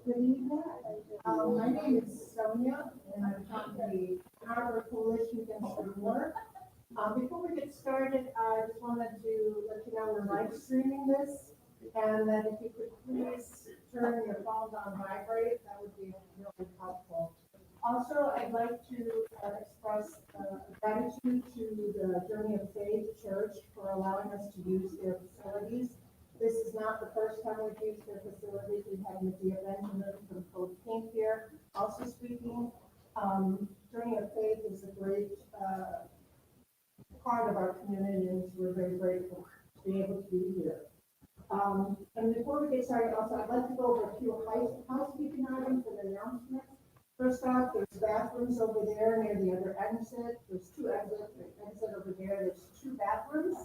Good evening. My name is Sonia, and I'm from the Harbor Coalition Against the War. Before we get started, I just wanted to let you know we're live streaming this, and that if you could please turn your phones on vibrate, that would be really helpful. Also, I'd like to express gratitude to the Journey of Faith Church for allowing us to use their facilities. This is not the first time we've used their facilities. We've had Medea Benjamin from Code Pink here also speaking. Journey of Faith is a great part of our community, and we're very grateful to be able to be here. And before we get started, also, I'd like to go over a few housekeeping items and announcements. First off, there's bathrooms over there near the other exit. There's two exits. There's an exit over there. There's two bathrooms.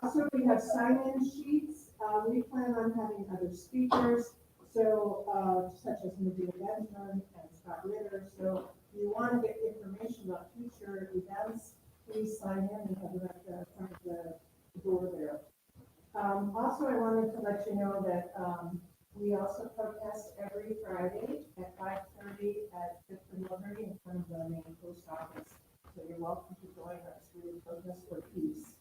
Also, we have sign-in sheets. We plan on having other speakers, so such as Medea Benjamin and Scott Ritter. So if you want to get information about future events, please sign in and have it at the front of the door there. Also, I wanted to let you know that we also protest every Friday at 5:30 at 5th and Liberty in front of the main post office. So you're welcome to join us. We protest for peace.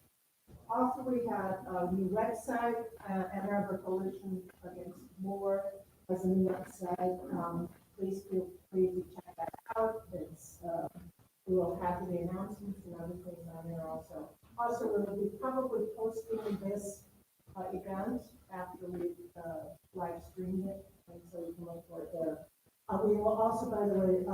Also, we have a new website, Ann Arbor Coalition Against War has a new website. Please feel free to check that out. It's, we will have the announcements and other things on there also. Also, we will be probably posting this event after we live stream it, and so you can look for it there. We will also, by the way,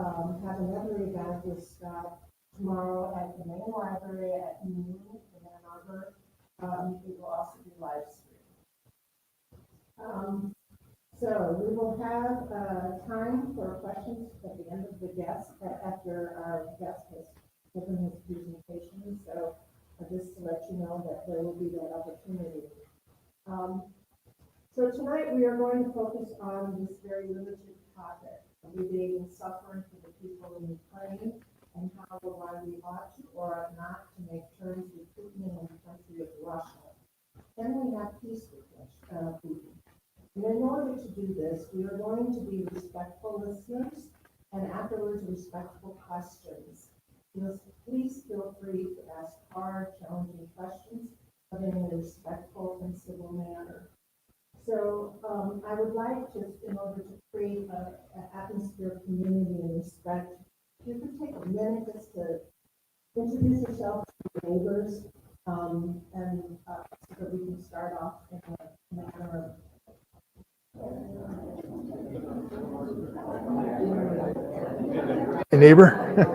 have another event with Scott tomorrow at the main library at noon in Ann Arbor. It will also be live streamed. So we will have time for questions at the end of the guest, after our guest has given his presentation. So just to let you know that there will be that opportunity. So tonight we are going to focus on this very limited topic, alleviating suffering for the people in Ukraine, and how or why we ought to or ought not to make terms with Putin and the country of Russia. Then we have peace with Putin. And in order to do this, we are going to be respectful listeners and afterwards respectful questions. Please feel free to ask hard, challenging questions, but in a respectful and civil manner. So I would like, just in order to create an atmosphere of community and respect, if you could take a minute just to introduce yourself to your neighbors, and so that we can start off in a manner of Hey, neighbor. We're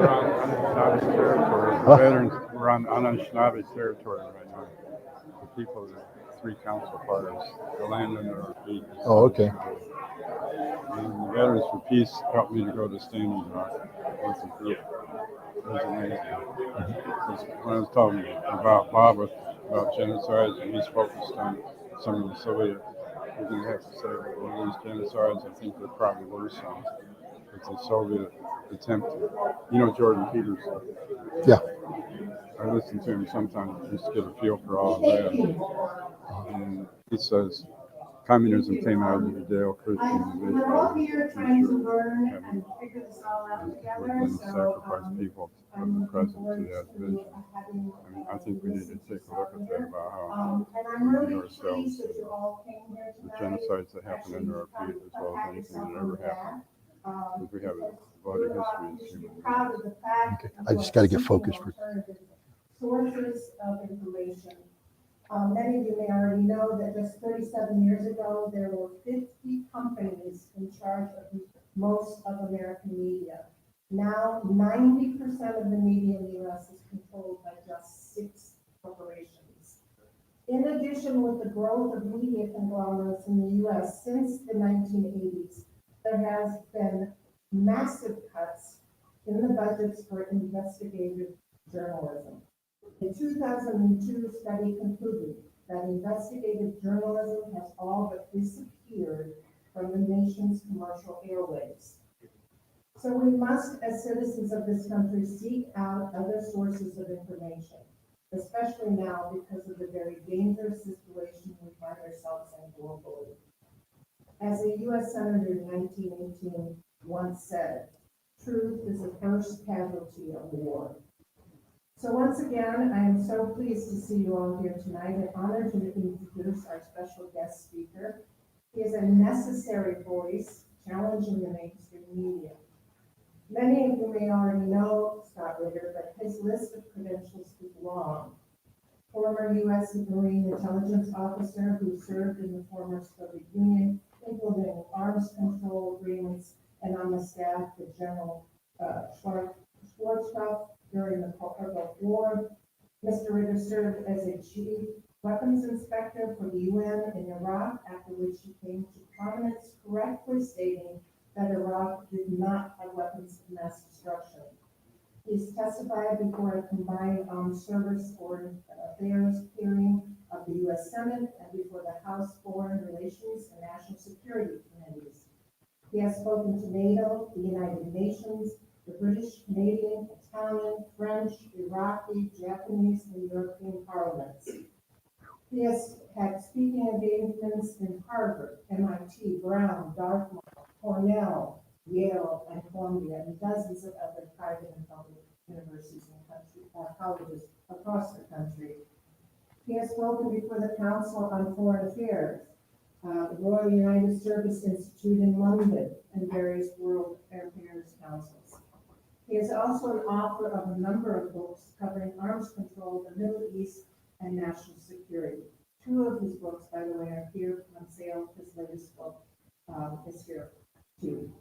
on Anishinaabe territory. The veterans, we're on Anishinaabe territory right now. The people, the three council parties, the land under our feet. Oh, okay. And the Veterans for Peace helped me to go to Standing Rock with the group. It was amazing. When I was talking about Bob about genocide, and he's focused on some of the Soviet, we're going to have to say one of these genocides, I think there probably were some. It's a Soviet attempt. You know Jordan Peterson? Yeah. I listen to him sometimes just to get a feel for all of that. And he says communism came out of the Judeo-Christian religion. We're all here trying to learn and figure this all out We're together. going to So sacrifice people from the present to that vision. I think we need to take a look at that about how and I'm we really view ourselves pleased that and you all came here the tonight. genocides that happen under our feet, as well as anything that ever happened. Because we have a bloody history as human beings. Okay. I just got to get focused for. Sources of information. Many of you may already know that just 37 years ago, there were 50 companies in charge of most of American media. Now, 90% of the media in the U.S. is controlled by just 6 corporations. In addition, with the growth of media conglomerates in the U.S. since the 1980s, there has been massive cuts in the budgets for investigative journalism. A 2002 study concluded that investigative journalism has all but disappeared from the nation's commercial airwaves. So we must, as citizens of this country, seek out other sources of information, especially now because of the very dangerous situation we find ourselves in globally. As a U.S. Senator in 1918 once said, truth is the first casualty of war. So once again, I am so pleased to see you all here tonight and honored to introduce our special guest speaker. He is a necessary voice challenging the mainstream media. Many of you may already know Scott Ritter, but his list of credentials is long. Former U.S. Marine intelligence officer who served in the former Soviet Union, implementing arms control agreements, and on the staff with General Schwarzkopf during the Gulf War. Mr. Ritter served as a chief weapons inspector for the UN in Iraq, after which he came to prominence correctly stating that Iraq did not have weapons of mass destruction. He's testified before a combined armed service foreign affairs hearing of the U.S. Senate and before the House Foreign Relations and National Security Committees. He has spoken to NATO, the United Nations, the British, Canadian, Italian, French, Iraqi, Japanese, and European parliaments. He has had speaking engagements in Harvard, MIT, Brown, Dartmouth, Cornell, Yale, and Columbia, and dozens of other private and public universities and colleges across the country. He has spoken before the Council on Foreign Affairs, the Royal United Service Institute in London, and various World Affairs Councils. He is also an author of a number of books covering arms control, the Middle East, and national security. Two of his books, by the way, are here on sale. His latest book is here too.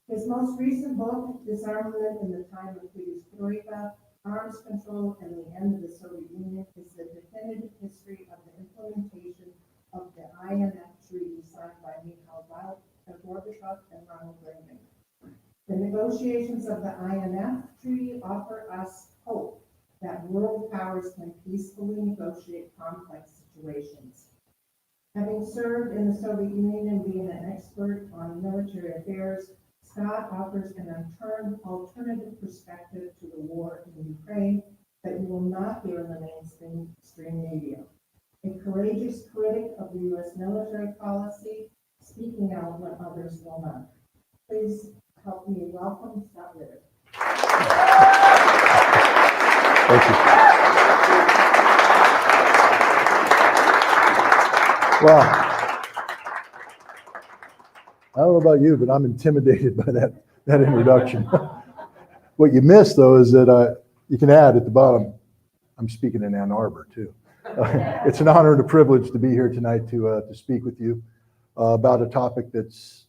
His most recent book, Disarmament in the Time of Perestroika, Arms Control and the End of the Soviet Union, is the definitive history of the implementation of the INF Treaty signed by Mikhail Gorbachev and Ronald Reagan. The negotiations of the INF Treaty offer us hope that world powers can peacefully negotiate complex situations. Having served in the Soviet Union and being an expert on military affairs, Scott offers an alternative perspective to the war in Ukraine that you will not hear in the mainstream media. A courageous critic of the U.S. military policy, speaking out when others will not. Please help me welcome Scott Ritter. Thank you. Wow. I don't know about you, but I'm intimidated by that introduction. What you missed, though, is that you can add at the bottom, I'm speaking in Ann Arbor, too. It's an honor and a privilege to be here tonight to speak with you about a topic that's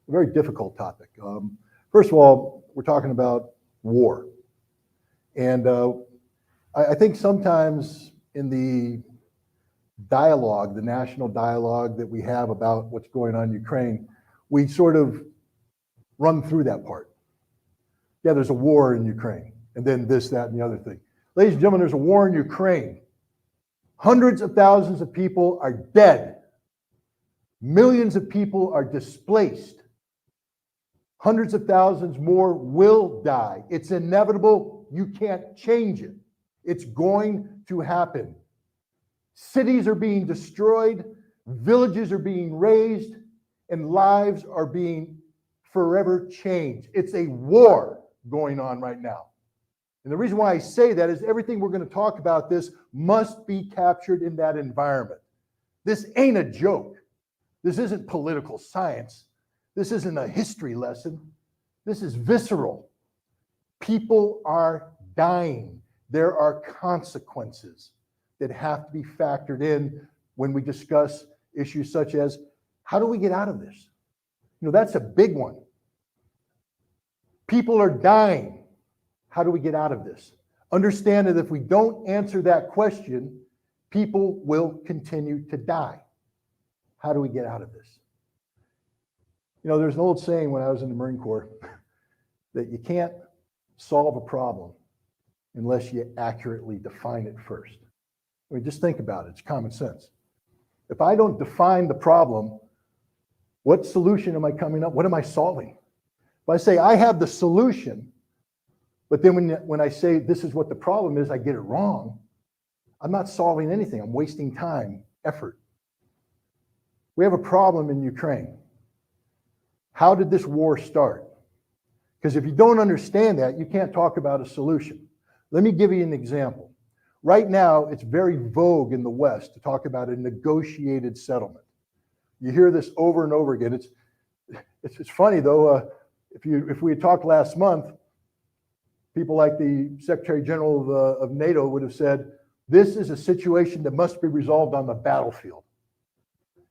a very difficult topic. First of all, we're talking about war. And I think sometimes in the dialogue, the national dialogue that we have about what's going on in Ukraine, we sort of run through that part. Yeah, there's a war in Ukraine, and then this, that, and the other thing. Ladies and gentlemen, there's a war in Ukraine. Hundreds of thousands of people are dead. Millions of people are displaced. Hundreds of thousands more will die. It's inevitable. You can't change it. It's going to happen. Cities are being destroyed, villages are being razed, and lives are being forever changed. It's a war going on right now. And the reason why I say that is everything we're going to talk about this must be captured in that environment. This ain't a joke. This isn't political science. This isn't a history lesson. This is visceral. People are dying. There are consequences that have to be factored in when we discuss issues such as, how do we get out of this? You know, that's a big one. People are dying. How do we get out of this? Understand that if we don't answer that question, people will continue to die. How do we get out of this? You know, there's an old saying when I was in the Marine Corps that you can't solve a problem unless you accurately define it first. I mean, just think about it. It's common sense. If I don't define the problem, what solution am I coming up? What am I solving? If I say I have the solution, but then when I say this is what the problem is, I get it wrong, I'm not solving anything. I'm wasting time, effort. We have a problem in Ukraine. How did this war start? Because if you don't understand that, you can't talk about a solution. Let me give you an example. Right now, it's very vogue in the West to talk about a negotiated settlement. You hear this over and over again. It's funny though. If we had talked last month, people like the Secretary General of NATO would have said, this is a situation that must be resolved on the battlefield.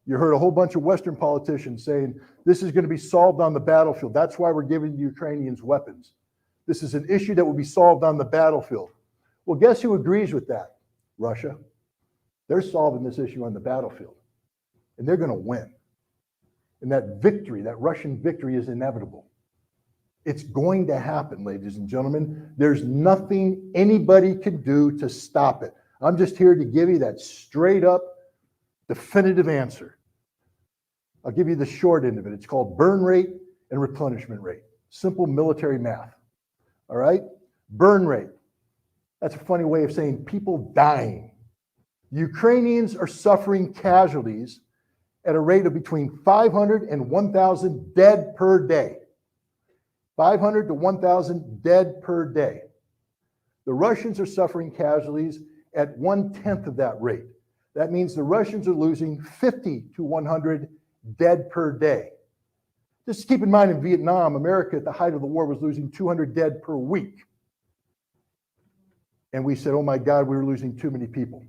You heard a whole bunch of Western politicians saying, this is going to be solved on the battlefield. That's why we're giving the Ukrainians weapons. This is an issue that will be solved on the battlefield. Well, guess who agrees with that? Russia. They're solving this issue on the battlefield, and they're going to win. And that victory, that Russian victory, is inevitable. It's going to happen, ladies and gentlemen. There's nothing anybody can do to stop it. I'm just here to give you that straight up, definitive answer. I'll give you the short end of it. It's called burn rate and replenishment rate. Simple military math. All right? Burn rate. That's a funny way of saying people dying. Ukrainians are suffering casualties at a rate of between 500 and 1,000 dead per day. 500 to 1,000 dead per day. The Russians are suffering casualties at 1/10 of that rate. That means the Russians are losing 50 to 100 dead per day. Just keep in mind, in Vietnam, America at the height of the war was losing 200 dead per week. And we said, oh my God, we were losing too many people.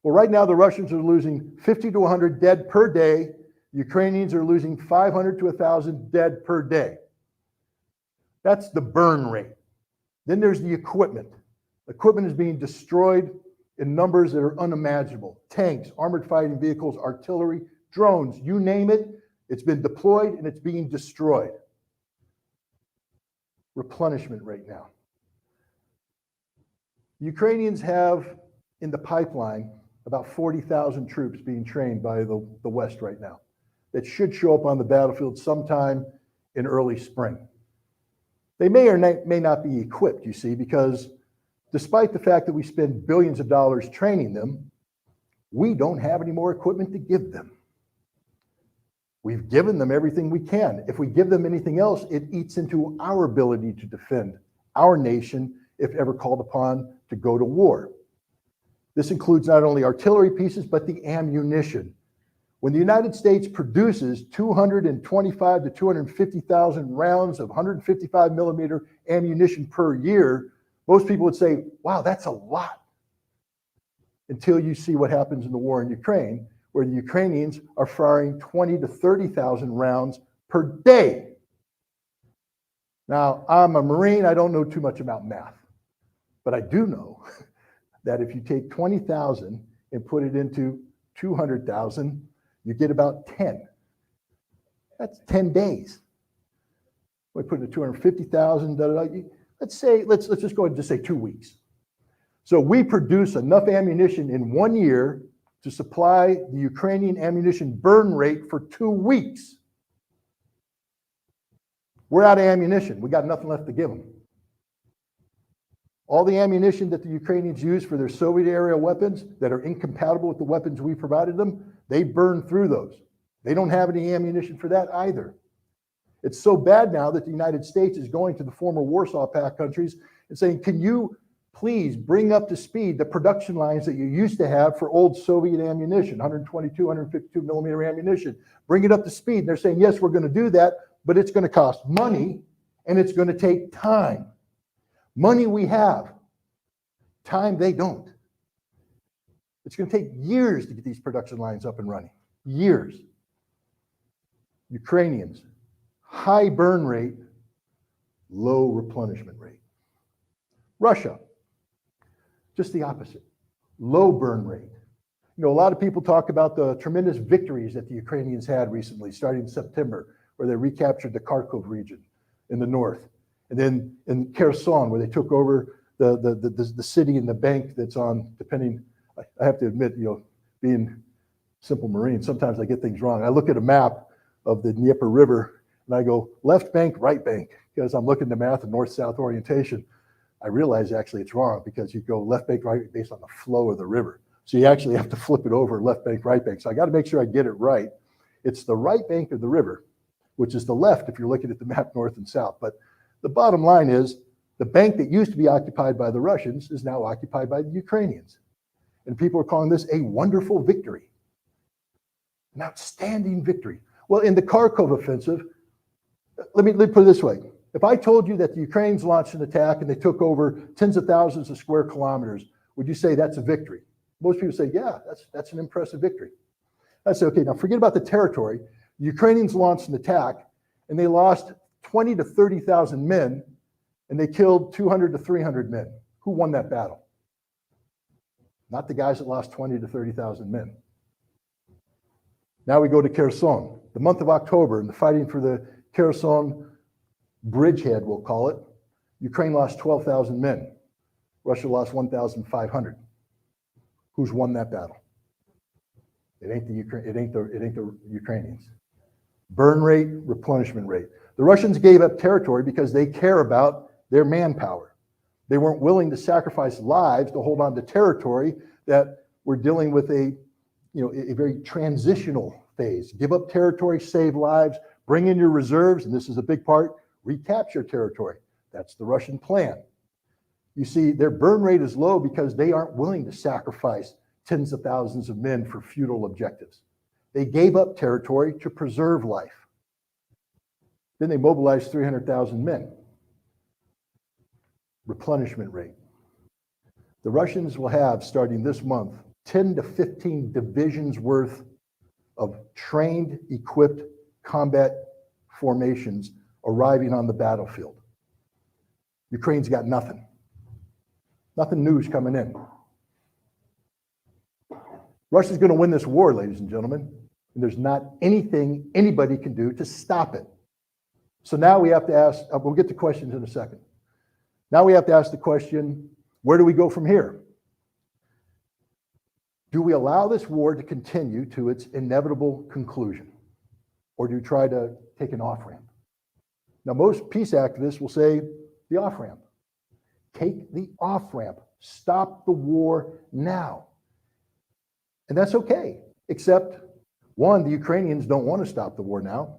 Well, right now the Russians are losing 50 to 100 dead per day. Ukrainians are losing 500 to 1,000 dead per day. That's the burn rate. Then there's the equipment. Equipment is being destroyed in numbers that are unimaginable. Tanks, armored fighting vehicles, artillery, drones, you name it, it's been deployed and it's being destroyed. Replenishment rate now. Ukrainians have in the pipeline about 40,000 troops being trained by the West right now that should show up on the battlefield sometime in early spring. They may or may not be equipped, you see, because despite the fact that we spend billions of dollars training them, we don't have any more equipment to give them. We've given them everything we can. If we give them anything else, it eats into our ability to defend our nation if ever called upon to go to war. This includes not only artillery pieces, but the ammunition. When the United States produces 225 to 250,000 rounds of 155 millimeter ammunition per year, most people would say, wow, that's a lot. Until you see what happens in the war in Ukraine, where the Ukrainians are firing 20 to 30,000 rounds per day. Now, I'm a Marine, I don't know too much about math, but I do know that if you take 20,000 and put it into 200,000, you get about 10. That's 10 days. We put it to 250,000, let's just go ahead and just say 2 weeks. So we produce enough ammunition in 1 year to supply the Ukrainian ammunition burn rate for 2 weeks. We're out of ammunition. We got nothing left to give them. All the ammunition that the Ukrainians use for their Soviet era weapons that are incompatible with the weapons we provided them, they burn through those. They don't have any ammunition for that either. It's so bad now that the United States is going to the former Warsaw Pact countries and saying, can you please bring up to speed the production lines that you used to have for old Soviet ammunition, 122, 152 millimeter ammunition. Bring it up to speed. And they're saying, yes, we're going to do that, but it's going to cost money and it's going to take time. Money we have, time they don't. It's going to take years to get these production lines up and running. Years. Ukrainians, high burn rate, low replenishment rate. Russia, just the opposite. Low burn rate. You know, a lot of people talk about the tremendous victories that the Ukrainians had recently, starting in September, where they recaptured the Kharkov region in the north. And then in Kherson, where they took over the city and the bank that's on, depending, I have to admit, you know, being simple Marine, sometimes I get things wrong. I look at a map of the Dnieper River and I go left bank, right bank, because I'm looking at the math of north-south orientation. I realize actually it's wrong because you go left bank, right bank based on the flow of the river. So you actually have to flip it over left bank, right bank. So I got to make sure I get it right. It's the right bank of the river which is the left if you're looking at the map north and south. But the bottom line is the bank that used to be occupied by the Russians is now occupied by the Ukrainians. And people are calling this a wonderful victory, an outstanding victory. Well, in the Kharkov offensive, let me put it this way. If I told you that the Ukrainians launched an attack and they took over tens of thousands of square kilometers, would you say that's a victory? Most people say, yeah, that's an impressive victory. I say, okay, now forget about the territory. The Ukrainians launched an attack and they lost 20 to 30,000 men and they killed 200 to 300 men. Who won that battle? Not the guys that lost 20 to 30,000 men. Now we go to Kherson. The month of October and the fighting for the Kherson bridgehead, we'll call it. Ukraine lost 12,000 men. Russia lost 1,500. Who's won that battle? It ain't the Ukrainians. Burn rate, replenishment rate. The Russians gave up territory because they care about their manpower. They weren't willing to sacrifice lives to hold on to territory that we're dealing with a very transitional phase. Give up territory, save lives, bring in your reserves, and this is a big part, recapture territory. That's the Russian plan. You see, their burn rate is low because they aren't willing to sacrifice tens of thousands of men for futile objectives. They gave up territory to preserve life. Then they mobilized 300,000 men. Replenishment rate. The Russians will have, starting this month, 10 to 15 divisions worth of trained, equipped combat formations arriving on the battlefield. Ukraine's got nothing. Nothing new's coming in. Russia's going to win this war, ladies and gentlemen, and there's not anything anybody can do to stop it. So now we have to ask, we'll get to questions in a second. Now we have to ask the question, where do we go from here? Do we allow this war to continue to its inevitable conclusion? Or do we try to take an off-ramp? Now, most peace activists will say the off-ramp. Take the off-ramp. Stop the war now. And that's okay, except one, the Ukrainians don't want to stop the war now,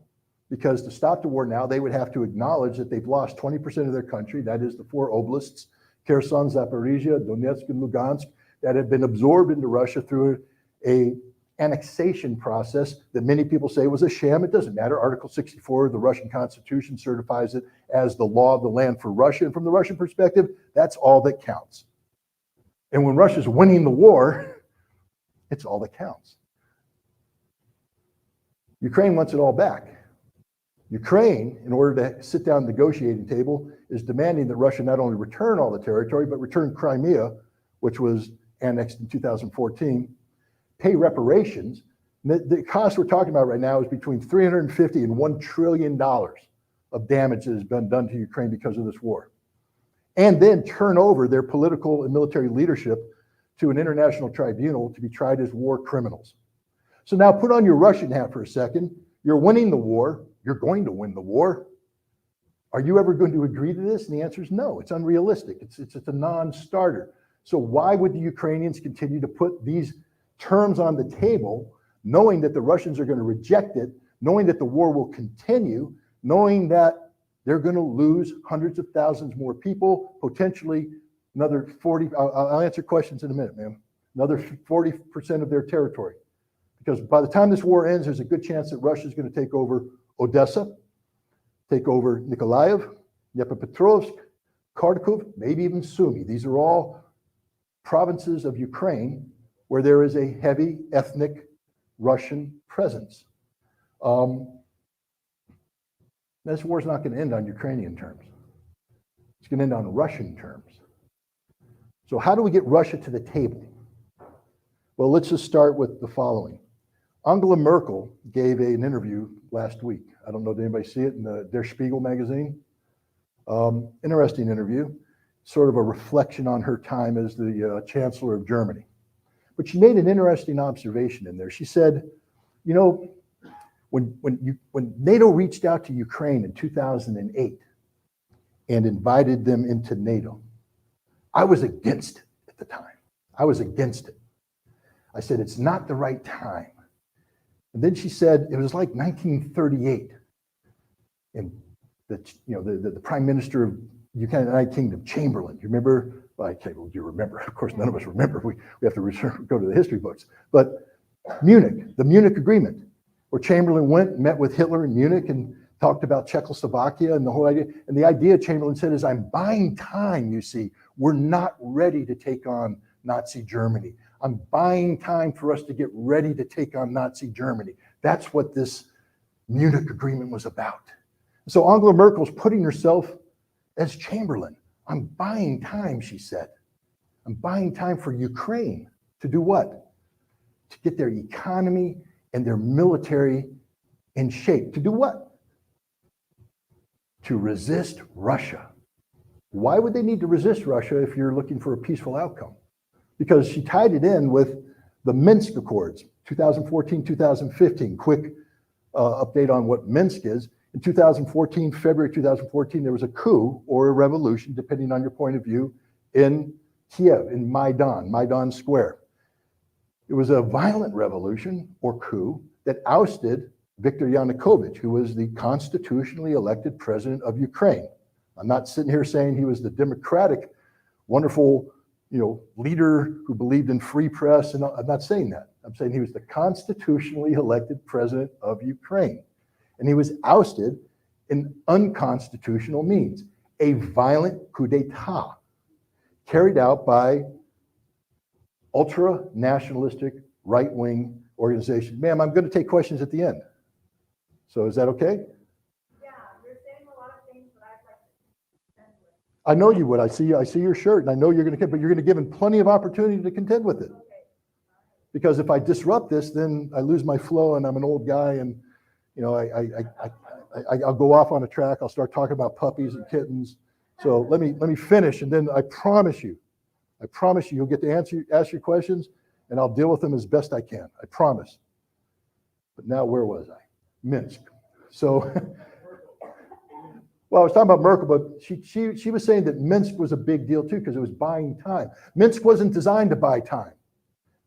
because to stop the war now, they would have to acknowledge that they've lost 20% of their country. That is the 4 oblasts, Kherson, Zaporizhia, Donetsk, and Lugansk, that have been absorbed into Russia through a annexation process that many people say was a sham. It doesn't matter. Article 64 of the Russian Constitution certifies it as the law of the land for Russia. And from the Russian perspective, that's all that counts. And when Russia's winning the war, it's all that counts. Ukraine wants it all back. Ukraine, in order to sit down at the negotiating table, is demanding that Russia not only return all the territory, but return Crimea, which was annexed in 2014, pay reparations. The cost we're talking about right now is between $350 and $1 trillion of damage that has been done to Ukraine because of this war. And then turn over their political and military leadership to an international tribunal to be tried as war criminals. So now put on your Russian hat for a second. You're winning the war. You're going to win the war. Are you ever going to agree to this? And the answer is no. It's unrealistic. It's a non-starter. So why would the Ukrainians continue to put these terms on the table, knowing that the Russians are going to reject it, knowing that the war will continue, knowing that they're going to lose hundreds of thousands more people, potentially another 40, I'll answer questions in a minute, ma'am, another 40% of their territory. Because by the time this war ends, there's a good chance that Russia is going to take over Odessa, take over Nikolaev, Dnipropetrovsk, Kharkov, maybe even Sumy. These are all provinces of Ukraine where there is a heavy ethnic Russian presence. This war is not going to end on Ukrainian terms. It's going to end on Russian terms. So how do we get Russia to the table? Well, let's just start with the following. Angela Merkel gave an interview last week. I don't know, did anybody see it in the Der Spiegel magazine? Interesting interview, sort of a reflection on her time as the Chancellor of Germany. But she made an interesting observation in there. She said, you know, when NATO reached out to Ukraine in 2008 and invited them into NATO, I was against it at the time. I was against it. I said, it's not the right time. And then she said, it was like 1938. and the Prime Minister of United Kingdom, Chamberlain. You remember? Well, do you remember? Of course, none of us remember. We have to go to the history books. But Munich, the Munich Agreement, where Chamberlain went and met with Hitler in Munich and talked about Czechoslovakia and the whole idea. And the idea Chamberlain said is, I'm buying time, you see. We're not ready to take on Nazi Germany. I'm buying time for us to get ready to take on Nazi Germany. That's what this Munich Agreement was about. So Angela Merkel's putting herself as Chamberlain. I'm buying time, she said. I'm buying time for Ukraine to do what? To get their economy and their military in shape. To do what? To resist Russia. Why would they need to resist Russia if you're looking for a peaceful outcome? Because she tied it in with the Minsk Accords, 2014, 2015. Quick update on what Minsk is. In 2014, February 2014, there was a coup or a revolution, depending on your point of view, in Kiev, in Maidan Square. It was a violent revolution or coup that ousted Viktor Yanukovych, who was the constitutionally elected president of Ukraine. I'm not sitting here saying he was the democratic, wonderful, leader who believed in free press, and I'm not saying that. I'm saying he was the constitutionally elected president of Ukraine. And he was ousted in unconstitutional means, a violent coup d'etat carried out by ultra-nationalistic right-wing organization. Ma'am, I'm going to take questions at the end. So is that okay? Yeah, you're saying a lot of things, but I'd like to contend with. I know you would. I see your shirt, and I know you're going to, but you're going to give him plenty of opportunity to contend with it. Okay. Because if I disrupt this, then I lose my flow, and I'm an old guy, and I'll go off on a track. I'll start talking about puppies and kittens. So let me finish, and then I promise you, you'll get to ask your questions, and I'll deal with them as best I can. I promise. But now, where was I? Minsk. So, well, I was talking about Merkel, but she was saying that Minsk was a big deal too because it was buying time. Minsk wasn't designed to buy time.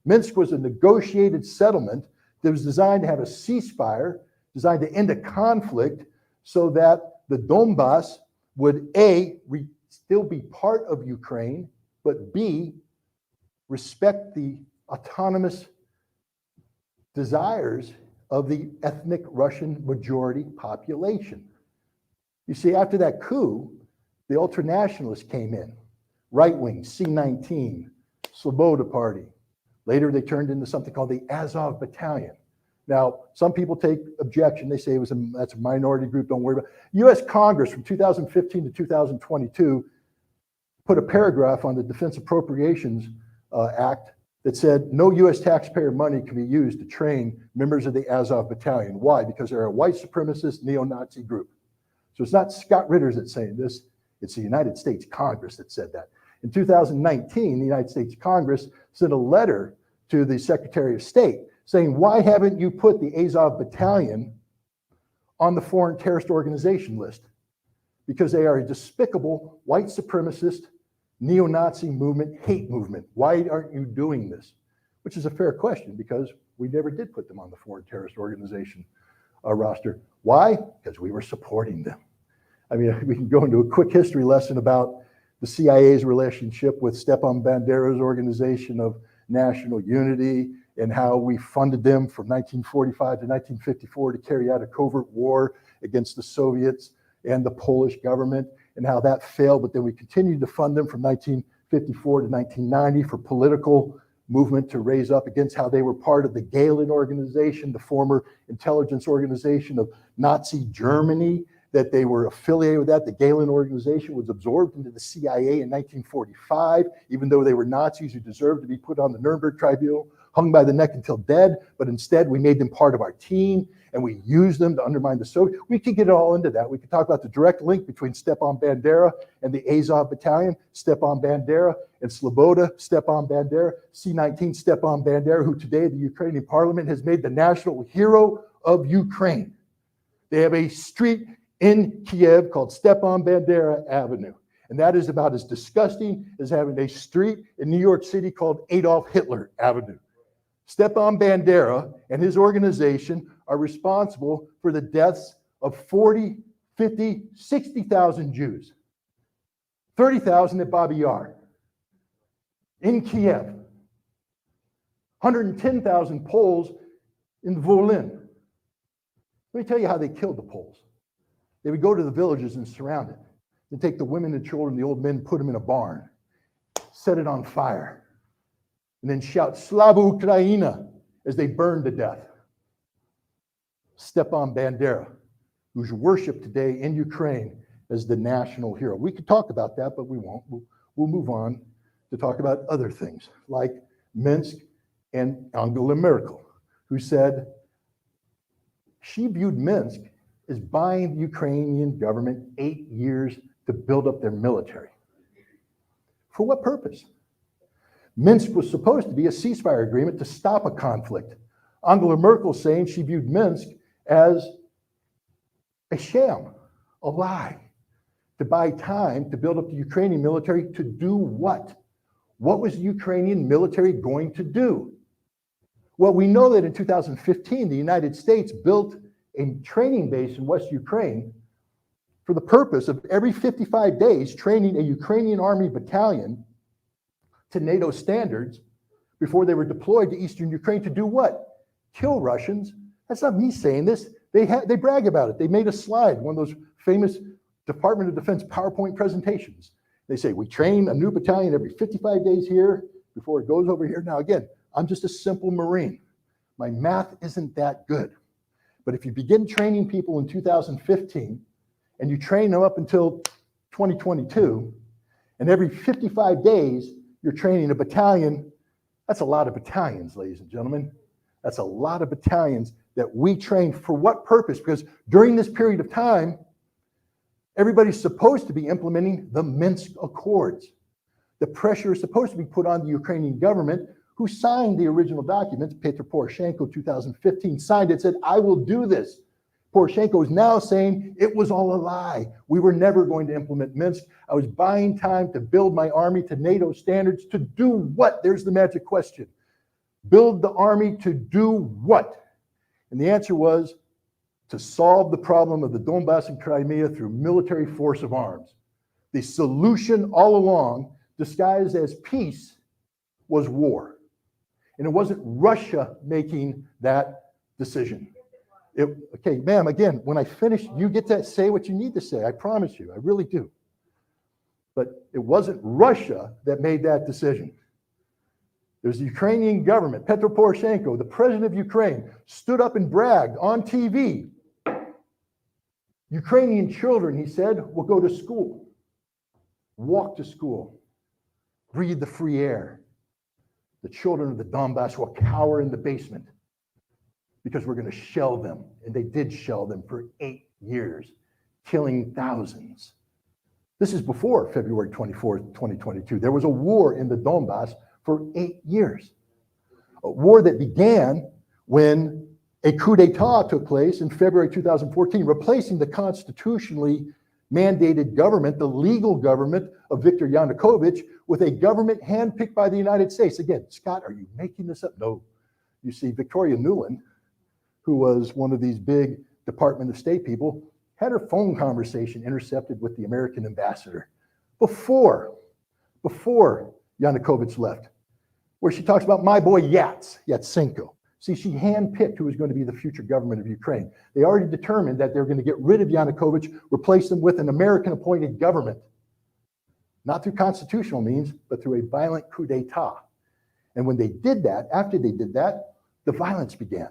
Minsk was a negotiated settlement that was designed to have a ceasefire, designed to end a conflict so that the Donbass would still be part of Ukraine, but B, respect the autonomous desires of the ethnic Russian majority population. You see, after that coup, the ultranationalists came in, right-wing, C-19, Sloboda Party. Later, they turned into something called the Azov Battalion. Now, some people take objection. They say that's a minority group, don't worry about it. U.S. Congress from 2015 to 2022 put a paragraph on the Defense Appropriations Act that said no U.S. taxpayer money can be used to train members of the Azov Battalion. Why? Because they're a white supremacist neo-Nazi group. So it's not Scott Ritter that's saying this, it's the United States Congress that said that. In 2019, the United States Congress sent a letter to the Secretary of State saying, why haven't you put the Azov Battalion on the foreign terrorist organization list? Because they are a despicable white supremacist neo-Nazi movement, hate movement. Why aren't you doing this? Which is a fair question because we never did put them on the foreign terrorist organization roster. Why? Because we were supporting them. I mean, we can go into a quick history lesson about the CIA's relationship with Stepan Bandera's Organization of National Unity and how we funded them from 1945 to 1954 to carry out a covert war against the Soviets and the Polish government, and how that failed, but then we continued to fund them from 1954 to 1990 for political movement to raise up against how they were part of the Gehlen organization, the former intelligence organization of Nazi Germany, that they were affiliated with that. The Gehlen organization was absorbed into the CIA in 1945, even though they were Nazis who deserved to be put on the Nuremberg Tribunal, hung by the neck until dead, but instead we made them part of our team and we used them to undermine the Soviets. We could get all into that. We could talk about the direct link between Stepan Bandera and the Azov Battalion, Stepan Bandera and Sloboda, Stepan Bandera, C-19 Stepan Bandera, who today the Ukrainian parliament has made the national hero of Ukraine. They have a street in Kiev called Stepan Bandera Avenue. And that is about as disgusting as having a street in New York City called Adolf Hitler Avenue. Stepan Bandera and his organization are responsible for the deaths of 40, 50, 60,000 Jews, 30,000 at Babi Yar, in Kiev, 110,000 Poles in Volyn. Let me tell you how they killed the Poles. They would go to the villages and surround it. They'd take the women, the children, the old men, put them in a barn, set it on fire, and then shout, Slava Ukraina, as they burned to death. Stepan Bandera, who's worshipped today in Ukraine as the national hero. We could talk about that, but we won't. We'll move on to talk about other things, like Minsk and Angela Merkel, who said she viewed Minsk as buying the Ukrainian government 8 years to build up their military. For what purpose? Minsk was supposed to be a ceasefire agreement to stop a conflict. Angela Merkel saying she viewed Minsk as a sham, a lie, to buy time to build up the Ukrainian military to do what? What was the Ukrainian military going to do? Well, we know that in 2015, the United States built a training base in West Ukraine for the purpose of every 55 days training a Ukrainian army battalion to NATO standards before they were deployed to Eastern Ukraine to do what? Kill Russians. That's not me saying this. They brag about it. They made a slide, one of those famous Department of Defense PowerPoint presentations. They say, we train a new battalion every 55 days here before it goes over here. Now, again, I'm just a simple Marine. My math isn't that good. But if you begin training people in 2015 and you train them up until 2022, and every 55 days you're training a battalion, that's a lot of battalions, ladies and gentlemen. That's a lot of battalions that we train for what purpose? Because during this period of time, everybody's supposed to be implementing the Minsk Accords. The pressure is supposed to be put on the Ukrainian government, who signed the original documents. Petro Poroshenko, 2015, signed it, said, I will do this. Poroshenko is now saying it was all a lie. We were never going to implement Minsk. I was buying time to build my army to NATO standards to do what? There's the magic question. Build the army to do what? And the answer was to solve the problem of the Donbass and Crimea through military force of arms. The solution all along, disguised as peace, was war. And it wasn't Russia making that decision. Okay, ma'am, again, when I finish, you get to say what you need to say. I promise you, I really do. But it wasn't Russia that made that decision. It was the Ukrainian government. Petro Poroshenko, the president of Ukraine, stood up and bragged on TV. Ukrainian children, he said, will go to school, walk to school, breathe the free air. The children of the Donbass will cower in the basement because we're going to shell them. And they did shell them for 8 years, killing thousands. This is before February 24th, 2022. There was a war in the Donbass for 8 years. A war that began when a coup d'etat took place in February 2014, replacing the constitutionally mandated government, the legal government of Viktor Yanukovych, with a government handpicked by the United States. Again, Scott, are you making this up? No. You see, Victoria Nuland, who was one of these big Department of State people, had her phone conversation intercepted with the American ambassador before Yanukovych left, where she talks about my boy Yatsenko. See, she handpicked who was going to be the future government of Ukraine. They already determined that they're going to get rid of Yanukovych, replace him with an American-appointed government, not through constitutional means, but through a violent coup d'etat. And when they did that, after they did that, the violence began.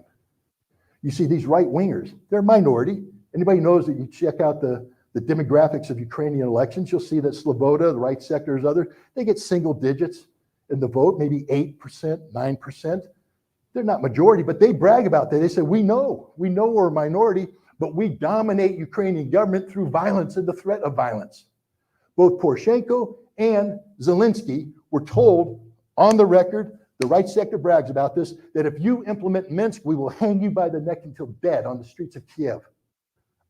You see, these right-wingers, they're a minority. Anybody knows that you check out the demographics of Ukrainian elections, you'll see that Sloboda, the right sector, is others, they get single digits in the vote, maybe 8%, 9%. They're not majority, but they brag about that. They say, we know we're a minority, but we dominate Ukrainian government through violence and the threat of violence. Both Poroshenko and Zelensky were told on the record, the right sector brags about this, that if you implement Minsk, we will hang you by the neck until dead on the streets of Kiev.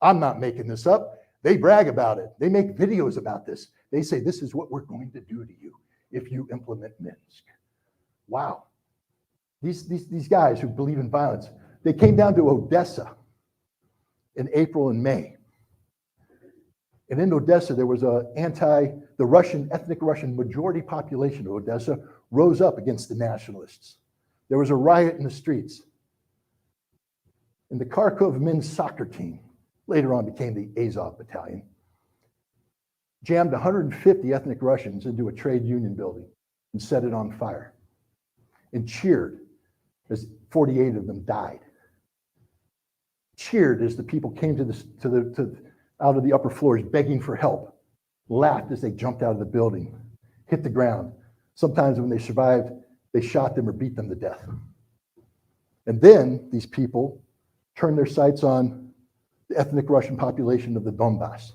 I'm not making this up. They brag about it. They make videos about this. They say, this is what we're going to do to you if you implement Minsk. Wow. These guys who believe in violence, they came down to Odessa in April and May. And in Odessa, there was the Russian, ethnic Russian majority population of Odessa rose up against the nationalists. There was a riot in the streets. And the Kharkov men's soccer team, later on became the Azov Battalion, jammed 150 ethnic Russians into a trade union building and set it on fire and cheered as 48 of them died. Cheered as the people came out of the upper floors begging for help, laughed as they jumped out of the building, hit the ground. Sometimes when they survived, they shot them or beat them to death. And then these people turned their sights on the ethnic Russian population of the Donbass.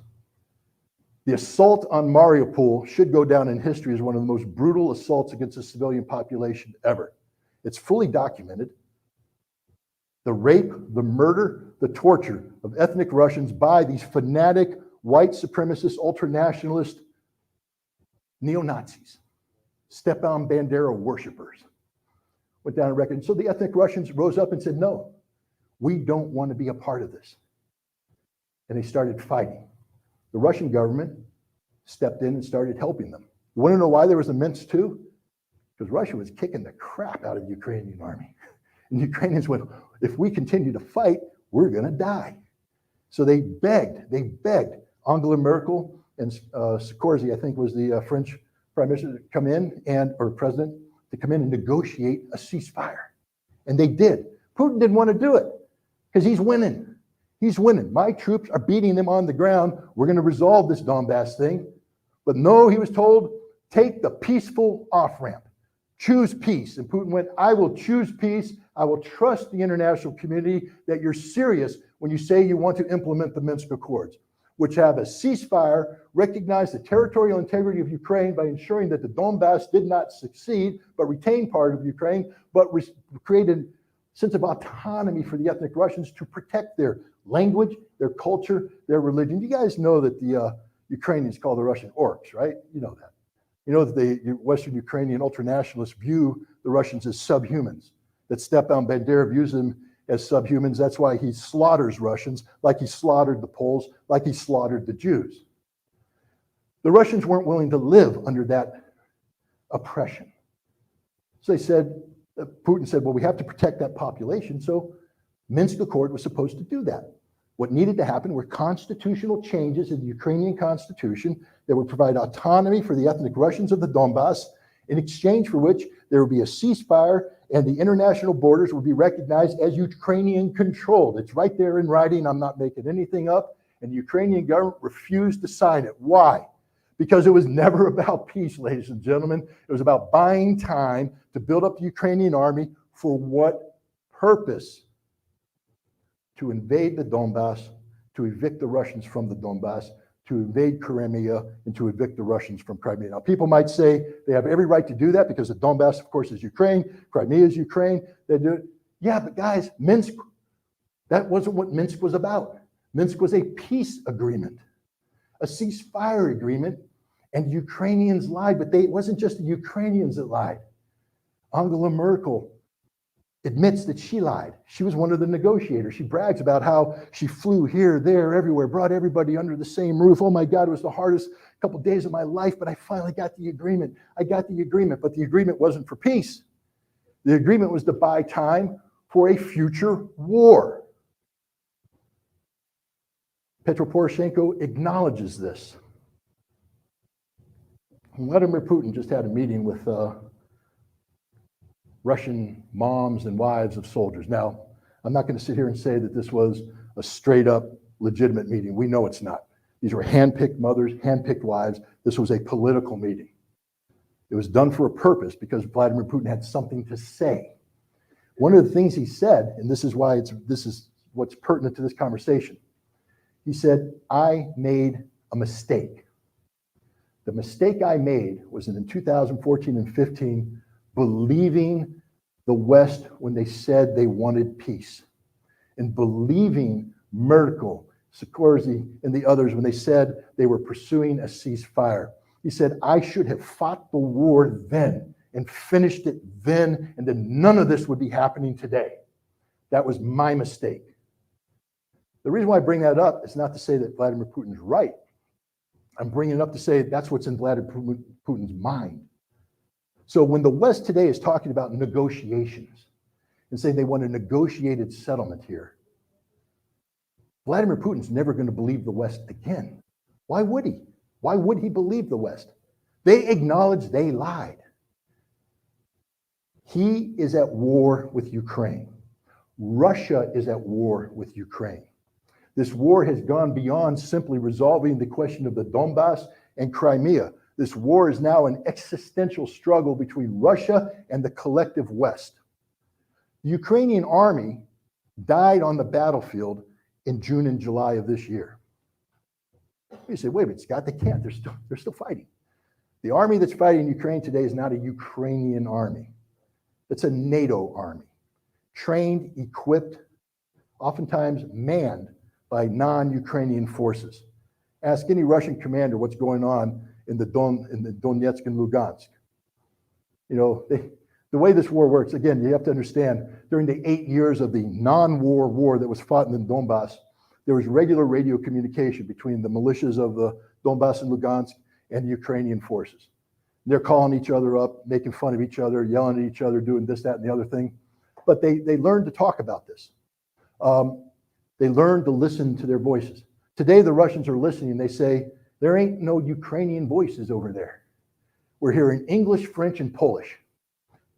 The assault on Mariupol should go down in history as one of the most brutal assaults against a civilian population ever. It's fully documented. The rape, the murder, the torture of ethnic Russians by these fanatic, white supremacist, ultranationalist neo-Nazis, Stepan Bandera worshipers, went down on record. And so the ethnic Russians rose up and said, no, we don't want to be a part of this. And they started fighting. The Russian government stepped in and started helping them. You want to know why there was a Minsk II? Because Russia was kicking the crap out of the Ukrainian army. And the Ukrainians went, if we continue to fight, we're going to die. So they begged Angela Merkel and Sarkozy, I think was the French prime minister, to come in or president, to come in and negotiate a ceasefire. And they did. Putin didn't want to do it because he's winning. He's winning. My troops are beating them on the ground. We're going to resolve this Donbass thing. But no, he was told, take the peaceful off-ramp. Choose peace. And Putin went, I will choose peace. I will trust the international community that you're serious when you say you want to implement the Minsk Accords, which have a ceasefire, recognize the territorial integrity of Ukraine by ensuring that the Donbass did not succeed, but retained part of Ukraine, but created a sense of autonomy for the ethnic Russians to protect their language, their culture, their religion. You guys know that the Ukrainians call the Russian orcs, right? You know that. You know that the Western Ukrainian ultranationalists view the Russians as subhumans, that Stepan Bandera views them as subhumans. That's why he slaughters Russians like he slaughtered the Poles, like he slaughtered the Jews. The Russians weren't willing to live under that oppression. So they said, Putin said, well, we have to protect that population. So Minsk Accord was supposed to do that. What needed to happen were constitutional changes in the Ukrainian constitution that would provide autonomy for the ethnic Russians of the Donbass, in exchange for which there would be a ceasefire and the international borders would be recognized as Ukrainian controlled. It's right there in writing. I'm not making anything up. And the Ukrainian government refused to sign it. Why? Because it was never about peace, ladies and gentlemen. It was about buying time to build up the Ukrainian army. For what purpose? To invade the Donbass, to evict the Russians from the Donbass, to invade Crimea, and to evict the Russians from Crimea. Now, people might say they have every right to do that because the Donbass, of course, is Ukraine, Crimea is Ukraine. They do it. Yeah, but guys, Minsk, that wasn't what Minsk was about. Minsk was a peace agreement, a ceasefire agreement, and Ukrainians lied, but it wasn't just the Ukrainians that lied. Angela Merkel admits that she lied. She was one of the negotiators. She brags about how she flew here, there, everywhere, brought everybody under the same roof. Oh my God, it was the hardest couple days of my life, but I finally got the agreement. I got the agreement, but the agreement wasn't for peace. The agreement was to buy time for a future war. Petro Poroshenko acknowledges this. Vladimir Putin just had a meeting with Russian moms and wives of soldiers. Now, I'm not going to sit here and say that this was a straight up legitimate meeting. We know it's not. These were handpicked mothers, handpicked wives. This was a political meeting. It was done for a purpose because Vladimir Putin had something to say. One of the things he said, and this is what's pertinent to this conversation. He said, I made a mistake. The mistake I made was in 2014 and 15, believing the West when they said they wanted peace, and believing Merkel, Sarkozy, and the others when they said they were pursuing a ceasefire. He said, I should have fought the war then and finished it then, and then none of this would be happening today. That was my mistake. The reason why I bring that up is not to say that Vladimir Putin's right. I'm bringing it up to say that's what's in Vladimir Putin's mind. So when the West today is talking about negotiations and saying they want a negotiated settlement here, Vladimir Putin's never going to believe the West again. Why would he? Why would he believe the West? They acknowledge they lied. He is at war with Ukraine. Russia is at war with Ukraine. This war has gone beyond simply resolving the question of the Donbass and Crimea. This war is now an existential struggle between Russia and the collective West. The Ukrainian army died on the battlefield in June and July of this year. You say, wait a minute, Scott, they can't. They're still fighting. The army that's fighting Ukraine today is not a Ukrainian army. It's a NATO army, trained, equipped, oftentimes manned by non-Ukrainian forces. Ask any Russian commander what's going on in the Donetsk and Lugansk. You know, the way this war works, again, you have to understand, during the 8 years of the non-war war that was fought in the Donbass, there was regular radio communication between the militias of the Donbass and Lugansk and the Ukrainian forces. They're calling each other up, making fun of each other, yelling at each other, doing this, that, and the other thing. But they learned to talk about this. They learned to listen to their voices. Today, the Russians are listening. They say, there ain't no Ukrainian voices over there. We're hearing English, French, and Polish.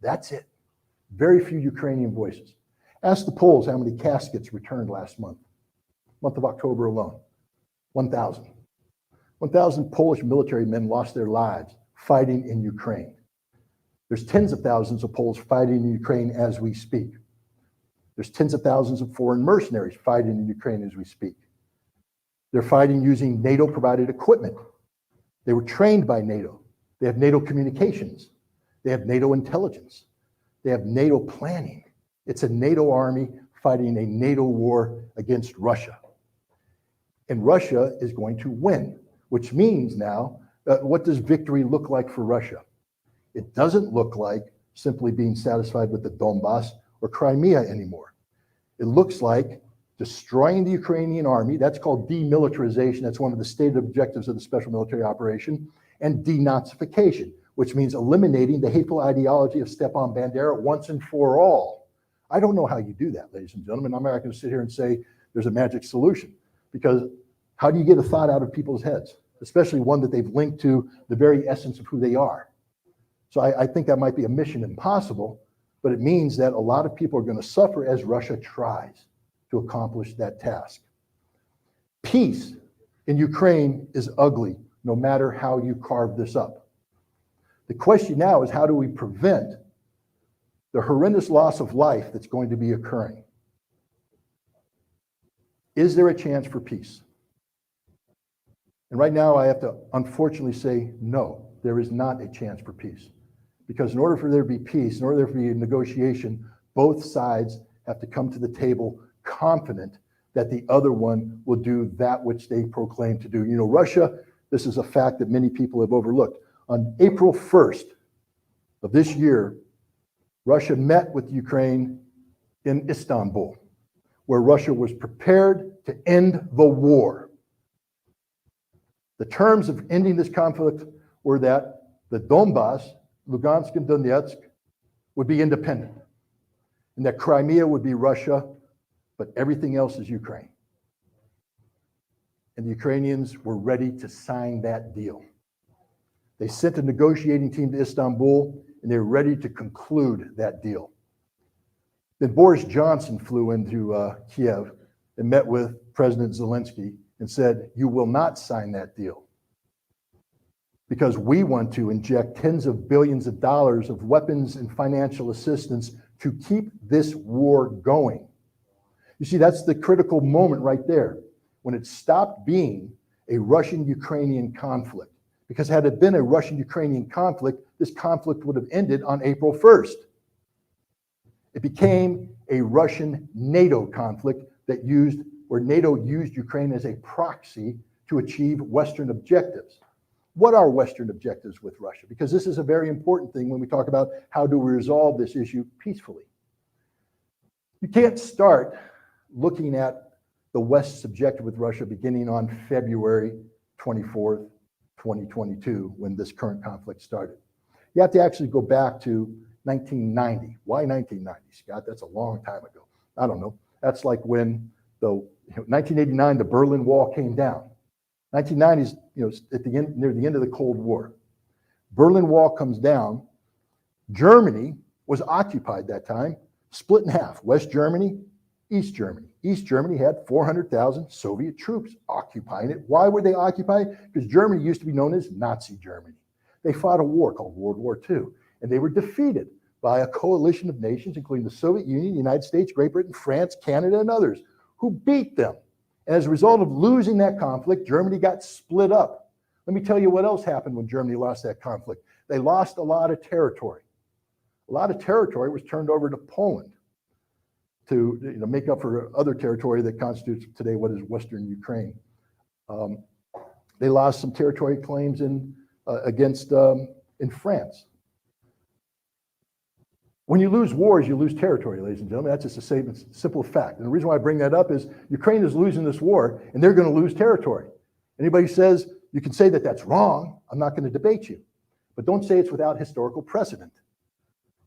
That's it. Very few Ukrainian voices. Ask the Poles how many caskets returned last month of October alone. 1,000. 1,000 Polish military men lost their lives fighting in Ukraine. There's tens of thousands of Poles fighting in Ukraine as we speak. There's tens of thousands of foreign mercenaries fighting in Ukraine as we speak. They're fighting using NATO-provided equipment. They were trained by NATO. They have NATO communications. They have NATO intelligence. They have NATO planning. It's a NATO army fighting a NATO war against Russia. And Russia is going to win, which means now, what does victory look like for Russia? It doesn't look like simply being satisfied with the Donbass or Crimea anymore. It looks like destroying the Ukrainian army. That's called demilitarization. That's one of the stated objectives of the special military operation. And denazification, which means eliminating the hateful ideology of Stepan Bandera once and for all. I don't know how you do that, ladies and gentlemen. I'm not going to sit here and say there's a magic solution, because how do you get a thought out of people's heads, especially one that they've linked to the very essence of who they are? So I think that might be a mission impossible, but it means that a lot of people are going to suffer as Russia tries to accomplish that task. Peace in Ukraine is ugly, no matter how you carve this up. The question now is, how do we prevent the horrendous loss of life that's going to be occurring? Is there a chance for peace? And right now I have to unfortunately say no, there is not a chance for peace. Because in order for there to be peace, in order for there to be a negotiation, both sides have to come to the table confident that the other one will do that which they proclaim to do. You know, Russia, this is a fact that many people have overlooked. On April 1st of this year, Russia met with Ukraine in Istanbul, where Russia was prepared to end the war. The terms of ending this conflict were that the Donbass, Lugansk and Donetsk, would be independent, and that Crimea would be Russia, but everything else is Ukraine. And the Ukrainians were ready to sign that deal. They sent a negotiating team to Istanbul, and they were ready to conclude that deal. Then Boris Johnson flew into Kiev and met with President Zelensky and said, "You will not sign that deal, because we want to inject tens of billions of dollars of weapons and financial assistance to keep this war going." You see, that's the critical moment right there, when it stopped being a Russian-Ukrainian conflict. Because had it been a Russian-Ukrainian conflict, this conflict would have ended on April 1st. It became a Russian-NATO conflict where NATO used Ukraine as a proxy to achieve Western objectives. What are Western objectives with Russia? Because this is a very important thing when we talk about how do we resolve this issue peacefully. You can't start looking at the West's objective with Russia beginning on February 24th 2022 when this current conflict started. You have to actually go back to 1990. Why 1990, Scott? That's a long time ago. I don't know. That's like when 1989, the Berlin Wall came down. 1990s, at the end, near the end of the Cold War. Berlin Wall comes down. Germany was occupied that time, split in half. West Germany, East Germany. East Germany had 400,000 Soviet troops occupying it. Why were they occupying it? Because Germany used to be known as Nazi Germany. They fought a war called World War II, and they were defeated by a coalition of nations, including the Soviet Union, the United States, Great Britain, France, Canada, and others, who beat them. And as a result of losing that conflict, Germany got split up. Let me tell you what else happened when Germany lost that conflict. They lost a lot of territory. A lot of territory was turned over to Poland to make up for other territory that constitutes today what is Western Ukraine. They lost some territory claims in France. When you lose wars, you lose territory, ladies and gentlemen. That's just a simple fact. And the reason why I bring that up is Ukraine is losing this war, and they're going to lose territory. Anybody says you can say that that's wrong, I'm not going to debate you. But don't say it's without historical precedent.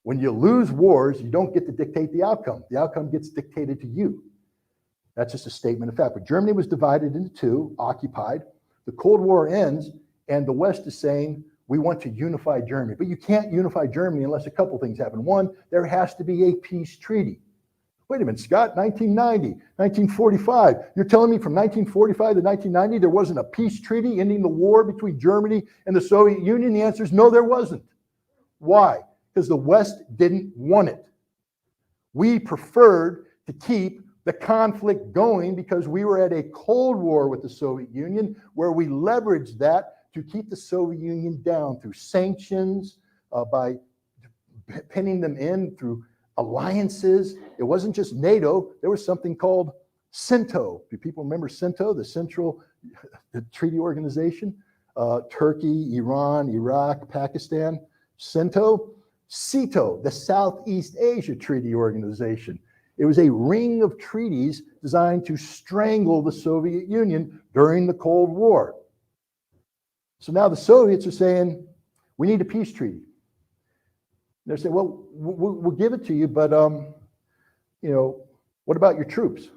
When you lose wars, you don't get to dictate the outcome. The outcome gets dictated to you. That's just a statement of fact. But Germany was divided into two, occupied. The Cold War ends, and the West is saying, we want to unify Germany. But you can't unify Germany unless a couple things happen. One, there has to be a peace treaty. Wait a minute, Scott, 1990, 1945. You're telling me from 1945 to 1990 there wasn't a peace treaty ending the war between Germany and the Soviet Union? The answer is no, there wasn't. Why? Because the West didn't want it. We preferred to keep the conflict going because we were at a Cold War with the Soviet Union where we leveraged that to keep the Soviet Union down through sanctions, by pinning them in through alliances. It wasn't just NATO. There was something called CENTO. Do people remember CENTO, the Central Treaty Organization? Turkey, Iran, Iraq, Pakistan. CENTO. CETO, the Southeast Asia Treaty Organization. It was a ring of treaties designed to strangle the Soviet Union during the Cold War. So now the Soviets are saying, we need a peace treaty. They're saying, well, we'll give it to you, but what about your troops?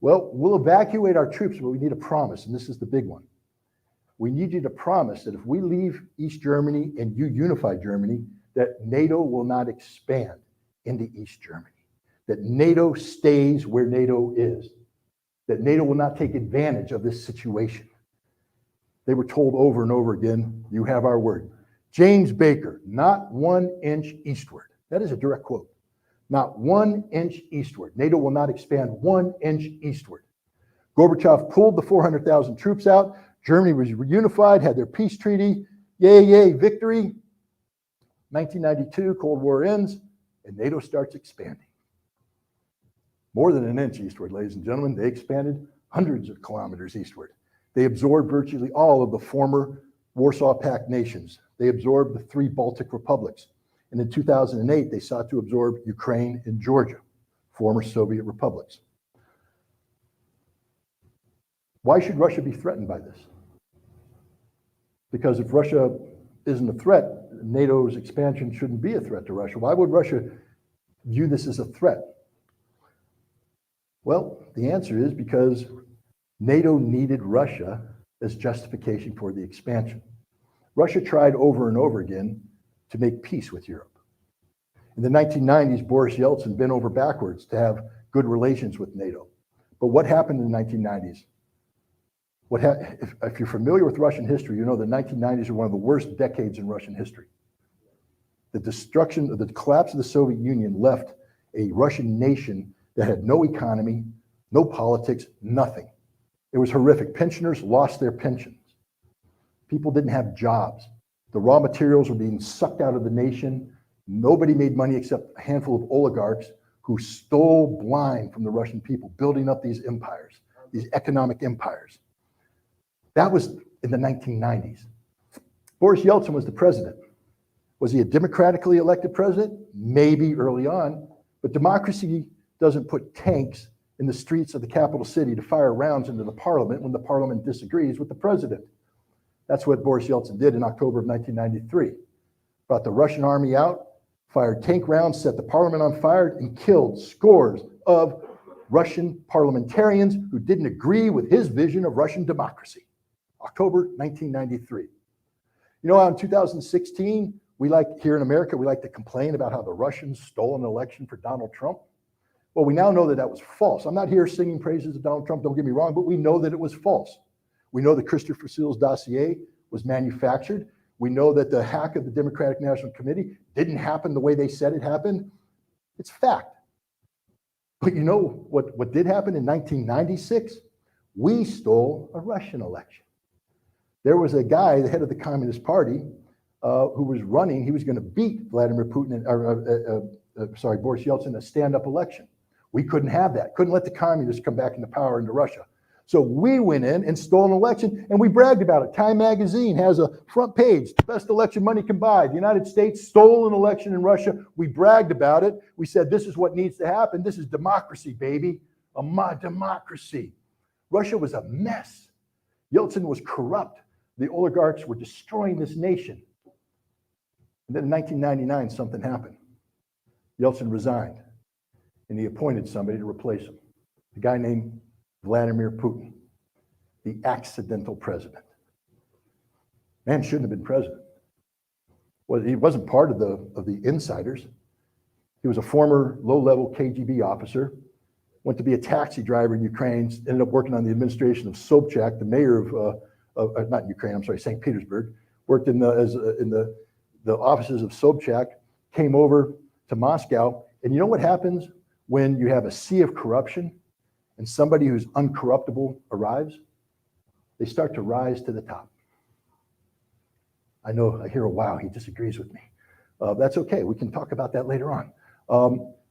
Well, we'll evacuate our troops, but we need a promise, and this is the big one. We need you to promise that if we leave East Germany and you unify Germany, that NATO will not expand into East Germany, that NATO stays where NATO is, that NATO will not take advantage of this situation. They were told over and over again, you have our word. James Baker, not 1 inch eastward. That is a direct quote. Not 1 inch eastward. NATO will not expand 1 inch eastward. Gorbachev pulled the 400,000 troops out. Germany was reunified, had their peace treaty. Yay, yay, victory. 1992, Cold War ends, and NATO starts expanding. More than 1 inch eastward, ladies and gentlemen. They expanded hundreds of kilometers eastward. They absorbed virtually all of the former Warsaw Pact nations. They absorbed the 3 Baltic republics. And in 2008, they sought to absorb Ukraine and Georgia, former Soviet republics. Why should Russia be threatened by this? Because if Russia isn't a threat, NATO's expansion shouldn't be a threat to Russia. Why would Russia view this as a threat? Well, the answer is because NATO needed Russia as justification for the expansion. Russia tried over and over again to make peace with Europe. In the 1990s, Boris Yeltsin bent over backwards to have good relations with NATO. But what happened in the 1990s? If you're familiar with Russian history, you know the 1990s are one of the worst decades in Russian history. The collapse of the Soviet Union left a Russian nation that had no economy, no politics, nothing. It was horrific. Pensioners lost their pensions. People didn't have jobs. The raw materials were being sucked out of the nation. Nobody made money except a handful of oligarchs who stole blind from the Russian people, building up these empires, these economic empires. That was in the 1990s. Boris Yeltsin was the president. Was he a democratically elected president? Maybe early on, but democracy doesn't put tanks in the streets of the capital city to fire rounds into the parliament when the parliament disagrees with the president. That's what Boris Yeltsin did in October of 1993. Brought the Russian army out, fired tank rounds, set the parliament on fire, and killed scores of Russian parliamentarians who didn't agree with his vision of Russian democracy. October 1993. You know how in 2016, here in America, we like to complain about how the Russians stole an election for Donald Trump? Well, we now know that that was false. I'm not here singing praises of Donald Trump, don't get me wrong, but we know that it was false. We know that Christopher Steele's dossier was manufactured. We know that the hack of the Democratic National Committee didn't happen the way they said it happened. It's fact. But you know what did happen in 1996? We stole a Russian election. There was a guy, the head of the Communist Party, who was running. He was going to beat Vladimir Putin, Boris Yeltsin, in a stand-up election. We couldn't have that. Couldn't let the communists come back into power into Russia. So we went in and stole an election, and we bragged about it. Time magazine has a front page, the best election money can buy. The United States stole an election in Russia. We bragged about it. We said, this is what needs to happen. This is democracy, baby. Democracy. Russia was a mess. Yeltsin was corrupt. The oligarchs were destroying this nation. And then in 1999, something happened. Yeltsin resigned, and he appointed somebody to replace him, a guy named Vladimir Putin, the accidental president. Man shouldn't have been president. Well, he wasn't part of the insiders. He was a former low-level KGB officer, went to be a taxi driver in Ukraine, ended up working on the administration of Sobchak, the mayor of not Ukraine, I'm sorry, St. Petersburg, worked in the offices of Sobchak, came over to Moscow. And you know what happens when you have a sea of corruption and somebody who's uncorruptible arrives? They start to rise to the top. I know, I hear a wow, he disagrees with me. That's okay, we can talk about that later on.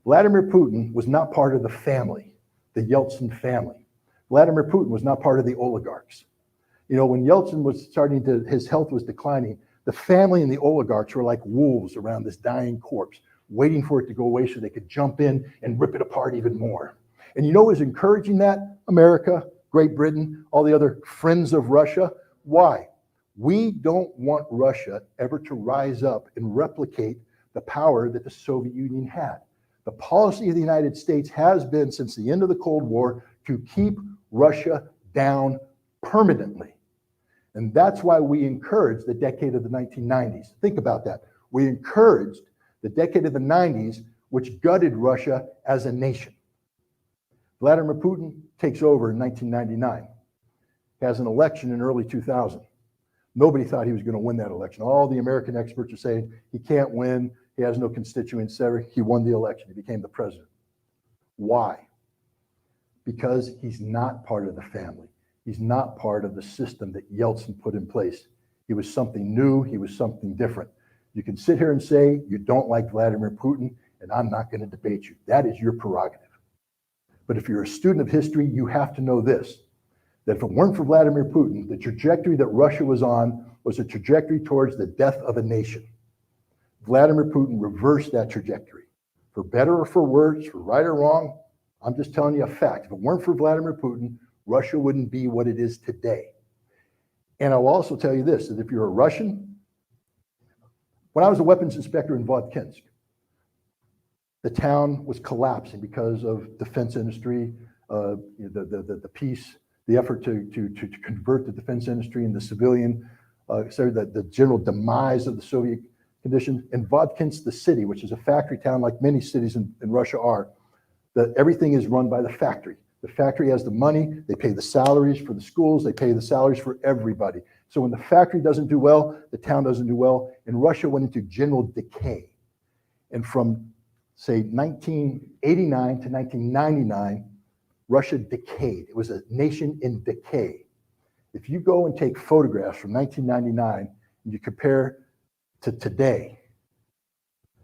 Vladimir Putin was not part of the family, the Yeltsin family. Vladimir Putin was not part of the oligarchs. You know, when Yeltsin was his health was declining, the family and the oligarchs were like wolves around this dying corpse, waiting for it to go away so they could jump in and rip it apart even more. And you know what was encouraging that? America, Great Britain, all the other friends of Russia. Why? We don't want Russia ever to rise up and replicate the power that the Soviet Union had. The policy of the United States has been, since the end of the Cold War, to keep Russia down permanently. And that's why we encouraged the decade of the 1990s. Think about that. We encouraged the decade of the 90s, which gutted Russia as a nation. Vladimir Putin takes over in 1999, has an election in early 2000. Nobody thought he was going to win that election. All the American experts are saying he can't win, he has no constituents. He won the election, he became the president. Why? Because he's not part of the family. He's not part of the system that Yeltsin put in place. He was something new, he was something different. You can sit here and say you don't like Vladimir Putin, and I'm not going to debate you. That is your prerogative. But if you're a student of history, you have to know this, that if it weren't for Vladimir Putin, the trajectory that Russia was on was a trajectory towards the death of a nation. Vladimir Putin reversed that trajectory. For better or for worse, for right or wrong, I'm just telling you a fact. If it weren't for Vladimir Putin, Russia wouldn't be what it is today. And I'll also tell you this, that if you're a Russian, when I was a weapons inspector in Vodkinsk, the town was collapsing because of defense industry, the peace, the effort to convert the defense industry into civilian, the general demise of the Soviet condition. In Vodkinsk, the city, which is a factory town like many cities in Russia are, that everything is run by the factory. The factory has the money, they pay the salaries for the schools, they pay the salaries for everybody. So when the factory doesn't do well, the town doesn't do well, and Russia went into general decay. And from, say, 1989 to 1999, Russia decayed. It was a nation in decay. If you go and take photographs from 1999 and you compare to today,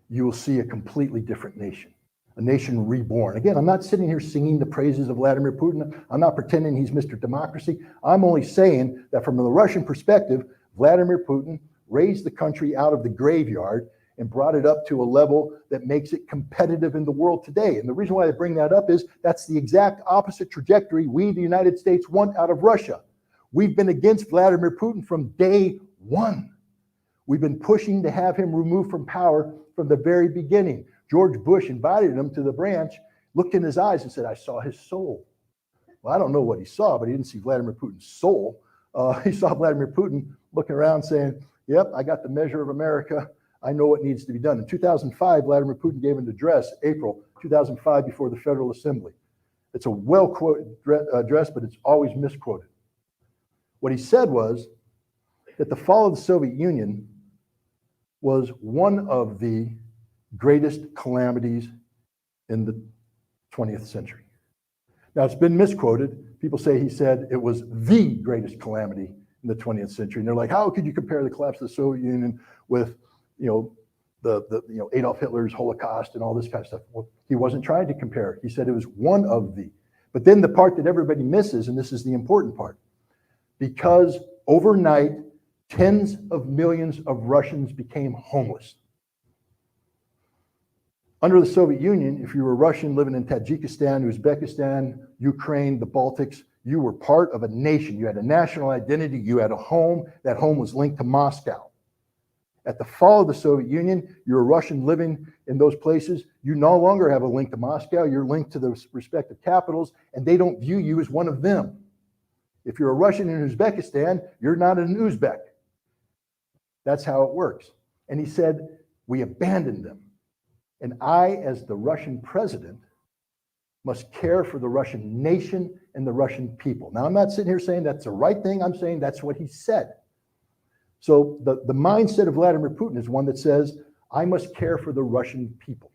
you will see a completely different nation. A nation reborn. Again, I'm not sitting here singing the praises of Vladimir Putin. I'm not pretending he's Mr. Democracy. I'm only saying that from the Russian perspective, Vladimir Putin raised the country out of the graveyard and brought it up to a level that makes it competitive in the world today. And the reason why I bring that up is that's the exact opposite trajectory we, the United States, want out of Russia. We've been against Vladimir Putin from day one. We've been pushing to have him removed from power from the very beginning. George Bush invited him to the branch, looked in his eyes and said, I saw his soul. Well, I don't know what he saw, but he didn't see Vladimir Putin's soul. He saw Vladimir Putin looking around saying, yep, I got the measure of America. I know what needs to be done. In 2005, Vladimir Putin gave an address, April 2005, before the Federal Assembly. It's a well-quoted address, but it's always misquoted. What he said was that the fall of the Soviet Union was one of the greatest calamities in the 20th century. Now, it's been misquoted. People say he said it was the greatest calamity in the 20th century. And they're like, how could you compare the collapse of the Soviet Union with, Adolf Hitler's Holocaust and all this kind of stuff? Well, he wasn't trying to compare. He said it was one of the. But then the part that everybody misses, and this is the important part, because overnight, tens of millions of Russians became homeless. Under the Soviet Union, if you were Russian living in Tajikistan, Uzbekistan, Ukraine, the Baltics, you were part of a nation. You had a national identity. You had a home. That home was linked to Moscow. At the fall of the Soviet Union, you're a Russian living in those places. You no longer have a link to Moscow. You're linked to the respective capitals, and they don't view you as one of them. If you're a Russian in Uzbekistan, you're not an Uzbek. That's how it works. And he said, we abandoned them. And I, as the Russian president, must care for the Russian nation and the Russian people. Now, I'm not sitting here saying that's the right thing. I'm saying that's what he said. So the mindset of Vladimir Putin is one that says, I must care for the Russian people.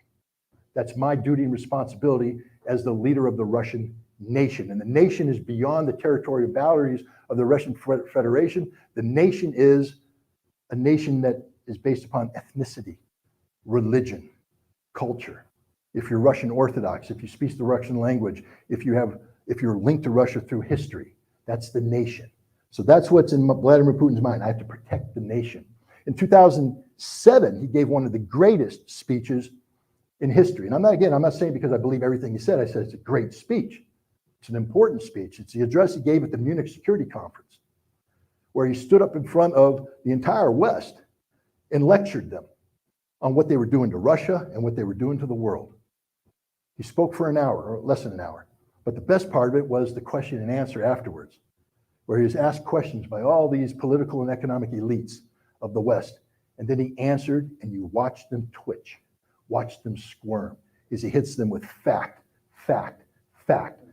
That's my duty and responsibility as the leader of the Russian nation. And the nation is beyond the territorial boundaries of the Russian Federation. The nation is a nation that is based upon ethnicity, religion, culture. If you're Russian Orthodox, if you speak the Russian language, if you're linked to Russia through history, that's the nation. So that's what's in Vladimir Putin's mind. I have to protect the nation. In 2007, he gave one of the greatest speeches in history. And I'm not saying because I believe everything he said. I said it's a great speech. It's an important speech. It's the address he gave at the Munich Security Conference, where he stood up in front of the entire West and lectured them on what they were doing to Russia and what they were doing to the world. He spoke for an hour, or less than an hour. But the best part of it was the question and answer afterwards, where he was asked questions by all these political and economic elites of the West. And then he answered, and you watched them twitch, watched them squirm, as he hits them with fact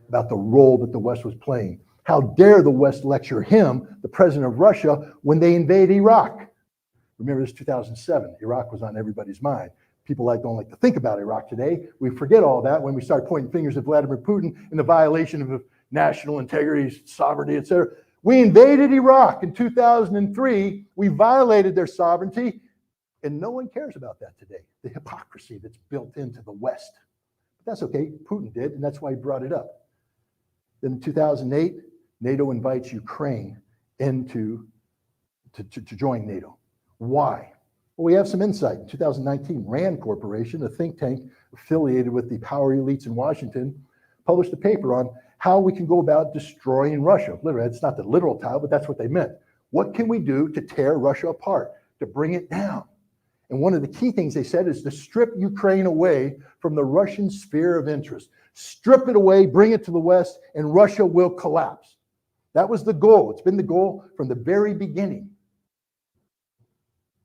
about the role that the West was playing. How dare the West lecture him, the president of Russia, when they invade Iraq? Remember, this is 2007. Iraq was on everybody's mind. People don't like to think about Iraq today. We forget all that when we start pointing fingers at Vladimir Putin in the violation of national integrity, sovereignty, etc. We invaded Iraq in 2003. We violated their sovereignty, and no one cares about that today. The hypocrisy that's built into the West. But that's okay. Putin did, and that's why he brought it up. Then in 2008, NATO invites Ukraine to join NATO. Why? Well, we have some insight. In 2019, RAND Corporation, a think tank affiliated with the power elites in Washington, published a paper on how we can go about destroying Russia. Literally, it's not the literal title, but that's what they meant. What can we do to tear Russia apart, to bring it down? And one of the key things they said is to strip Ukraine away from the Russian sphere of interest. Strip it away, bring it to the West, and Russia will collapse. That was the goal. It's been the goal from the very beginning.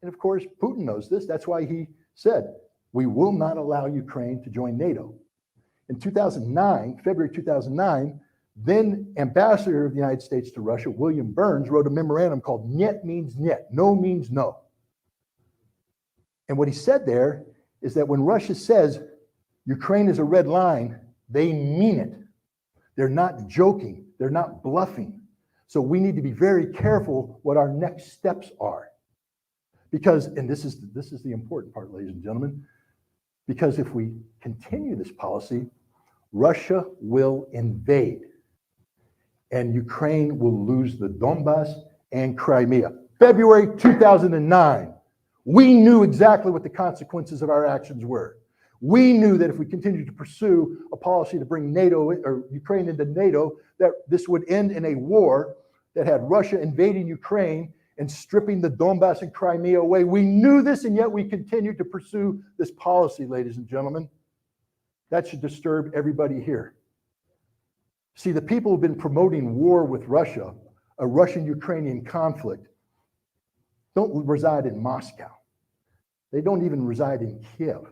And of course, Putin knows this. That's why he said, we will not allow Ukraine to join NATO. In 2009, February 2009, then Ambassador of the United States to Russia, William Burns, wrote a memorandum called Niet means Niet, no means no. And what he said there is that when Russia says Ukraine is a red line, they mean it. They're not joking. They're not bluffing. So we need to be very careful what our next steps are. Because, and this is the important part, ladies and gentlemen, because if we continue this policy, Russia will invade and Ukraine will lose the Donbass and Crimea. February 2009, we knew exactly what the consequences of our actions were. We knew that if we continued to pursue a policy to bring NATO or Ukraine into NATO, that this would end in a war that had Russia invading Ukraine and stripping the Donbass and Crimea away. We knew this, and yet we continued to pursue this policy, ladies and gentlemen. That should disturb everybody here. See, the people who've been promoting war with Russia, a Russian-Ukrainian conflict, don't reside in Moscow. They don't even reside in Kiev.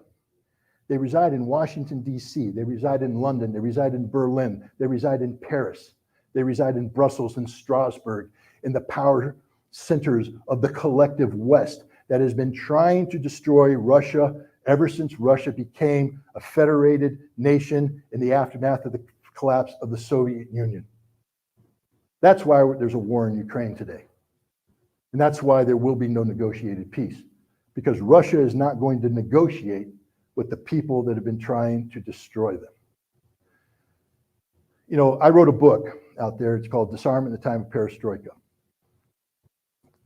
They reside in Washington, D.C. They reside in London. They reside in Berlin. They reside in Paris. They reside in Brussels and Strasbourg, in the power centers of the collective West that has been trying to destroy Russia ever since Russia became a federated nation in the aftermath of the collapse of the Soviet Union. That's why there's a war in Ukraine today. And that's why there will be no negotiated peace, because Russia is not going to negotiate with the people that have been trying to destroy them. You know, I wrote a book out there. It's called Disarmament in the Time of Perestroika.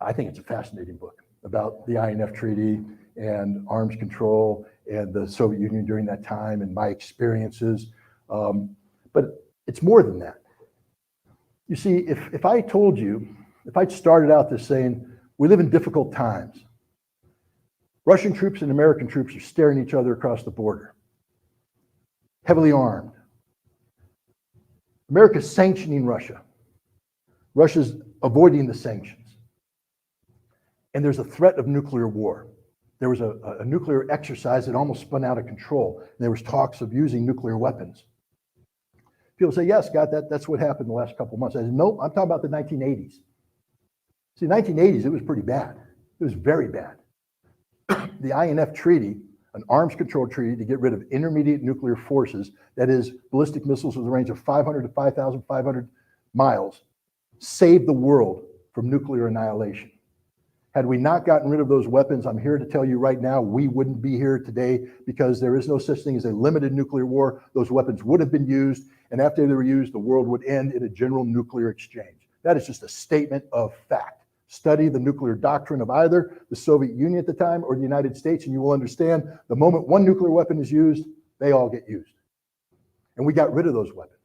I think it's a fascinating book about the INF Treaty and arms control and the Soviet Union during that time and my experiences. But it's more than that. You see, if I told you, if I started out this saying, we live in difficult times, Russian troops and American troops are staring each other across the border, heavily armed. America's sanctioning Russia. Russia's avoiding the sanctions. And there's a threat of nuclear war. There was a nuclear exercise that almost spun out of control. And there was talks of using nuclear weapons. People say, yes, Scott, that's what happened the last couple of months. I said, no, I'm talking about the 1980s. See, 1980s, it was pretty bad. It was very bad. The INF Treaty, an arms control treaty to get rid of intermediate nuclear forces, that is, ballistic missiles with a range of 500 to 5,500 miles, saved the world from nuclear annihilation. Had we not gotten rid of those weapons, I'm here to tell you right now, we wouldn't be here today, because there is no such thing as a limited nuclear war. Those weapons would have been used, and after they were used, the world would end in a general nuclear exchange. That is just a statement of fact. Study the nuclear doctrine of either the Soviet Union at the time or the United States, and you will understand the moment one nuclear weapon is used, they all get used. And we got rid of those weapons.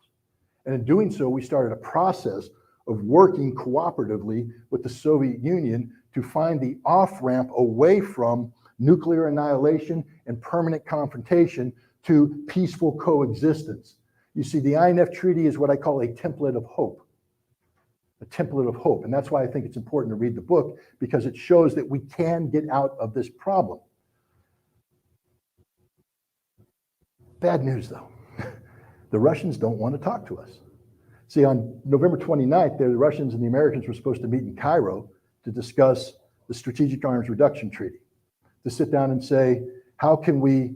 And in doing so, we started a process of working cooperatively with the Soviet Union to find the off-ramp away from nuclear annihilation and permanent confrontation to peaceful coexistence. You see, the INF Treaty is what I call a template of hope. A template of hope. And that's why I think it's important to read the book, because it shows that we can get out of this problem. Bad news, though. The Russians don't want to talk to us. See, on November 29th, the Russians and the Americans were supposed to meet in Cairo to discuss the Strategic Arms Reduction Treaty, to sit down and say, how can we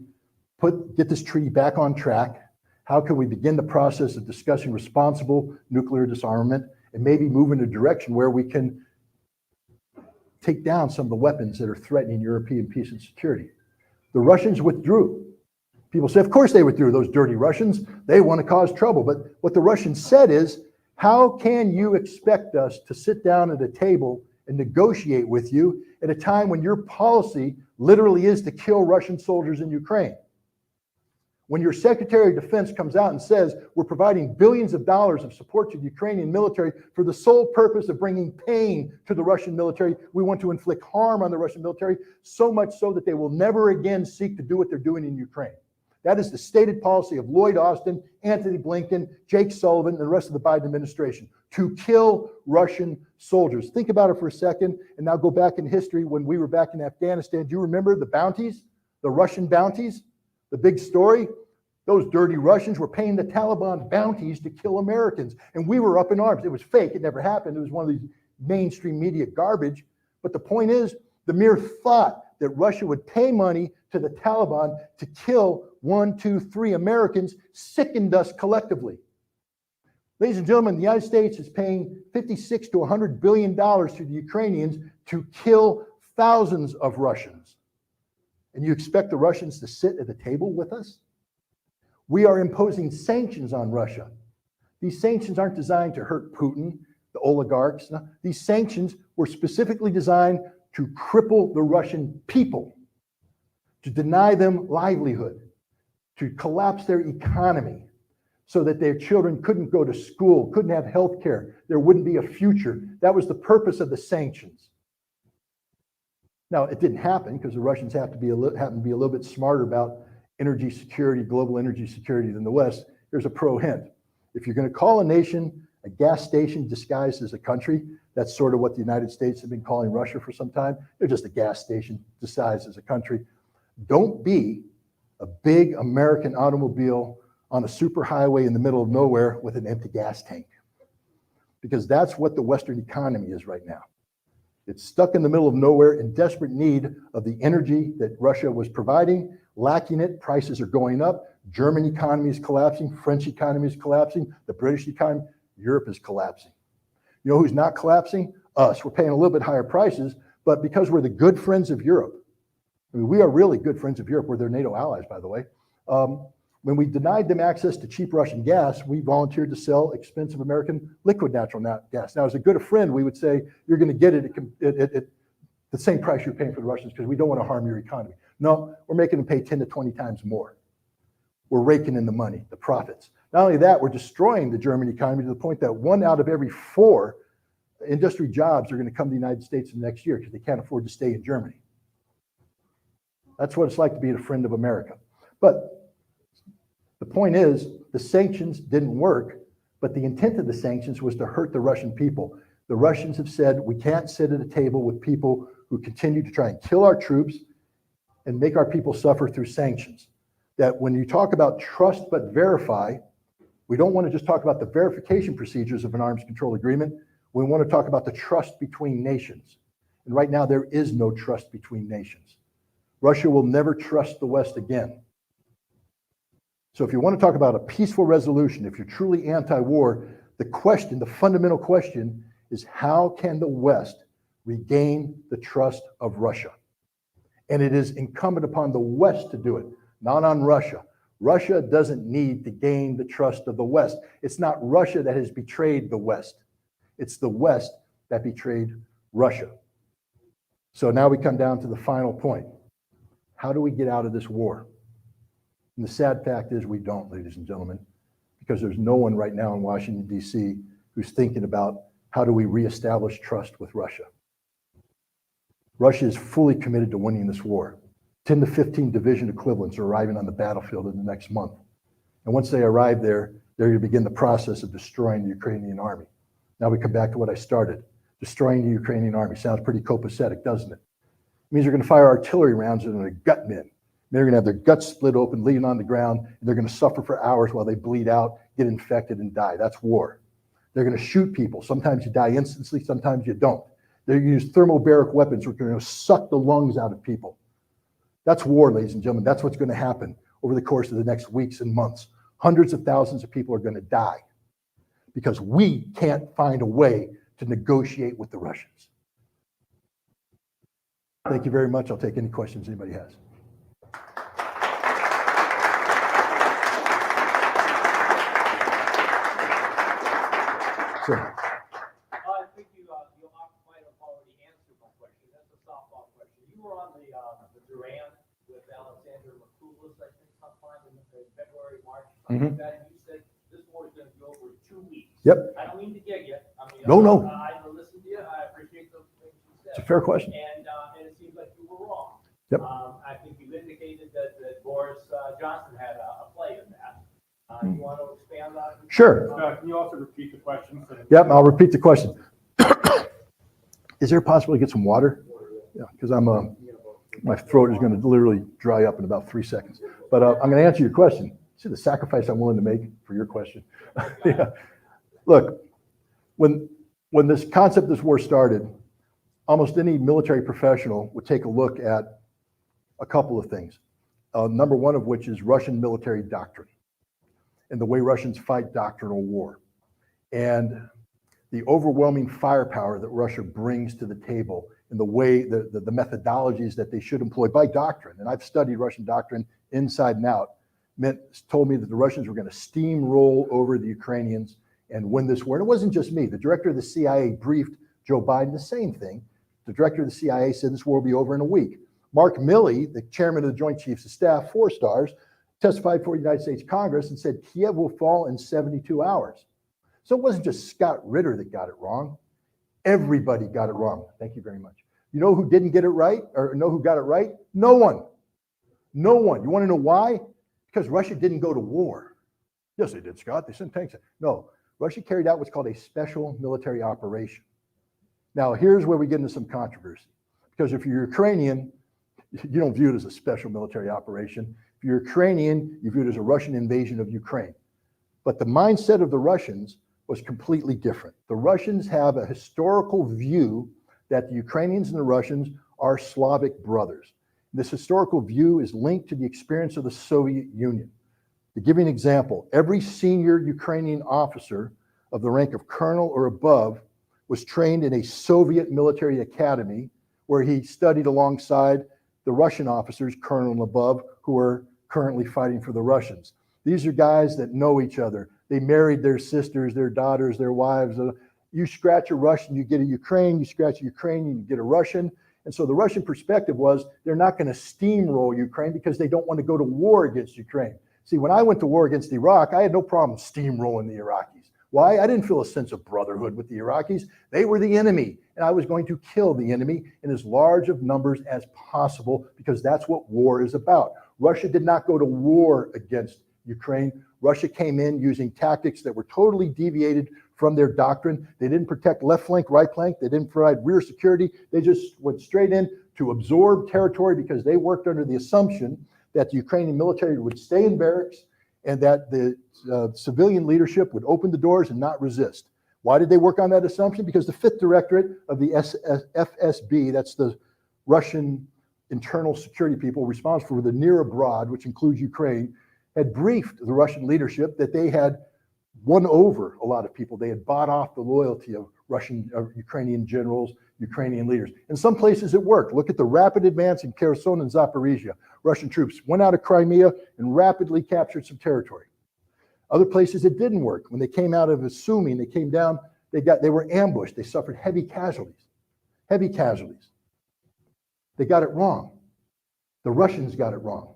get this treaty back on track? How can we begin the process of discussing responsible nuclear disarmament and maybe move in a direction where we can take down some of the weapons that are threatening European peace and security? The Russians withdrew. People say, of course they withdrew, those dirty Russians. They want to cause trouble. But what the Russians said is, how can you expect us to sit down at a table and negotiate with you at a time when your policy literally is to kill Russian soldiers in Ukraine? When your Secretary of Defense comes out and says, we're providing billions of dollars of support to the Ukrainian military for the sole purpose of bringing pain to the Russian military, we want to inflict harm on the Russian military, so much so that they will never again seek to do what they're doing in Ukraine. That is the stated policy of Lloyd Austin, Anthony Blinken, Jake Sullivan, and the rest of the Biden administration, to kill Russian soldiers. Think about it for a second, and now go back in history when we were back in Afghanistan. Do you remember the bounties, the Russian bounties? The big story, those dirty Russians were paying the Taliban bounties to kill Americans. And we were up in arms. It was fake. It never happened. It was one of these mainstream media garbage. But the point is, the mere thought that Russia would pay money to the Taliban to kill 1, 2, 3 Americans sickened us collectively. Ladies and gentlemen, the United States is paying $56 to $100 billion to the Ukrainians to kill thousands of Russians. And you expect the Russians to sit at the table with us? We are imposing sanctions on Russia. These sanctions aren't designed to hurt Putin, the oligarchs. No, these sanctions were specifically designed to cripple the Russian people, to deny them livelihood, to collapse their economy, so that their children couldn't go to school, couldn't have health care. There wouldn't be a future. That was the purpose of the sanctions. Now, it didn't happen because the Russians happen to be a little bit smarter about energy security, global energy security than the West. Here's a pro hint. If you're going to call a nation a gas station disguised as a country, that's sort of what the United States have been calling Russia for some time. They're just a gas station disguised as a country. Don't be a big American automobile on a superhighway in the middle of nowhere with an empty gas tank. Because that's what the Western economy is right now. It's stuck in the middle of nowhere in desperate need of the energy that Russia was providing, lacking it, prices are going up, German economy is collapsing, French economy is collapsing, the British economy, Europe is collapsing. You know who's not collapsing? Us. We're paying a little bit higher prices, but because we're the good friends of Europe, I mean, we are really good friends of Europe. We're their NATO allies, by the way. When we denied them access to cheap Russian gas, we volunteered to sell expensive American liquid natural gas. Now, as a good friend, we would say, you're going to get it at the same price you're paying for the Russians because we don't want to harm your economy. No, we're making them pay 10 to 20 times more. We're raking in the money, the profits. Not only that, we're destroying the German economy to the point that 1 out of every 4 industry jobs are going to come to the United States in the next year because they can't afford to stay in Germany. That's what it's like to be a friend of America. But the point is, the sanctions didn't work, but the intent of the sanctions was to hurt the Russian people. The Russians have said, we can't sit at a table with people who continue to try and kill our troops and make our people suffer through sanctions. That when you talk about trust but verify, we don't want to just talk about the verification procedures of an arms control agreement. We want to talk about the trust between nations. And right now, there is no trust between nations. Russia will never trust the West again. So if you want to talk about a peaceful resolution, if you're truly anti-war, the fundamental question is how can the West regain the trust of Russia? And it is incumbent upon the West to do it, not on Russia. Russia doesn't need to gain the trust of the West. It's not Russia that has betrayed the West. It's the West that betrayed Russia. So now we come down to the final point. How do we get out of this war? And the sad fact is we don't, ladies and gentlemen, because there's no one right now in Washington, D.C. who's thinking about how do we reestablish trust with Russia. Russia is fully committed to winning this war. 10 to 15 division equivalents are arriving on the battlefield in the next month. And once they arrive there, they're going to begin the process of destroying the Ukrainian army. Now we come back to what I started. Destroying the Ukrainian army sounds pretty copacetic, doesn't it? It means they're going to fire artillery rounds into their gut men. They're going to have their guts split open, leaning on the ground, and they're going to suffer for hours while they bleed out, get infected, and die. That's war. They're going to shoot people. Sometimes you die instantly, sometimes you don't. They're going to use thermobaric weapons which are going to suck the lungs out of people. That's war, ladies and gentlemen. That's what's going to happen over the course of the next weeks and months. Hundreds of thousands of people are going to die because we can't find a way to negotiate with the Russians. Thank you very much. I'll take any questions anybody has. Sure. I think you might have already answered my question. That's a softball question. You were on the Duran with Alexander McCoolus, I think, sometime in February, March. Mhm. That you said this war is going to go over 2 weeks. Yep. I don't mean to get you. I mean, No. I listened to you. I appreciate those things you said. It's a fair question. And it seems like you were wrong. Yep. I think you indicated that Boris Johnson had a play in that. You want to expand on it? Sure. Can you also repeat the question? Yep, I'll repeat the question. Is there a possibility to get some water? Yeah, because my throat is going to literally dry up in about 3 seconds. But I'm going to answer your question. See the sacrifice I'm willing to make for your question. Yeah. Look, when this concept of this war started, almost any military professional would take a look at a couple of things. Number one of which is Russian military doctrine and the way Russians fight doctrinal war. And the overwhelming firepower that Russia brings to the table and the way, the methodologies that they should employ by doctrine. And I've studied Russian doctrine inside and out. Told me that the Russians were going to steamroll over the Ukrainians and win this war. And it wasn't just me. The director of the CIA briefed Joe Biden the same thing. The director of the CIA said this war will be over in a week. Mark Milley, the chairman of the Joint Chiefs of Staff, 4 stars, testified before the United States Congress and said Kiev will fall in 72 hours. So it wasn't just Scott Ritter that got it wrong. Everybody got it wrong. Thank you very much. You know who didn't get it right, or know who got it right? No one. No one. You want to know why? Because Russia didn't go to war. Yes, they did, Scott. They sent tanks. No, Russia carried out what's called a special military operation. Now, here's where we get into some controversy. Because if you're Ukrainian, you don't view it as a special military operation. If you're Ukrainian, you view it as a Russian invasion of Ukraine. But the mindset of the Russians was completely different. The Russians have a historical view that the Ukrainians and the Russians are Slavic brothers. This historical view is linked to the experience of the Soviet Union. To give you an example, every senior Ukrainian officer of the rank of colonel or above was trained in a Soviet military academy where he studied alongside the Russian officers, colonel and above, who are currently fighting for the Russians. These are guys that know each other. They married their sisters, their daughters, their wives. You scratch a Russian, you get a Ukrainian. You scratch a Ukrainian, you get a Russian. And so the Russian perspective was they're not going to steamroll Ukraine because they don't want to go to war against Ukraine. See, when I went to war against Iraq, I had no problem steamrolling the Iraqis. Why? I didn't feel a sense of brotherhood with the Iraqis. They were the enemy, and I was going to kill the enemy in as large of numbers as possible because that's what war is about. Russia did not go to war against Ukraine. Russia came in using tactics that were totally deviated from their doctrine. They didn't protect left flank, right flank. They didn't provide rear security. They just went straight in to absorb territory because they worked under the assumption that the Ukrainian military would stay in barracks and that the civilian leadership would open the doors and not resist. Why did they work on that assumption? Because the 5th Directorate of the FSB, that's the Russian internal security people responsible for the near abroad, which includes Ukraine, had briefed the Russian leadership that they had won over a lot of people. They had bought off the loyalty of Ukrainian generals, Ukrainian leaders. In some places it worked. Look at the rapid advance in Kherson and Zaporizhia. Russian troops went out of Crimea and rapidly captured some territory. Other places it didn't work. When they came out of Sumy, they came down, they were ambushed. They suffered heavy casualties. Heavy casualties. They got it wrong. The Russians got it wrong.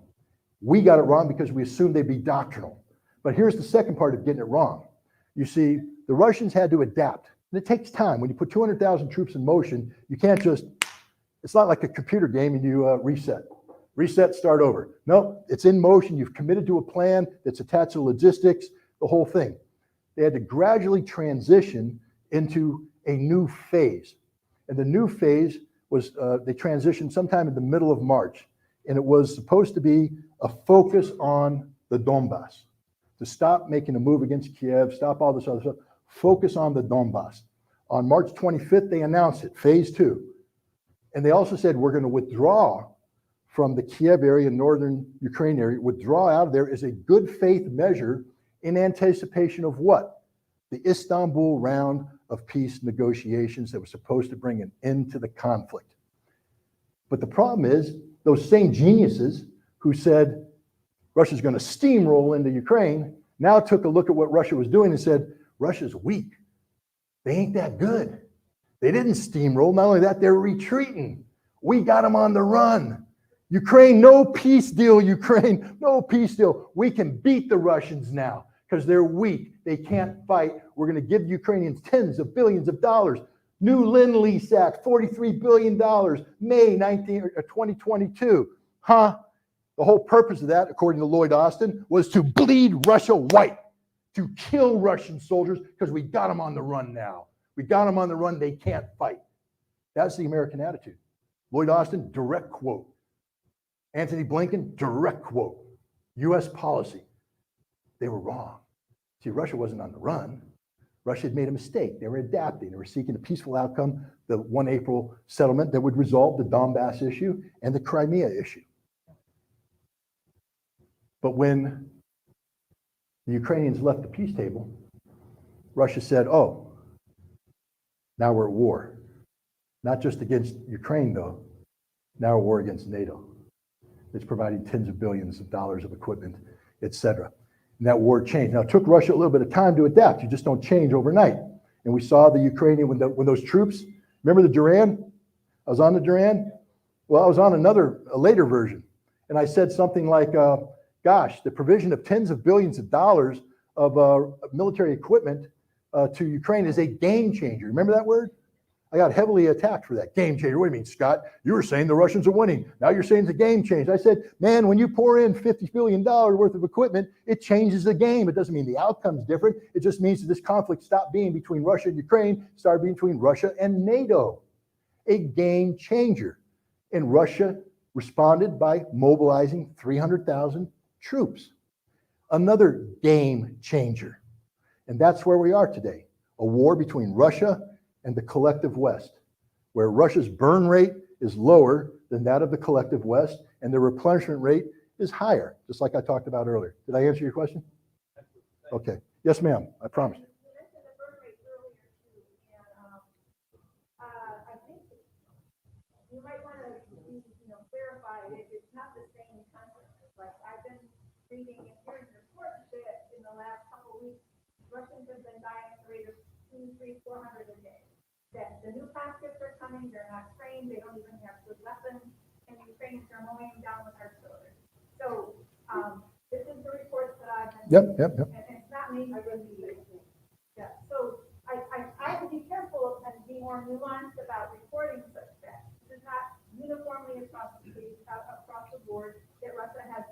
We got it wrong because we assumed they'd be doctrinal. But here's the second part of getting it wrong. You see, the Russians had to adapt. And it takes time. When you put 200,000 troops in motion, you can't just, it's not like a computer game and you reset. Reset, start over. No, it's in motion. You've committed to a plan that's attached to logistics, the whole thing. They had to gradually transition into a new phase. And the new phase was, they transitioned sometime in the middle of March. And it was supposed to be a focus on the Donbass, to stop making a move against Kiev, stop all this other stuff, focus on the Donbass. On March 25th, they announced it, phase 2. And they also said, we're going to withdraw from the Kiev area, northern Ukraine area, withdraw out of there as a good faith measure in anticipation of what? The Istanbul round of peace negotiations that was supposed to bring an end to the conflict. But the problem is, those same geniuses who said Russia's going to steamroll into Ukraine now took a look at what Russia was doing and said, Russia's weak. They ain't that good. They didn't steamroll. Not only that, they're retreating. We got them on the run. Ukraine, no peace deal, Ukraine, no peace deal. We can beat the Russians now because they're weak. They can't fight. We're going to give the Ukrainians tens of billions of dollars. New Lend-Lease Act, $43 billion, May 2022. Huh? The whole purpose of that, according to Lloyd Austin, was to bleed Russia white, to kill Russian soldiers because we got them on the run now. We got them on the run. They can't fight. That's the American attitude. Lloyd Austin, direct quote. Antony Blinken, direct quote. U.S. policy. They were wrong. See, Russia wasn't on the run. Russia had made a mistake. They were adapting. They were seeking a peaceful outcome, the 1 April settlement that would resolve the Donbass issue and the Crimea issue. But when the Ukrainians left the peace table, Russia said, oh, now we're at war. Not just against Ukraine, though. Now we're at war against NATO. It's providing tens of billions of dollars of equipment, etc. And that war changed. Now, it took Russia a little bit of time to adapt. You just don't change overnight. And we saw the Ukrainian, when those troops, remember the Duran? I was on the Duran. Well, I was on a later version. And I said something like, Gosh, the provision of tens of billions of dollars of military equipment to Ukraine is a game changer. Remember that word? I got heavily attacked for that. Game changer. What do you mean, Scott? You were saying the Russians are winning. Now you're saying it's a game changer. I said, man, when you pour in $50 billion worth of equipment, it changes the game. It doesn't mean the outcome's different. It just means that this conflict stopped being between Russia and Ukraine, started being between Russia and NATO. A game changer. And Russia responded by mobilizing 300,000 troops. Another game changer. And that's where we are today. A war between Russia and the collective West, where Russia's burn rate is lower than that of the collective West, and the replenishment rate is higher, just like I talked about earlier. Did I answer your question? Okay. Yes, ma'am. I promise. You mentioned the burn rate earlier too, and I think you might want to, clarify that it's not the same concept. Like I've been reading and hearing reports that in the last couple of weeks, Russians have been dying at the rate of 200, 300, 400 a day. That the new conscripts are coming, they're not trained, they don't even have good weapons, and the Ukrainians are mowing them down with artillery. So this is the reports that I've been. Yep. And it's not me, I really believe. Yeah. So I would be careful and be more nuanced about reporting such that this is not uniformly across the board that Russia has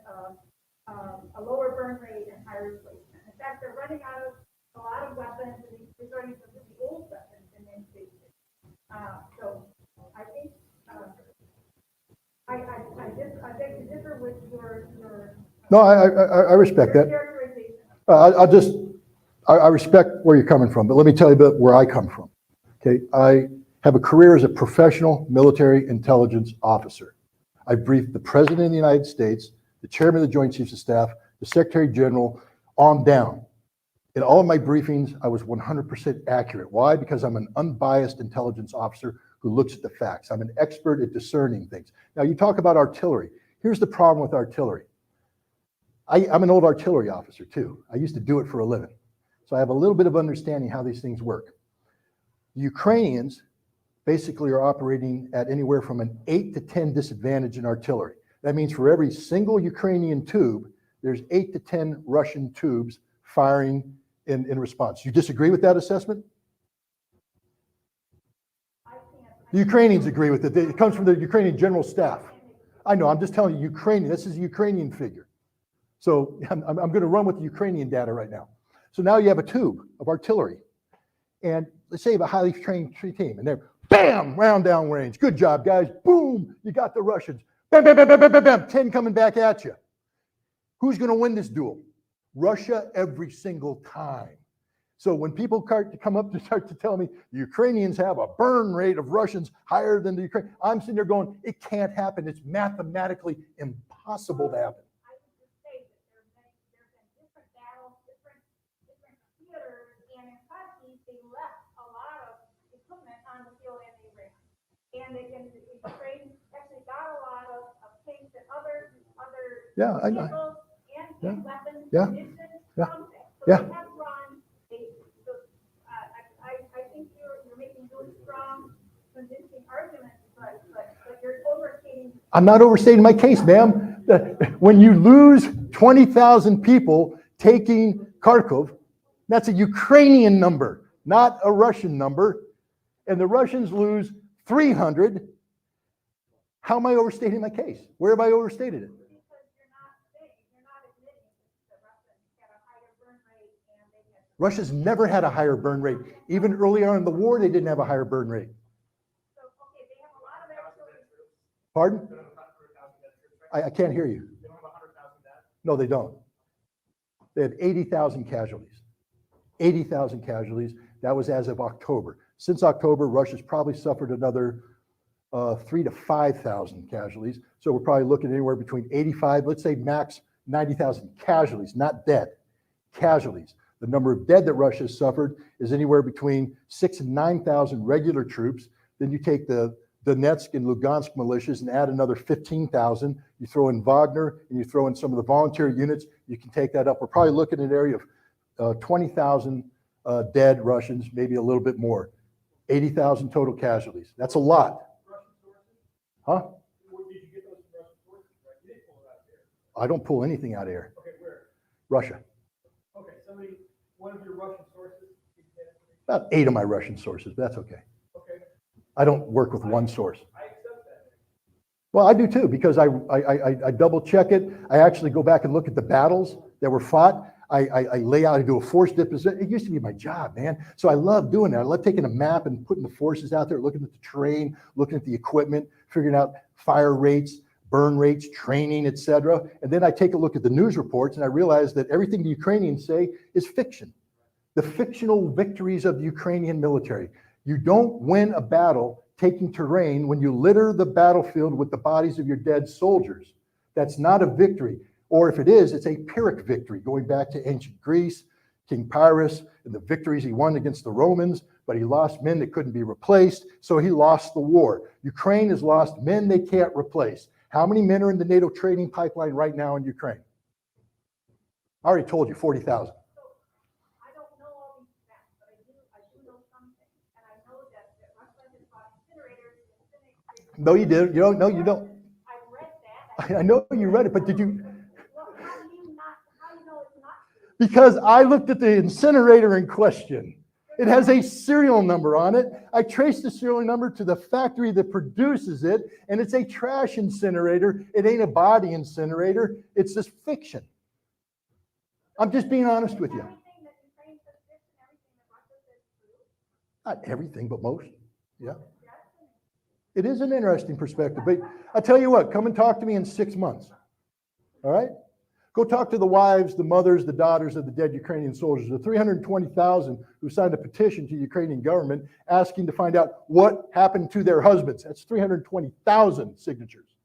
a lower burn rate and higher replacement. In fact, they're running out of a lot of weapons and resorting to the old weapons and then basic. So I think I beg to differ with your No, I respect that. characterization. I respect where you're coming from, but let me tell you about where I come from. Okay, I have a career as a professional military intelligence officer. I briefed the President of the United States, the Chairman of the Joint Chiefs of Staff, the Secretary General, on down. In all of my briefings, I was 100% accurate. Why? Because I'm an unbiased intelligence officer who looks at the facts. I'm an expert at discerning things. Now, you talk about artillery. Here's the problem with artillery. I'm an old artillery officer, too. I used to do it for a living. So I have a little bit of understanding how these things work. The Ukrainians basically are operating at anywhere from an 8 to 10 disadvantage in artillery. That means for every single Ukrainian tube, there's 8 to 10 Russian tubes firing in response. You disagree with that assessment? The Ukrainians agree with it. It comes from the Ukrainian General Staff. I know, I'm just telling you, Ukrainian, this is a Ukrainian figure. So I'm going to run with the Ukrainian data right now. So now you have a tube of artillery. And let's say you have a highly trained team, and they're bam, round down range. Good job, guys. Boom, you got the Russians. Bam, bam, bam, bam, bam, bam, bam. 10 coming back at you. Who's going to win this duel? Russia every single time. So when people come up to start to tell me the Ukrainians have a burn rate of Russians higher than the Ukraine, I'm sitting there going, it can't happen. It's mathematically impossible to happen. I would just say that there's been different battles, different theaters, and in Kharkiv, they left a lot of equipment on the field and they ran. And Ukraine actually got a lot of tanks and other Yeah, I know. vehicles and weapons, Yeah. munitions Yeah. from that. So Yeah. they have run, I think you're making really strong, convincing arguments, but you're overstating. I'm not overstating my case, ma'am. When you lose 20,000 people taking Kharkov, that's a Ukrainian number, not a Russian number. And the Russians lose 300. How am I overstating my case? Where have I overstated it? Because you're not admitting that Russia had a higher burn rate and they had. Russia's never had a higher burn rate. Even early on in the war, they didn't have a higher burn rate. So, okay, they have a lot of artillery. Pardon? I can't hear you. They don't have 100,000 dead? No, they don't. They have 80,000 casualties. 80,000 casualties. That was as of October. Since October, Russia's probably suffered another 3,000 to 5,000 casualties. So we're probably looking anywhere between 85, let's say max 90,000 casualties, not dead, casualties. The number of dead that Russia has suffered is anywhere between 6,000 and 9,000 regular troops. Then you take the Donetsk and Lugansk militias and add another 15,000. You throw in Wagner and you throw in some of the volunteer units, you can take that up. We're probably looking at an area of 20,000 dead Russians, maybe a little bit more. 80,000 total casualties. That's a lot. Russian sources? Huh? Where did you get those from Russian sources? Right? You didn't pull it out I don't pull anything out of air. Okay, where? Russia. Okay, one of your Russian sources? About 8 of my Russian sources, but that's okay. Okay, I don't work with one source. I accept that. Well, I do too, because I double check it. I actually go back and look at the battles that were fought. I lay out, I do a force disposition. It used to be my job, man. So I love doing that. I love taking a map and putting the forces out there, looking at the terrain, looking at the equipment, figuring out fire rates, burn rates, training, etc. And then I take a look at the news reports and I realize that everything the Ukrainians say is fiction. The fictional victories of the Ukrainian military. You don't win a battle taking terrain when you litter the battlefield with the bodies of your dead soldiers. That's not a victory. Or if it is, it's a Pyrrhic victory, going back to ancient Greece, King Pyrrhus, and the victories he won against the Romans, but he lost men that couldn't be replaced, so he lost the war. Ukraine has lost men they can't replace. How many men are in the NATO training pipeline right now in Ukraine? I already told you, 40,000. I don't know all these facts, but I do know some things, and I know that Russia has bought incinerators and No, you did. You don't. No, you don't. I read that. I know you read it, but did you? Well, how do you know it's not true? Because I looked at the incinerator in question. It has a serial number on it. I traced the serial number to the factory that produces it, and it's a trash incinerator. It ain't a body incinerator. It's just fiction. I'm just being honest with you. Everything that Ukraine says fiction, everything that Russia says true. Not everything, but most. Yeah. It is an interesting perspective. But I tell you what, come and talk to me in 6 months. All right? Go talk to the wives, the mothers, the daughters of the dead Ukrainian soldiers, the 320,000 who signed a petition to the Ukrainian government asking to find out what happened to their husbands. That's 320,000 signatures.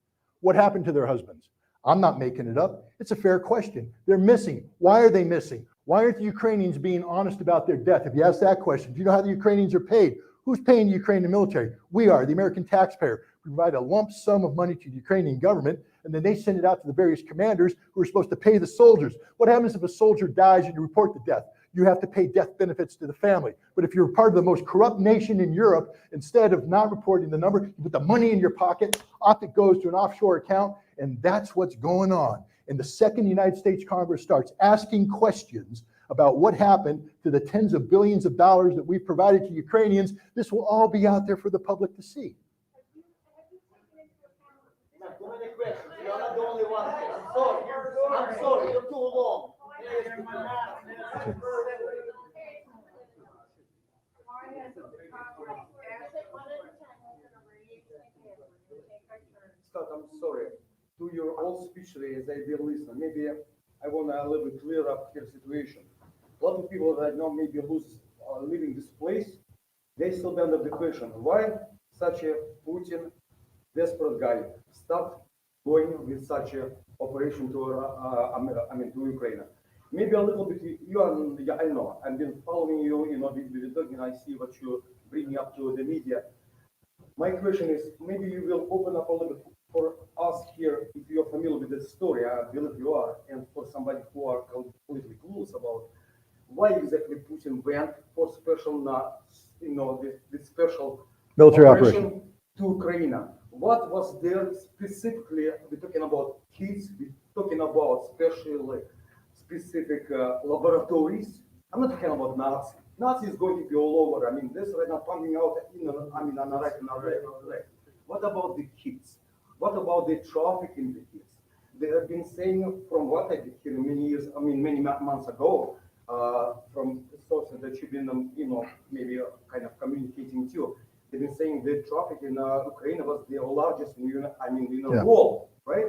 What happened to their husbands? I'm not making it up. It's a fair question. They're missing. Why are they missing? Why aren't the Ukrainians being honest about their death? If you ask that question, do you know how the Ukrainians are paid? Who's paying the Ukrainian military? We are, the American taxpayer. We provide a lump sum of money to the Ukrainian government, and then they send it out to the various commanders who are supposed to pay the soldiers. What happens if a soldier dies and you report the death? You have to pay death benefits to the family. But if you're part of the most corrupt nation in Europe, instead of not reporting the number, you put the money in your pocket, off it goes to an offshore account, and that's what's going on. And the second the United States Congress starts asking questions about what happened to the tens of billions of dollars that we've provided to Ukrainians, this will all be out there for the public to see. Have you taken into account? Not too many questions. You're not the only one here. I'm sorry. You're too long. Scott, I'm sorry. To your whole speech today, as I did listen, maybe I want to a little bit clear up your situation. A lot of people that now maybe leaving this place, they still under the question, why such a Putin desperate guy stopped going with such a operation to Ukraine. Maybe a little bit, I know, I've been following you, with talking, I see what you bring up to the media. My question is, maybe you will open up a little bit for us here, if you're familiar with the story, I believe you are, and for somebody who are completely clueless about why exactly Putin went for special, the special Military operation to Ukraine. What was there specifically? We're talking about kids, we're talking about specific laboratories. I'm not talking about Nazis. Nazi is going to be all over. I mean, this right now coming out, on the right and left. What about the kids? What about the trafficking the kids? They have been saying, from what I did hear many months ago, from sources that you've been, maybe kind of communicating to. They've been saying the traffic in Ukraine was the largest in the world, right?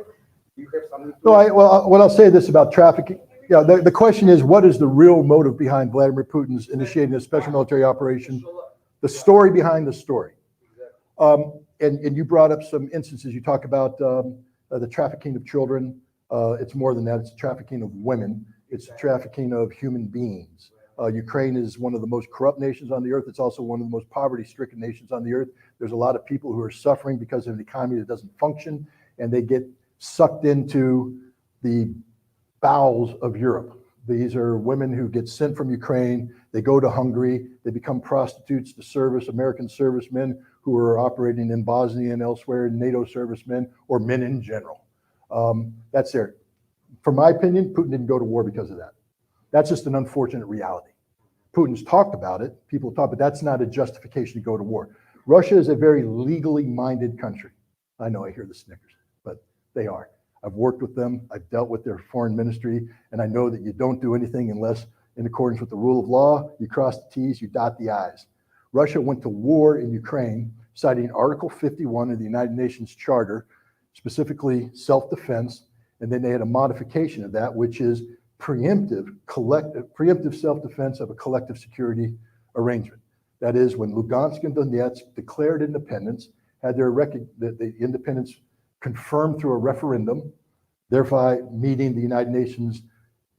You have something. What I'll say this about trafficking. Yeah, the question is, what is the real motive behind Vladimir Putin's initiating a special military operation? The story behind the story. And you brought up some instances. You talk about the trafficking of children. It's more than that. It's trafficking of women. It's trafficking of human beings. Ukraine is one of the most corrupt nations on the earth. It's also one of the most poverty-stricken nations on the earth. There's a lot of people who are suffering because of an economy that doesn't function, and they get sucked into the bowels of Europe. These are women who get sent from Ukraine. They go to Hungary. They become prostitutes to service American servicemen who are operating in Bosnia and elsewhere, NATO servicemen, or men in general. That's there. from my opinion, Putin didn't go to war because of that. That's just an unfortunate reality. Putin's talked about it, people talk, but that's not a justification to go to war. Russia is a very legally minded country. I know I hear the snickers, but they are. I've worked with them, I've dealt with their foreign ministry, and I know that you don't do anything unless in accordance with the rule of law, you cross the T's, you dot the I's. Russia went to war in Ukraine, citing Article 51 of the United Nations Charter, specifically self-defense, and then they had a modification of that, which is preemptive self-defense of a collective security arrangement. That is, when Lugansk and Donetsk declared independence, had the independence confirmed through a referendum, thereby meeting the United Nations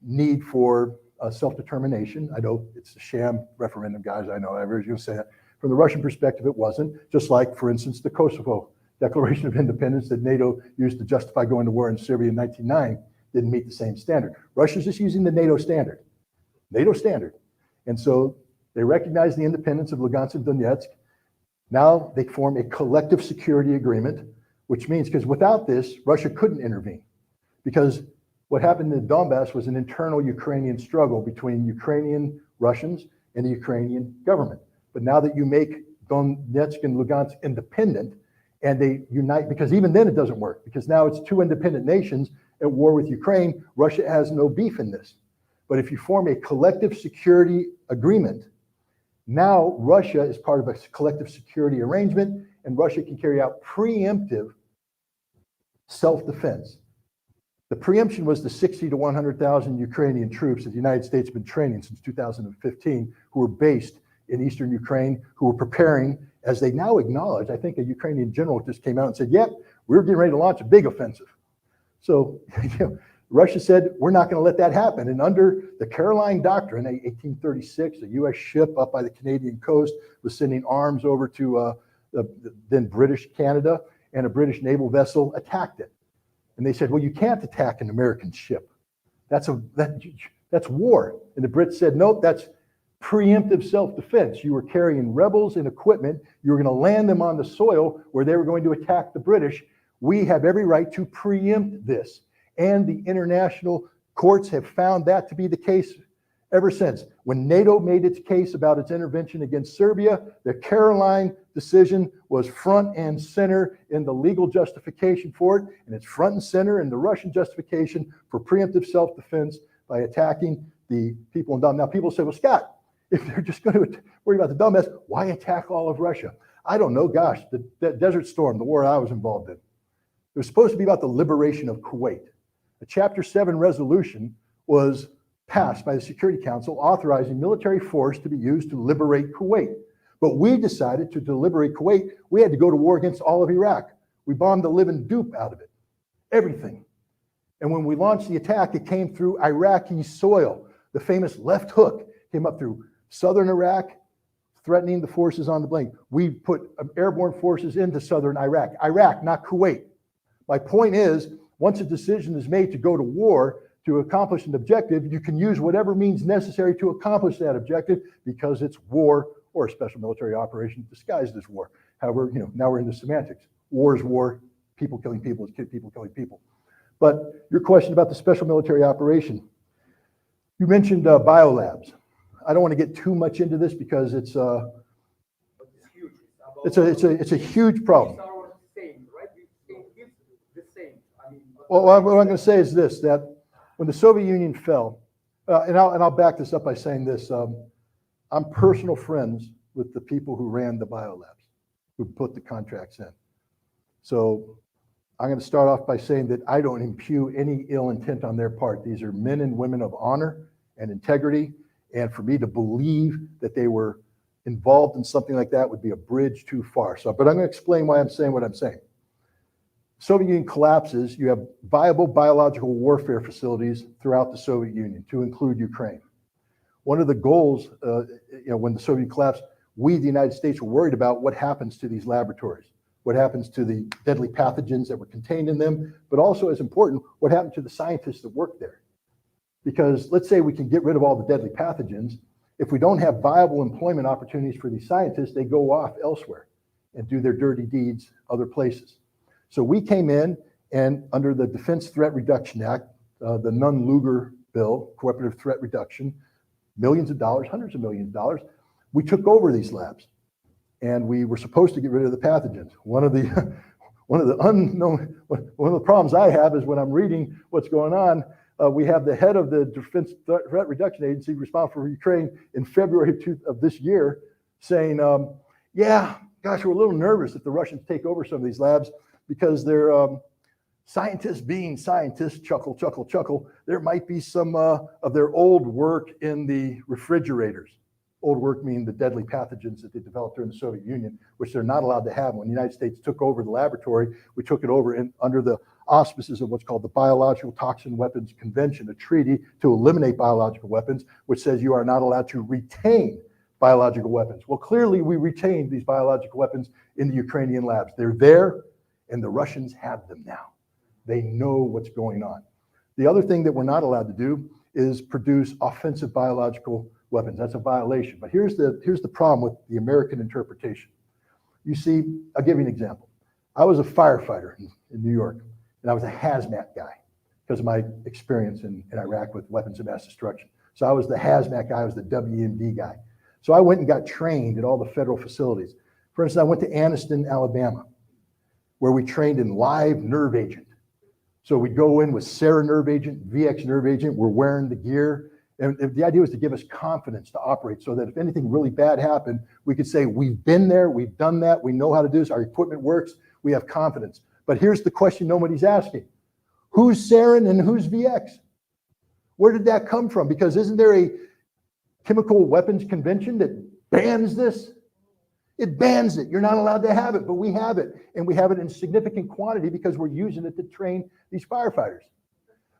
need for self-determination. I know it's a sham referendum, guys. I know everybody's going to say that. From the Russian perspective, it wasn't. Just like, for instance, the Kosovo Declaration of Independence that NATO used to justify going to war in Serbia in 1999 didn't meet the same standard. Russia's just using the NATO standard. And so they recognize the independence of Lugansk and Donetsk. Now they form a collective security agreement, which means, because without this, Russia couldn't intervene. Because what happened in Donbass was an internal Ukrainian struggle between Ukrainian Russians and the Ukrainian government. But now that you make Donetsk and Lugansk independent, and they unite, because even then it doesn't work, because now it's two independent nations at war with Ukraine. Russia has no beef in this. But if you form a collective security agreement, now Russia is part of a collective security arrangement, and Russia can carry out preemptive self-defense. The preemption was the 60 to 100,000 Ukrainian troops that the United States has been training since 2015, who were based in eastern Ukraine, who were preparing, as they now acknowledge. I think a Ukrainian general just came out and said, yep, we're getting ready to launch a big offensive. So Russia said, we're not going to let that happen. And under the Caroline Doctrine, 1836, a U.S. ship up by the Canadian coast was sending arms over to then British Canada, and a British naval vessel attacked it. And they said, well, you can't attack an American ship. That's war. And the Brits said, nope, that's preemptive self-defense. You were carrying rebels and equipment. You were going to land them on the soil where they were going to attack the British. We have every right to preempt this. And the international courts have found that to be the case ever since. When NATO made its case about its intervention against Serbia, the Caroline decision was front and center in the legal justification for it, and it's front and center in the Russian justification for preemptive self-defense by attacking the people in Donbass. Now, people say, well, Scott, if they're just going to worry about the Donbass, why attack all of Russia? I don't know. Gosh, the Desert Storm, the war I was involved in, it was supposed to be about the liberation of Kuwait. A Chapter 7 resolution was passed by the Security Council authorizing military force to be used to liberate Kuwait. But we decided to liberate Kuwait, we had to go to war against all of Iraq. We bombed the living dupe out of it, everything. And when we launched the attack, it came through Iraqi soil. The famous left hook came up through southern Iraq, threatening the forces on the plain. We put airborne forces into southern Iraq. Iraq, not Kuwait. My point is, once a decision is made to go to war to accomplish an objective, you can use whatever means necessary to accomplish that objective because it's war or a special military operation disguised as war. However, now we're into semantics. War is war, people killing people is people killing people. But your question about the special military operation, you mentioned biolabs. I don't want to get too much into this because it's a huge problem. Well, what I'm going to say is this, that when the Soviet Union fell, and I'll back this up by saying this, I'm personal friends with the people who ran the biolabs, who put the contracts in. So I'm going to start off by saying that I don't impugn any ill intent on their part. These are men and women of honor and integrity, and for me to believe that they were involved in something like that would be a bridge too far. So, but I'm going to explain why I'm saying what I'm saying. Soviet Union collapses, you have viable biological warfare facilities throughout the Soviet Union, to include Ukraine. One of the goals, when the Soviet Union collapsed, we, the United States, were worried about what happens to these laboratories, what happens to the deadly pathogens that were contained in them, but also, as important, what happened to the scientists that work there. Because let's say we can get rid of all the deadly pathogens, if we don't have viable employment opportunities for these scientists, they go off elsewhere and do their dirty deeds other places. So we came in, and under the Defense Threat Reduction Act, the Nunn-Lugar bill, cooperative threat reduction, millions of dollars, hundreds of millions of dollars. We took over these labs, and we were supposed to get rid of the pathogens. One of the problems I have is when I'm reading what's going on, we have the head of the Defense Threat Reduction Agency responsible for Ukraine in February of this year saying, yeah, gosh, we're a little nervous if the Russians take over some of these labs because they're scientists being scientists, chuckle, chuckle, chuckle. There might be some of their old work in the refrigerators. Old work meaning the deadly pathogens that they developed during the Soviet Union, which they're not allowed to have. When the United States took over the laboratory, we took it over under the auspices of what's called the Biological Toxin Weapons Convention, a treaty to eliminate biological weapons, which says you are not allowed to retain biological weapons. Well, clearly we retained these biological weapons in the Ukrainian labs. They're there, and the Russians have them now. They know what's going on. The other thing that we're not allowed to do is produce offensive biological weapons. That's a violation. But here's the problem with the American interpretation. You see, I'll give you an example. I was a firefighter in New York, and I was a hazmat guy because of my experience in Iraq with weapons of mass destruction. So I was the hazmat guy, I was the WMD guy. So I went and got trained at all the federal facilities. For instance, I went to Anniston, Alabama, where we trained in live nerve agent. So we'd go in with Sarah nerve agent, VX nerve agent, we're wearing the gear. And the idea was to give us confidence to operate so that if anything really bad happened, we could say, we've been there, we've done that, we know how to do this, our equipment works, we have confidence. But here's the question nobody's asking. Who's sarin and who's VX? Where did that come from? Because isn't there a chemical weapons convention that bans this? It bans it. You're not allowed to have it, but we have it. And we have it in significant quantity because we're using it to train these firefighters.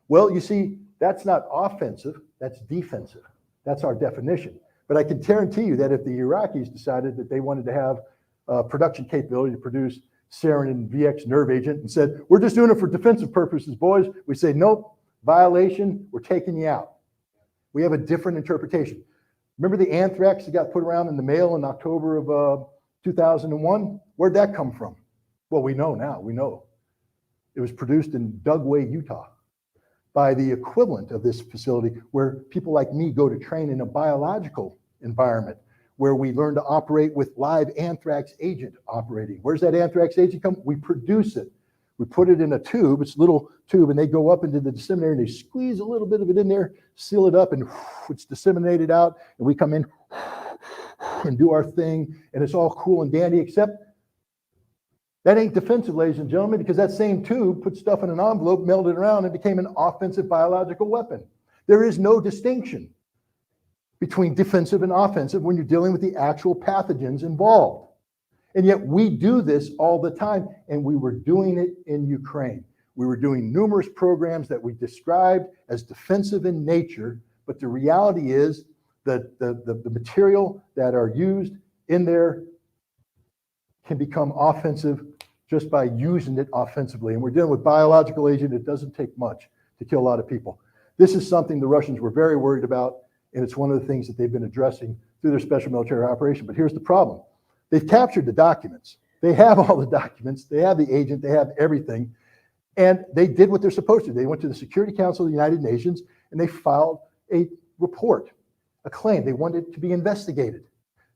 Well, you see, that's not offensive, that's defensive. That's our definition. But I can guarantee you that if the Iraqis decided that they wanted to have production capability to produce sarin and VX nerve agent and said, we're just doing it for defensive purposes, boys, we say, nope, violation, we're taking you out. We have a different interpretation. Remember the anthrax that got put around in the mail in October of 2001? Where'd that come from? Well, we know now, we know. It was produced in Dugway, Utah, by the equivalent of this facility where people like me go to train in a biological environment where we learn to operate with live anthrax agent operating. Where's that anthrax agent come? We produce it. We put it in a tube, it's a little tube, and they go up into the disseminator and they squeeze a little bit of it in there, seal it up, and it's disseminated out, and we come in and do our thing, and it's all cool and dandy, except that ain't defensive, ladies and gentlemen, because that same tube put stuff in an envelope, mailed it around, and became an offensive biological weapon. There is no distinction between defensive and offensive when you're dealing with the actual pathogens involved. And yet we do this all the time, and we were doing it in Ukraine. We were doing numerous programs that we described as defensive in nature, but the reality is that the material that are used in there can become offensive just by using it offensively. And we're dealing with biological agent. It doesn't take much to kill a lot of people. This is something the Russians were very worried about, and it's one of the things that they've been addressing through their special military operation. But here's the problem. They've captured the documents. They have all the documents. They have the agent. They have everything. And they did what they're supposed to. They went to the Security Council of the United Nations, and they filed a report, a claim. They wanted it to be investigated.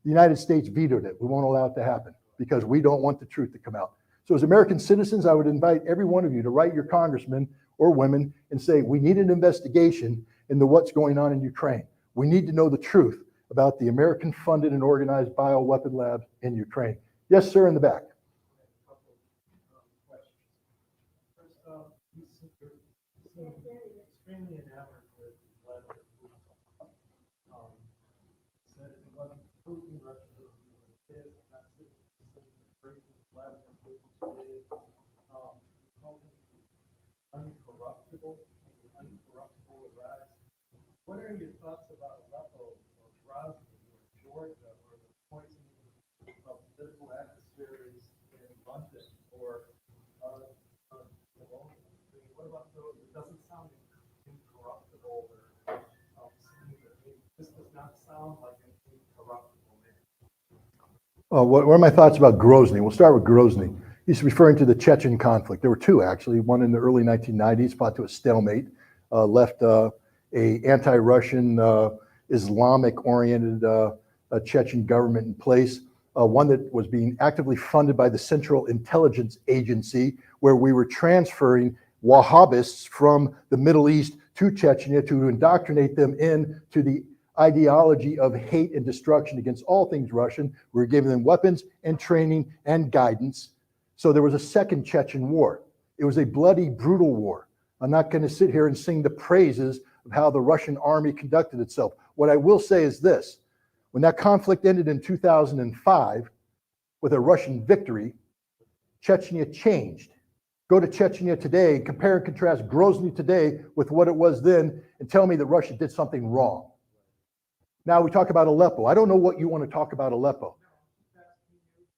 The United States vetoed it. We won't allow it to happen because we don't want the truth to come out. So as American citizens, I would invite every one of you to write your congressmen or women and say, we need an investigation into what's going on in Ukraine. We need to know the truth about the American-funded and organized bioweapon lab in Ukraine. Yes, sir, in the back. First off, you seem extremely enamored with Vladimir Putin. Said if it wasn't Putin, Russia would be what it is. That's it. Vladimir Putin today, called him uncorruptible, uncorruptible Iraq. What are your thoughts about Aleppo or Grozny or Georgia or the poisoning of political adversaries in London or what about those? It doesn't sound incorruptible or this does not sound like an incorruptible man. What are my thoughts about Grozny? We'll start with Grozny. He's referring to the Chechen conflict. There were two, actually. One in the early 1990s, fought to a stalemate. left a anti-Russian, Islamic-oriented Chechen government in place, one that was being actively funded by the Central Intelligence Agency, where we were transferring Wahhabists from the Middle East to Chechnya to indoctrinate them into the ideology of hate and destruction against all things Russian. We were giving them weapons and training and guidance. So there was a second Chechen war. It was a bloody, brutal war. I'm not going to sit here and sing the praises of how the Russian army conducted itself. What I will say is this: when that conflict ended in 2005 with a Russian victory, Chechnya changed. Go to Chechnya today and compare and contrast Grozny today with what it was then and tell me that Russia did something wrong. Now we talk about Aleppo. I don't know what you want to talk about Aleppo.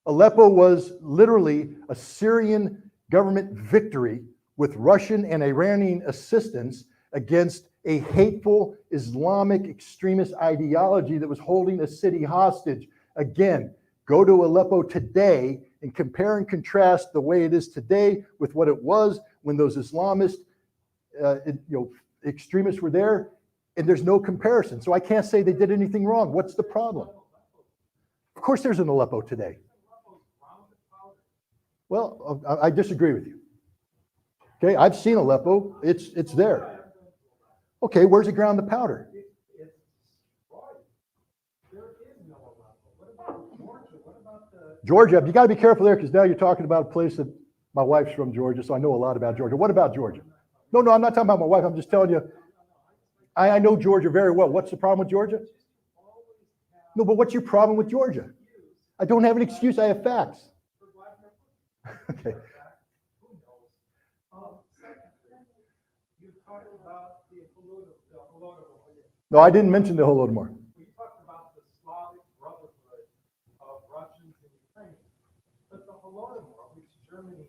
Aleppo was literally a Syrian government victory with Russian and Iranian assistance against a hateful Islamic extremist ideology that was holding a city hostage. Again, go to Aleppo today and compare and contrast the way it is today with what it was when those Islamist extremists were there, and there's no comparison. So I can't say they did anything wrong. What's the problem? Of course there's an Aleppo today. Well, I disagree with you. Okay, I've seen Aleppo. It's there. Okay, where's it ground the powder? Georgia, you got to be careful there because now you're talking about a place that my wife's from Georgia, so I know a lot about Georgia. What about Georgia? No, I'm not talking about my wife. I'm just telling you, I know Georgia very well. What's the problem with Georgia? No, but what's your problem with Georgia? I don't have an excuse. I have facts. Okay. No, I didn't mention the Holodomor. We talked about the Slavic brotherhood of Russians and Ukrainians, but the Holodomor, which Germany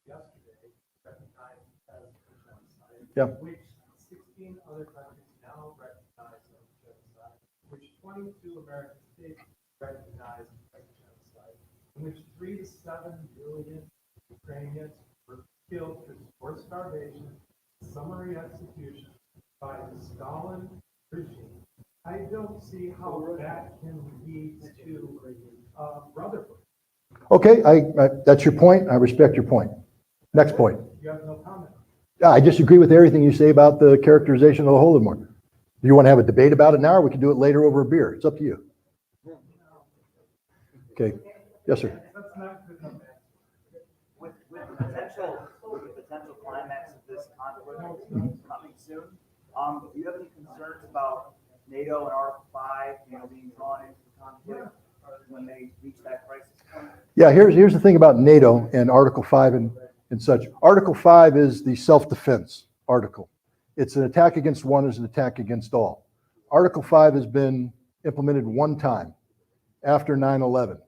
yesterday recognized as a genocide, Yeah. which 16 other countries now recognize as a genocide, which 22 American states recognize as a genocide, in which 3 to 7 million Ukrainians were killed through forced starvation, summary execution by the Stalin regime. I don't see how that can lead to brotherhood. Okay, that's your point. I respect your point. Next point. You have no comment. I disagree with everything you say about the characterization of the Holodomor. Do you want to have a debate about it now, or we can do it later over a beer? It's up to you. Okay. Yes, sir. That's not good enough. With the potential climax of this conflict coming soon, do you have any concerns about NATO and Article 5, being drawn into the conflict when they reach that crisis point? Yeah, here's the thing about NATO and Article 5 and such. Article 5 is the self-defense article. It's an attack against one is an attack against all. Article 5 has been implemented one time after 9/11.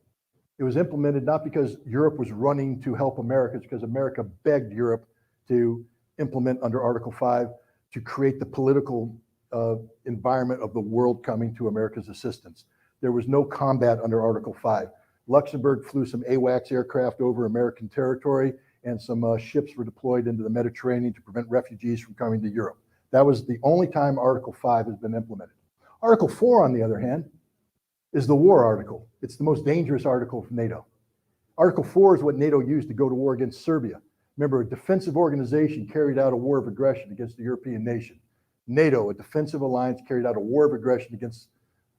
It was implemented not because Europe was running to help America, it's because America begged Europe to implement under Article 5 to create the political environment of the world coming to America's assistance. There was no combat under Article 5. Luxembourg flew some AWACS aircraft over American territory, and some ships were deployed into the Mediterranean to prevent refugees from coming to Europe. That was the only time Article 5 has been implemented. Article 4, on the other hand, is the war article. It's the most dangerous article of NATO. Article 4 is what NATO used to go to war against Serbia. Remember, a defensive organization carried out a war of aggression against a European nation. NATO, a defensive alliance, carried out a war of aggression against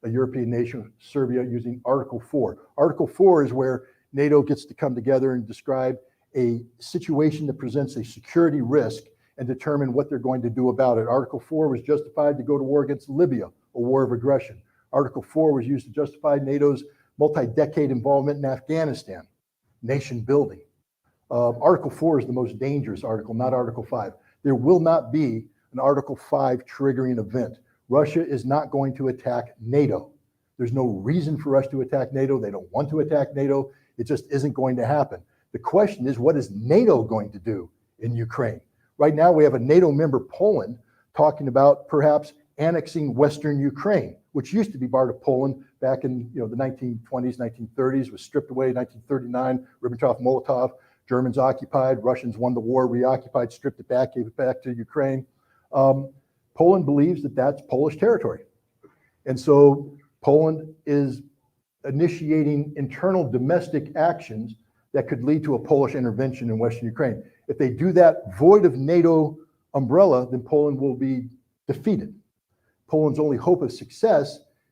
a European nation, Serbia, using Article 4. Article 4 is where NATO gets to come together and describe a situation that presents a security risk and determine what they're going to do about it. Article 4 was justified to go to war against Libya, a war of aggression. Article 4 was used to justify NATO's multi-decade involvement in Afghanistan, nation building. Article 4 is the most dangerous article, not Article 5. There will not be an Article 5 triggering event. Russia is not going to attack NATO. There's no reason for us to attack NATO. They don't want to attack NATO. It just isn't going to happen. The question is, what is NATO going to do in Ukraine? Right now, we have a NATO member, Poland, talking about perhaps annexing Western Ukraine, which used to be part of Poland back in the 1920s, 1930s, was stripped away in 1939, Ribbentrop-Molotov, Germans occupied, Russians won the war, reoccupied, stripped it back, gave it back to Ukraine. Poland believes that that's Polish territory. And so Poland is initiating internal domestic actions that could lead to a Polish intervention in Western Ukraine. If they do that void of NATO umbrella, then Poland will be defeated. Poland's only hope of success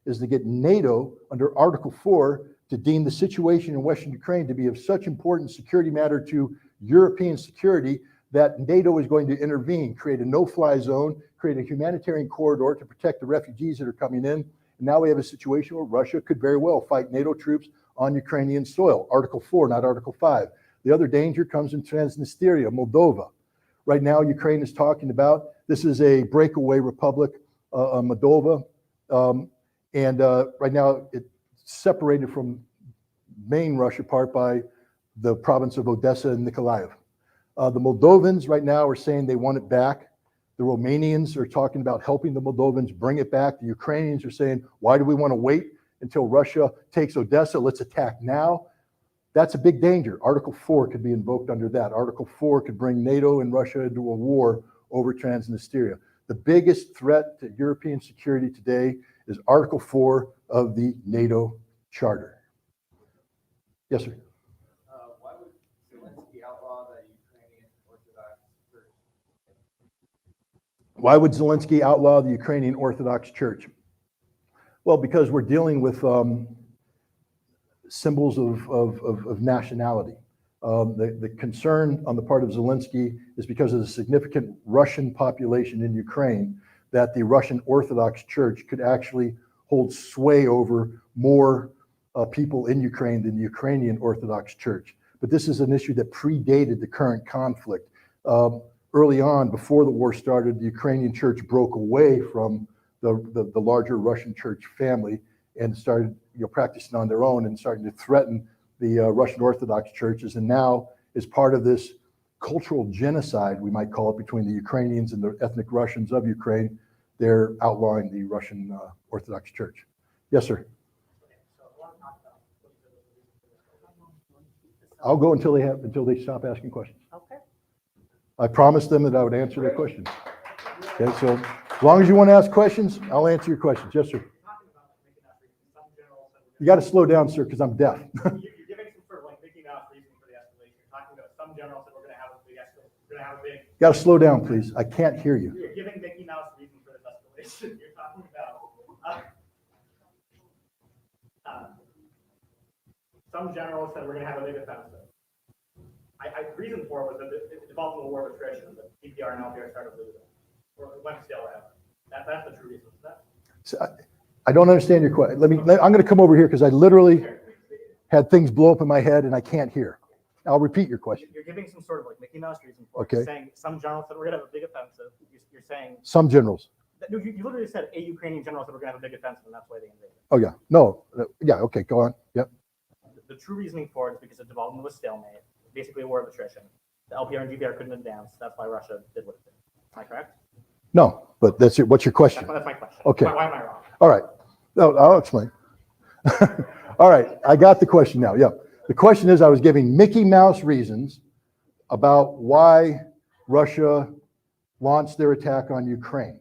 is to get NATO under Article 4 to deem the situation in Western Ukraine to be of such important security matter to European security that NATO is going to intervene, create a no-fly zone, create a humanitarian corridor to protect the refugees that are coming in. And now we have a situation where Russia could very well fight NATO troops on Ukrainian soil, Article 4, not Article 5. The other danger comes in Transnistria, Moldova. Right now, Ukraine is talking about, this is a breakaway republic, Moldova, and right now it's separated from main Russia part by the province of Odessa and Nikolaev. The Moldovans right now are saying they want it back. The Romanians are talking about helping the Moldovans bring it back. The Ukrainians are saying, why do we want to wait until Russia takes Odessa? Let's attack now. That's a big danger. Article 4 could be invoked under that. Article 4 could bring NATO and Russia into a war over Transnistria. The biggest threat to European security today is Article 4 of the NATO Charter. Yes, sir. Why would Zelensky outlaw the Ukrainian Orthodox Church? Why would Zelensky outlaw the Ukrainian Orthodox Church? Well, because we're dealing with symbols of nationality. The concern on the part of Zelensky is because of the significant Russian population in Ukraine, that the Russian Orthodox Church could actually hold sway over more people in Ukraine than the Ukrainian Orthodox Church. But this is an issue that predated the current conflict. Early on, before the war started, the Ukrainian church broke away from the larger Russian church family and started practicing on their own and starting to threaten the Russian Orthodox churches, and now is part of this cultural genocide, we might call it, between the Ukrainians and the ethnic Russians of Ukraine. They're outlawing the Russian Orthodox Church. Yes, sir. I'll go until they stop asking questions. Okay. I promised them that I would answer their questions. Okay, so as long as you want to ask questions, I'll answer your questions. Yes, sir. You got to slow down, sir, because I'm deaf. You're giving some sort of like Mickey Mouse reason for the escalation. You're talking about some generals that we're going to have a big escalation. We're going to have a big. You got to slow down, please. I can't hear you. You're giving Mickey Mouse reason for this escalation. You're talking about some generals said we're going to have a big offensive. The reason for it was that it developed in a war of attrition. The DPR and LPR started losing, or went stale. That's the true reason for that. So I don't understand your question. I'm going to come over here because I literally had things blow up in my head and I can't hear. I'll repeat your question. You're giving some sort of like Mickey Mouse reason for it. Okay. You're saying some generals said we're going to have a big offensive. You're saying Some generals. no, you literally said a Ukrainian general said we're going to have a big offensive, and that's why they invaded. Oh, yeah. No. Yeah. Okay. Go on. Yep. The true reasoning for it is because the development was stalemate, basically a war of attrition. The LPR and GPR couldn't advance. That's why Russia did what it did. Am I correct? No, but what's your question? That's my question. Okay. Why am I wrong? All right. No, I'll explain. All right. I got the question now. Yeah. The question is, I was giving Mickey Mouse reasons about why Russia launched their attack on Ukraine.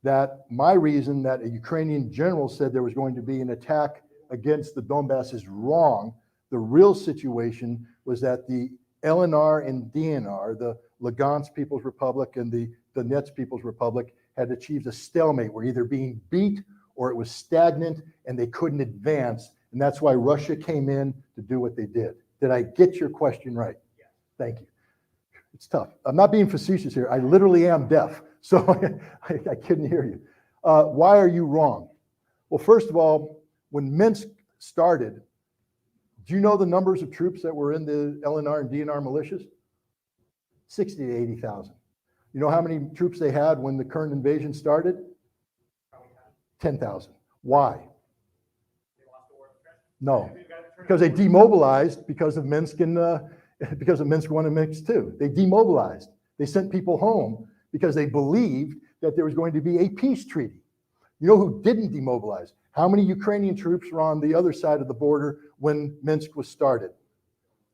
That my reason that a Ukrainian general said there was going to be an attack against the Donbass is wrong. The real situation was that the LNR and DNR, the Lugansk People's Republic and the Donetsk People's Republic, had achieved a stalemate, were either being beat or it was stagnant and they couldn't advance. And that's why Russia came in to do what they did. Did I get your question right? Yes. Thank you. It's tough. I'm not being facetious here. I literally am deaf, so I couldn't hear you. Why are you wrong? Well, first of all, when Minsk started, do you know the numbers of troops that were in the LNR and DNR militias? 60 to 80,000. You know how many troops they had when the current invasion started? 10,000. Why? No, because they demobilized because of Minsk and because of Minsk 1 and Minsk 2. They demobilized. They sent people home because they believed that there was going to be a peace treaty. You know who didn't demobilize? How many Ukrainian troops were on the other side of the border when Minsk was started?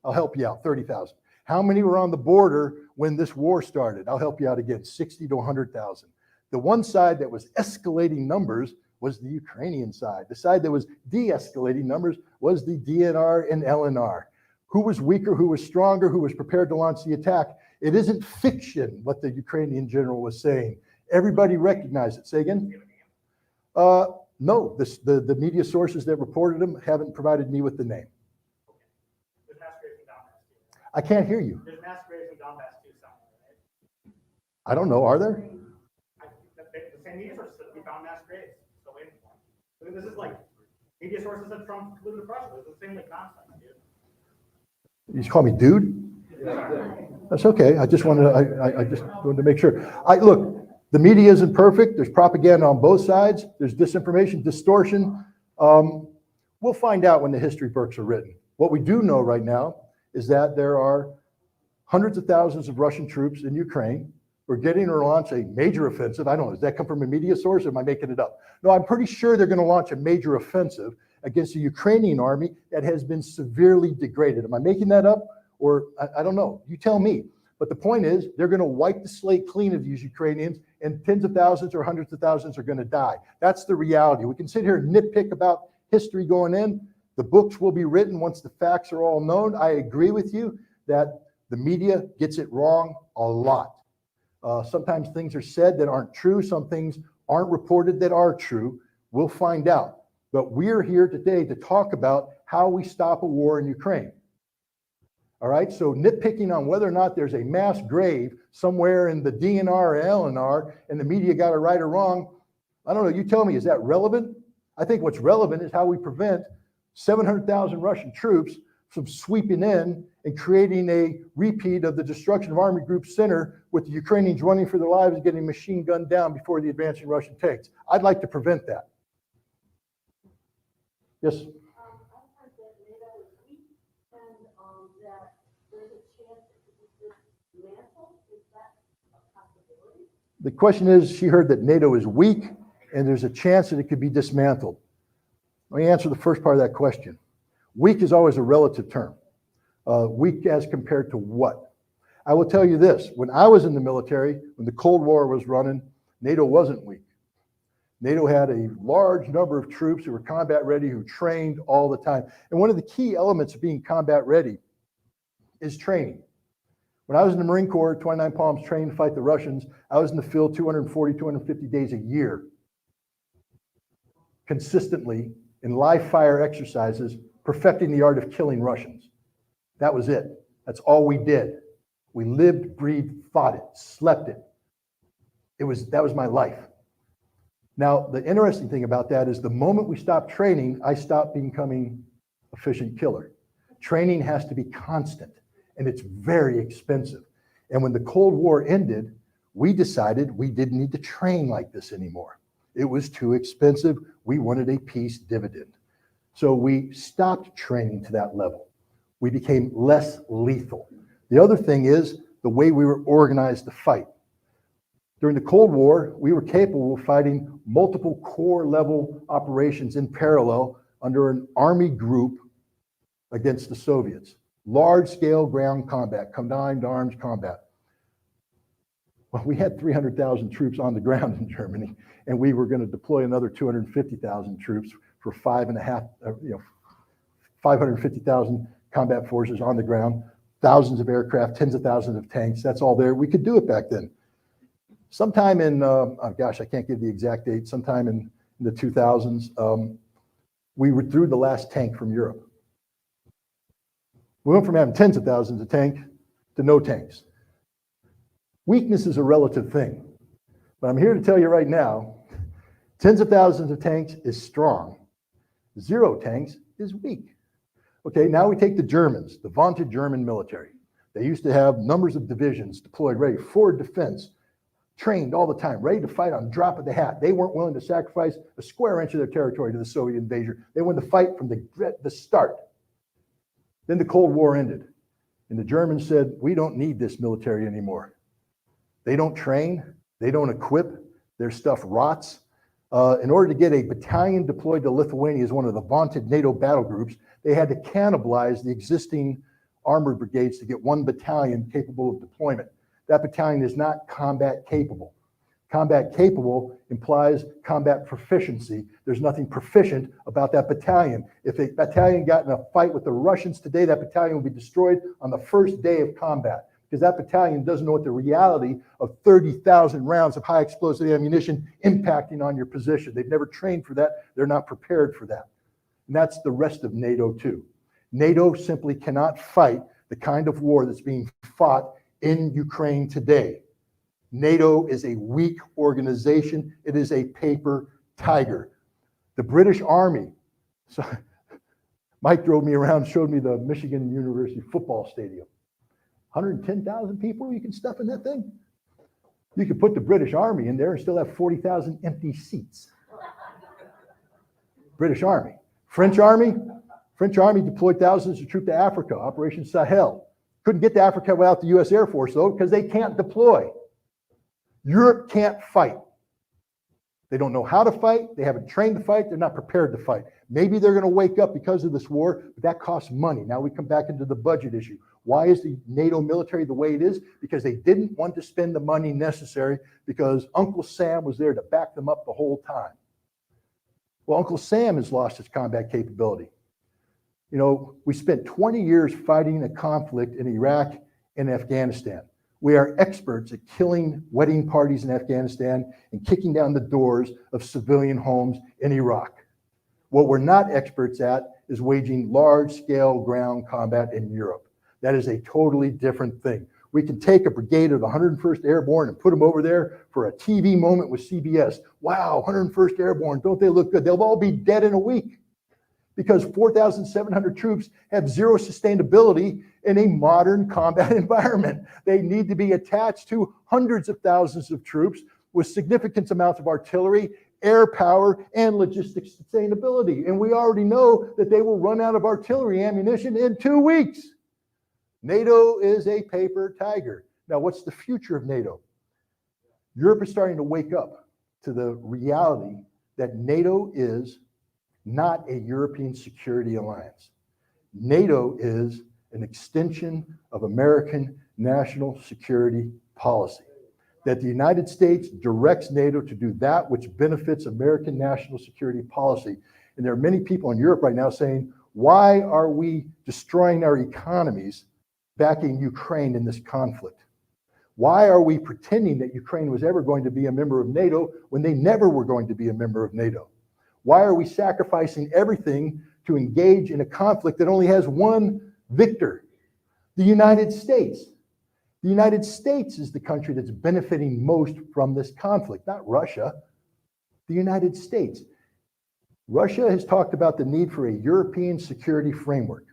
I'll help you out, 30,000. How many were on the border when this war started? I'll help you out again, 60 to 100,000. The one side that was escalating numbers was the Ukrainian side. The side that was de-escalating numbers was the DNR and LNR. Who was weaker, who was stronger, who was prepared to launch the attack? It isn't fiction what the Ukrainian general was saying. Everybody recognized it. Say again? No, the media sources that reported them haven't provided me with the name. There's mass graves in Donbass too. I can't hear you. There's mass graves in Donbass too somewhere, right? I don't know, are there? The same media sources said we found mass graves, so wait for them. I mean, this is like, media sources said Trump lived in Russia, this is the same like nonsense, dude. You just call me dude? That's okay. I just wanted to, I just wanted to make sure. Look, the media isn't perfect. There's propaganda on both sides. There's disinformation, distortion. We'll find out when the history books are written. What we do know right now is that there are hundreds of thousands of Russian troops in Ukraine. We're getting to launch a major offensive. I don't know, does that come from a media source or am I making it up? No, I'm pretty sure they're going to launch a major offensive against the Ukrainian army that has been severely degraded. Am I making that up? Or I don't know. You tell me. But the point is, they're going to wipe the slate clean of these Ukrainians, and tens of thousands or hundreds of thousands are going to die. That's the reality. We can sit here and nitpick about history going in. The books will be written once the facts are all known. I agree with you that the media gets it wrong a lot. Sometimes things are said that aren't true. Some things aren't reported that are true. We'll find out. But we're here today to talk about how we stop a war in Ukraine. All right, so nitpicking on whether or not there's a mass grave somewhere in the DNR or LNR and the media got it right or wrong, I don't know, you tell me, is that relevant? I think what's relevant is how we prevent 700,000 Russian troops from sweeping in and creating a repeat of the destruction of Army Group Center with the Ukrainians running for their lives and getting machine gunned down before the advancing Russian tanks. I'd like to prevent that. Yes? I've heard that NATO is weak and that there's a chance it could be dismantled. Is that a possibility? The question is, she heard that NATO is weak and there's a chance that it could be dismantled. Let me answer the first part of that question. Weak is always a relative term. Weak as compared to what? I will tell you this, when I was in the military, when the Cold War was running, NATO wasn't weak. NATO had a large number of troops who were combat ready, who trained all the time. And one of the key elements of being combat ready is training. When I was in the Marine Corps, 29 Palms trained to fight the Russians, I was in the field 240, 250 days a year, consistently in live fire exercises, perfecting the art of killing Russians. That was it. That's all we did. We lived, breathed, fought it, slept it. That was my life. Now, the interesting thing about that is the moment we stopped training, I stopped becoming an efficient killer. Training has to be constant, and it's very expensive. And when the Cold War ended, we decided we didn't need to train like this anymore. It was too expensive. We wanted a peace dividend. So we stopped training to that level. We became less lethal. The other thing is the way we were organized to fight. During the Cold War, we were capable of fighting multiple corps level operations in parallel under an army group against the Soviets. Large scale ground combat, combined arms combat. Well, we had 300,000 troops on the ground in Germany, and we were going to deploy another 250,000 troops for 550,000 combat forces on the ground, thousands of aircraft, tens of thousands of tanks. That's all there. We could do it back then. Sometime in, I can't give the exact date, sometime in the 2000s, we withdrew the last tank from Europe. We went from having tens of thousands of tanks to no tanks. Weakness is a relative thing, but I'm here to tell you right now, tens of thousands of tanks is strong. 0 tanks is weak. Okay, now we take the Germans, the vaunted German military. They used to have numbers of divisions deployed, ready for defense, trained all the time, ready to fight on drop of the hat. They weren't willing to sacrifice a square inch of their territory to the Soviet invasion. They wanted to fight from the start. Then the Cold War ended, and the Germans said, we don't need this military anymore. They don't train, they don't equip, their stuff rots. In order to get a battalion deployed to Lithuania as one of the vaunted NATO battle groups, they had to cannibalize the existing armored brigades to get one battalion capable of deployment. That battalion is not combat capable. Combat capable implies combat proficiency. There's nothing proficient about that battalion. If a battalion got in a fight with the Russians today, that battalion would be destroyed on the first day of combat, because that battalion doesn't know what the reality of 30,000 rounds of high explosive ammunition impacting on your position. They've never trained for that. They're not prepared for that. And that's the rest of NATO too. NATO simply cannot fight the kind of war that's being fought in Ukraine today. NATO is a weak organization. It is a paper tiger. The British Army, so Mike drove me around, showed me the Michigan University football stadium. 110,000 people you can stuff in that thing? You could put the British Army in there and still have 40,000 empty seats. British Army. French Army deployed thousands of troops to Africa, Operation Sahel. Couldn't get to Africa without the US Air Force though, because they can't deploy. Europe can't fight. They don't know how to fight. They haven't trained to fight. They're not prepared to fight. Maybe they're going to wake up because of this war, but that costs money. Now we come back into the budget issue. Why is the NATO military the way it is? Because they didn't want to spend the money necessary, because Uncle Sam was there to back them up the whole time. Well, Uncle Sam has lost his combat capability. You know, we spent 20 years fighting a conflict in Iraq and Afghanistan. We are experts at killing wedding parties in Afghanistan and kicking down the doors of civilian homes in Iraq. What we're not experts at is waging large-scale ground combat in Europe. That is a totally different thing. We can take a brigade of the 101st Airborne and put them over there for a TV moment with CBS. Wow, 101st Airborne, don't they look good? They'll all be dead in a week, because 4,700 troops have zero sustainability in a modern combat environment. They need to be attached to hundreds of thousands of troops with significant amounts of artillery, air power, and logistics sustainability. And we already know that they will run out of artillery ammunition in 2 weeks. NATO is a paper tiger. Now, what's the future of NATO? Europe is starting to wake up to the reality that NATO is not a European security alliance. NATO is an extension of American national security policy. That the United States directs NATO to do that which benefits American national security policy. And there are many people in Europe right now saying, why are we destroying our economies backing Ukraine in this conflict? Why are we pretending that Ukraine was ever going to be a member of NATO when they never were going to be a member of NATO? Why are we sacrificing everything to engage in a conflict that only has one victor? The United States. The United States is the country that's benefiting most from this conflict, not Russia. The United States. Russia has talked about the need for a European security framework.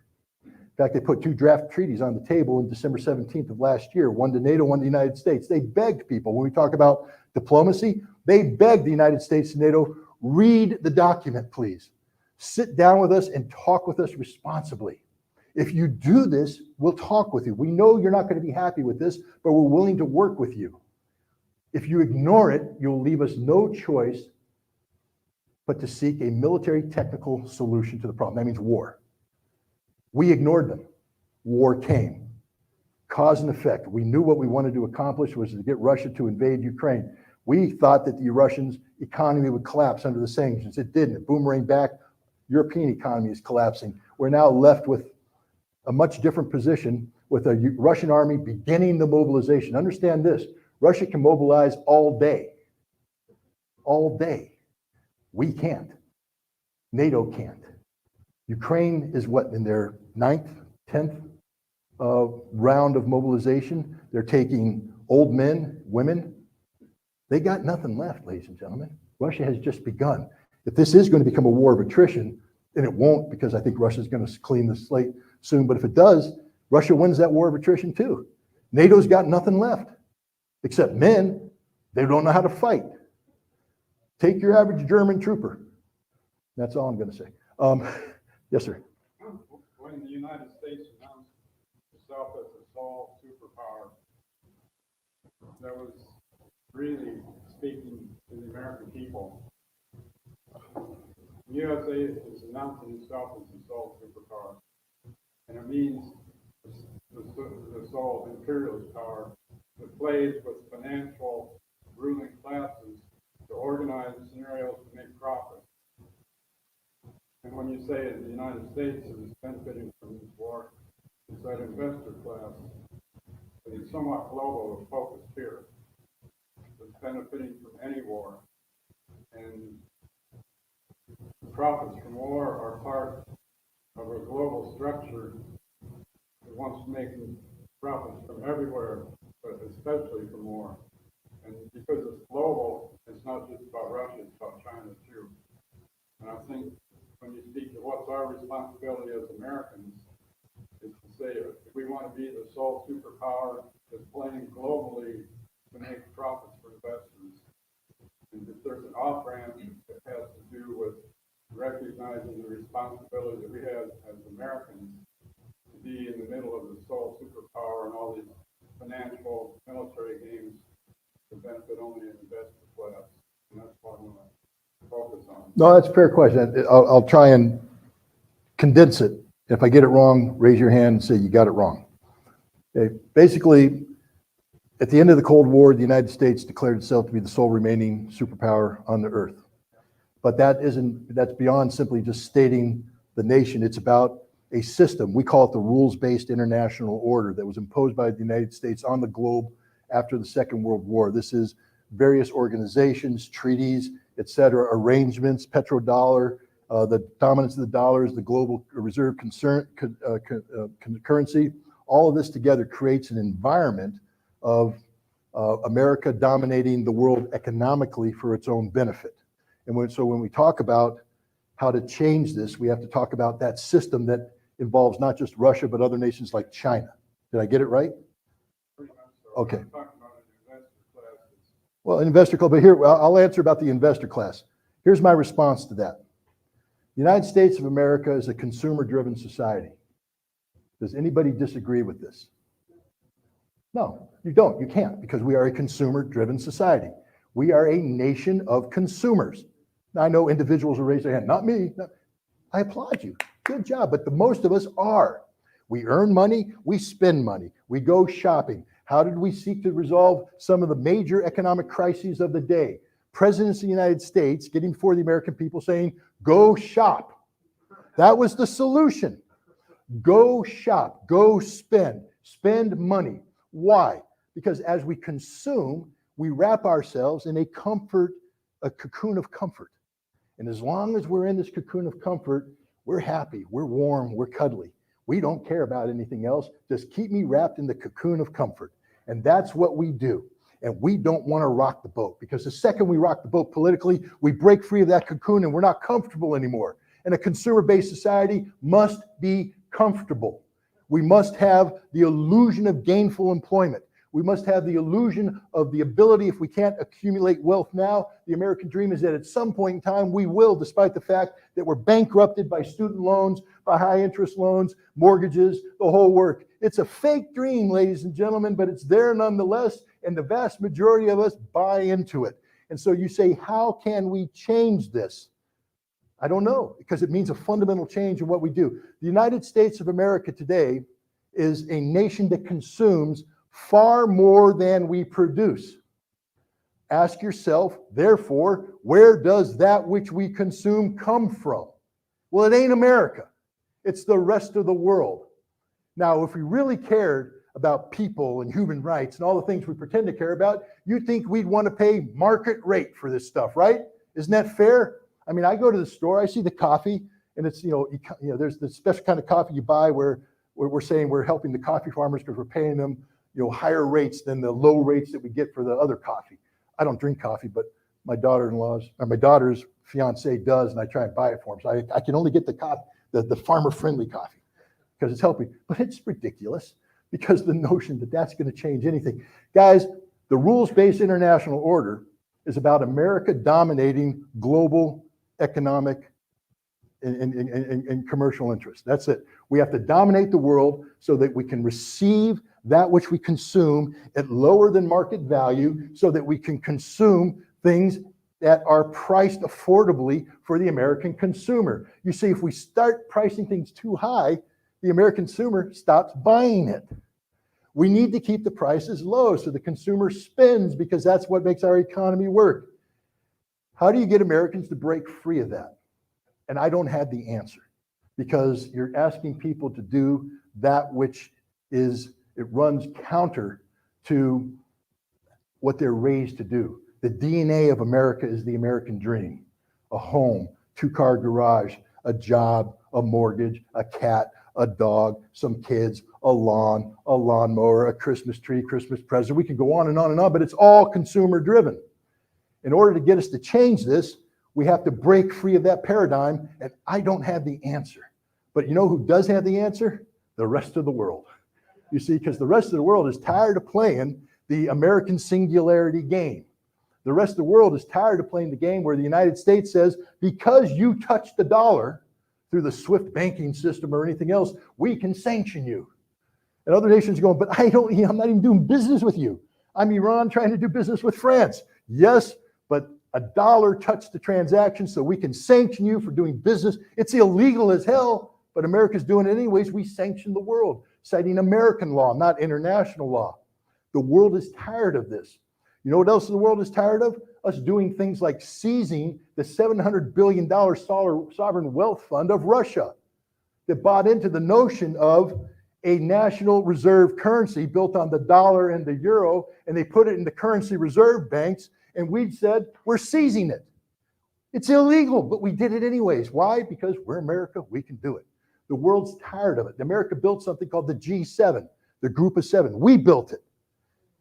In fact, they put 2 draft treaties on the table on December 17th of last year, one to NATO, one to the United States. They begged people, when we talk about diplomacy, they begged the United States and NATO, read the document, please. Sit down with us and talk with us responsibly. If you do this, we'll talk with you. We know you're not going to be happy with this, but we're willing to work with you. If you ignore it, you'll leave us no choice but to seek a military technical solution to the problem. That means war. We ignored them. War came. Cause and effect. We knew what we wanted to accomplish was to get Russia to invade Ukraine. We thought that the Russians' economy would collapse under the sanctions. It didn't. It boomeranged back. European economy is collapsing. We're now left with a much different position, with a Russian army beginning the mobilization. Understand this, Russia can mobilize all day. All day. We can't. NATO can't. Ukraine is what, in their 9th, 10th round of mobilization? They're taking old men, women. They got nothing left, ladies and gentlemen. Russia has just begun. If this is going to become a war of attrition, and it won't, because I think Russia's going to clean the slate soon, but if it does, Russia wins that war of attrition too. NATO's got nothing left, except men. They don't know how to fight. Take your average German trooper. That's all I'm going to say. Yes, sir. When the United States announced itself as a sole superpower, that was really speaking to the American people. The USA is announcing itself as the sole superpower, and it means the sole imperialist power that plays with financial ruling classes to organize scenarios to make profit. And when you say the United States is benefiting from this war, it's that investor class that is somewhat global and focused here, that's benefiting from any war. And the profits from war are part of a global structure that wants to make profits from everywhere, but especially from war. And because it's global, it's not just about Russia, it's about China too. And I think when you speak to what's our responsibility as Americans, is to say if we want to be the sole superpower that's playing globally to make profits for investors, and if there's an off-ramp that has to do with recognizing the responsibility that we have as Americans to be in the middle of the sole superpower and all these financial military games to benefit only an investor class. And that's what I want to focus on. No, that's a fair question. I'll try and condense it. If I get it wrong, raise your hand and say you got it wrong. Okay. Basically, at the end of the Cold War, the United States declared itself to be the sole remaining superpower on the earth. But that's beyond simply just stating the nation. It's about a system. We call it the rules-based international order that was imposed by the United States on the globe after the Second World War. This is various organizations, treaties, etc., arrangements, petrodollar, the dominance of the dollar is the global reserve currency. All of this together creates an environment of America dominating the world economically for its own benefit. And so when we talk about how to change this, we have to talk about that system that involves not just Russia, but other nations like China. Did I get it right? Okay. Well, investor class, but here, I'll answer about the investor class. Here's my response to that. The United States of America is a consumer-driven society. Does anybody disagree with this? No, you don't. You can't, because we are a consumer-driven society. We are a nation of consumers. Now, I know individuals will raise their hand. Not me. No. I applaud you. Good job. But the most of us are. We earn money. We spend money. We go shopping. How did we seek to resolve some of the major economic crises of the day? Presidents of the United States getting before the American people saying, go shop. That was the solution. Go shop. Go spend. Spend money. Why? Because as we consume, we wrap ourselves in a cocoon of comfort. And as long as we're in this cocoon of comfort, we're happy, we're warm, we're cuddly. We don't care about anything else. Just keep me wrapped in the cocoon of comfort. And that's what we do. And we don't want to rock the boat, because the second we rock the boat politically, we break free of that cocoon and we're not comfortable anymore. And a consumer-based society must be comfortable. We must have the illusion of gainful employment. We must have the illusion of the ability, if we can't accumulate wealth now, the American dream is that at some point in time we will, despite the fact that we're bankrupted by student loans, by high interest loans, mortgages, the whole work. It's a fake dream, ladies and gentlemen, but it's there nonetheless, and the vast majority of us buy into it. And so you say, how can we change this? I don't know, because it means a fundamental change in what we do. The United States of America today is a nation that consumes far more than we produce. Ask yourself, therefore, where does that which we consume come from? Well, it ain't America. It's the rest of the world. Now, if we really cared about people and human rights and all the things we pretend to care about, you'd think we'd want to pay market rate for this stuff, right? Isn't that fair? I mean, I go to the store, I see the coffee, and it's, there's the special kind of coffee you buy where we're saying we're helping the coffee farmers because we're paying them higher rates than the low rates that we get for the other coffee. I don't drink coffee, but my daughter's fiance does, and I try and buy it for him. So I can only get the farmer-friendly coffee because it's helping. But it's ridiculous, because the notion that that's going to change anything. Guys, the rules-based international order is about America dominating global economic and commercial interests. That's it. We have to dominate the world so that we can receive that which we consume at lower than market value, so that we can consume things that are priced affordably for the American consumer. You see, if we start pricing things too high, the American consumer stops buying it. We need to keep the prices low so the consumer spends because that's what makes our economy work. How do you get Americans to break free of that? And I don't have the answer because you're asking people to do that which is, it runs counter to what they're raised to do. The DNA of America is the American dream. A home, two-car garage, a job, a mortgage, a cat, a dog, some kids, a lawn, a lawnmower, a Christmas tree, Christmas present. We can go on and on and on, but it's all consumer driven. In order to get us to change this, we have to break free of that paradigm, and I don't have the answer. But you know who does have the answer? The rest of the world. You see, because the rest of the world is tired of playing the American singularity game. The rest of the world is tired of playing the game where the United States says, because you touched the dollar through the SWIFT banking system or anything else, we can sanction you. And other nations are going, but I'm not even doing business with you. I'm Iran trying to do business with France. Yes, but a dollar touched the transaction, so we can sanction you for doing business. It's illegal as hell, but America's doing it anyways. We sanction the world, citing American law, not international law. The world is tired of this. You know what else the world is tired of? Us doing things like seizing the $700 billion sovereign wealth fund of Russia that bought into the notion of a national reserve currency built on the dollar and the euro, and they put it in the currency reserve banks, and we said, we're seizing it. It's illegal, but we did it anyways. Why? Because we're America, we can do it. The world's tired of it. America built something called the G7, the group of seven. We built it.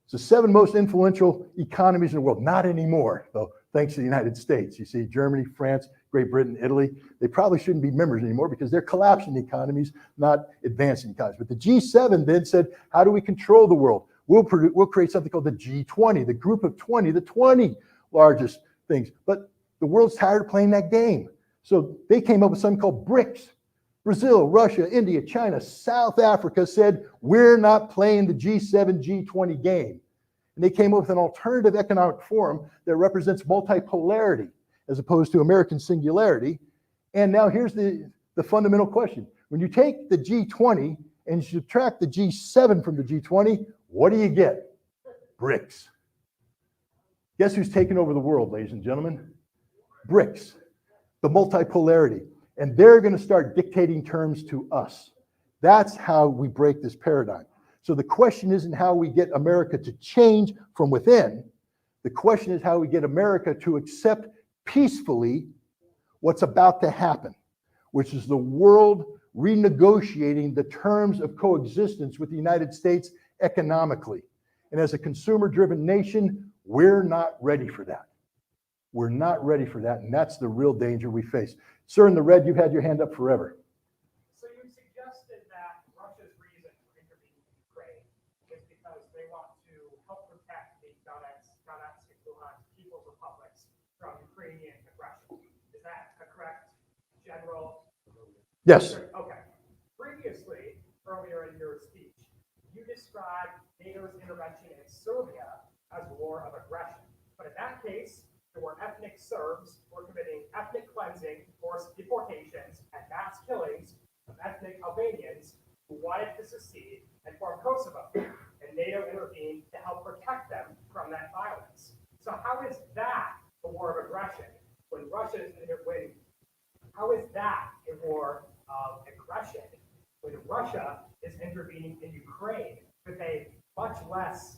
It's the 7 most influential economies in the world. Not anymore, though, thanks to the United States. You see, Germany, France, Great Britain, Italy, they probably shouldn't be members anymore because they're collapsing economies, not advancing economies. But the G7 then said, how do we control the world? We'll create something called the G20, the group of 20, the 20 largest things. But the world's tired of playing that game. So they came up with something called BRICS. Brazil, Russia, India, China, South Africa said, we're not playing the G7, G20 game. And they came up with an alternative economic forum that represents multipolarity as opposed to American singularity. And now here's the fundamental question. When you take the G20 and you subtract the G7 from the G20, what do you get? BRICS. Guess who's taken over the world, ladies and gentlemen? BRICS, the multipolarity. And they're going to start dictating terms to us. That's how we break this paradigm. So the question isn't how we get America to change from within. The question is how we get America to accept peacefully what's about to happen, which is the world renegotiating the terms of coexistence with the United States economically. And as a consumer-driven nation, we're not ready for that. We're not ready for that, and that's the real danger we face. Sir, in the red, you've had your hand up forever. So you suggested that Russia's reason for intervening in Ukraine is because they want to help protect the Donetsk and Luhansk People's Republics from Ukrainian aggression. Is that a correct general? Yes. Okay. Previously, earlier in your speech, you described NATO's intervention in Serbia as a war of aggression. But in that case, there were ethnic Serbs who were committing ethnic cleansing, forced deportations, and mass killings of ethnic Albanians who wanted to secede and form Kosovo. And NATO intervened to help protect them from that violence. So how is that a war of aggression when how is that a war of aggression when Russia is intervening in Ukraine with a much less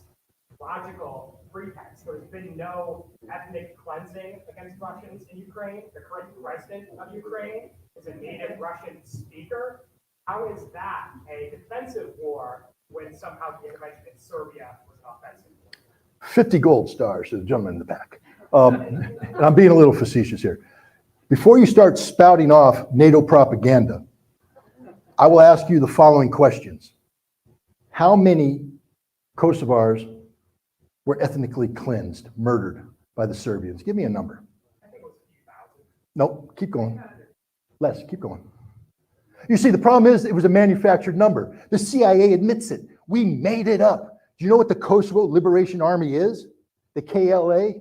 logical pretext? There's been no ethnic cleansing against Russians in Ukraine. The current president of Ukraine is a native Russian speaker. How is that a defensive war when somehow the intervention in Serbia was an offensive war? 50 gold stars to the gentleman in the back. And I'm being a little facetious here. Before you start spouting off NATO propaganda, I will ask you the following questions. How many Kosovars were ethnically cleansed, murdered by the Serbians? Give me a number. I think it was a few thousand. Nope, keep going. Less, keep going. You see, the problem is it was a manufactured number. The CIA admits it. We made it up. Do you know what the Kosovo Liberation Army is? The KLA?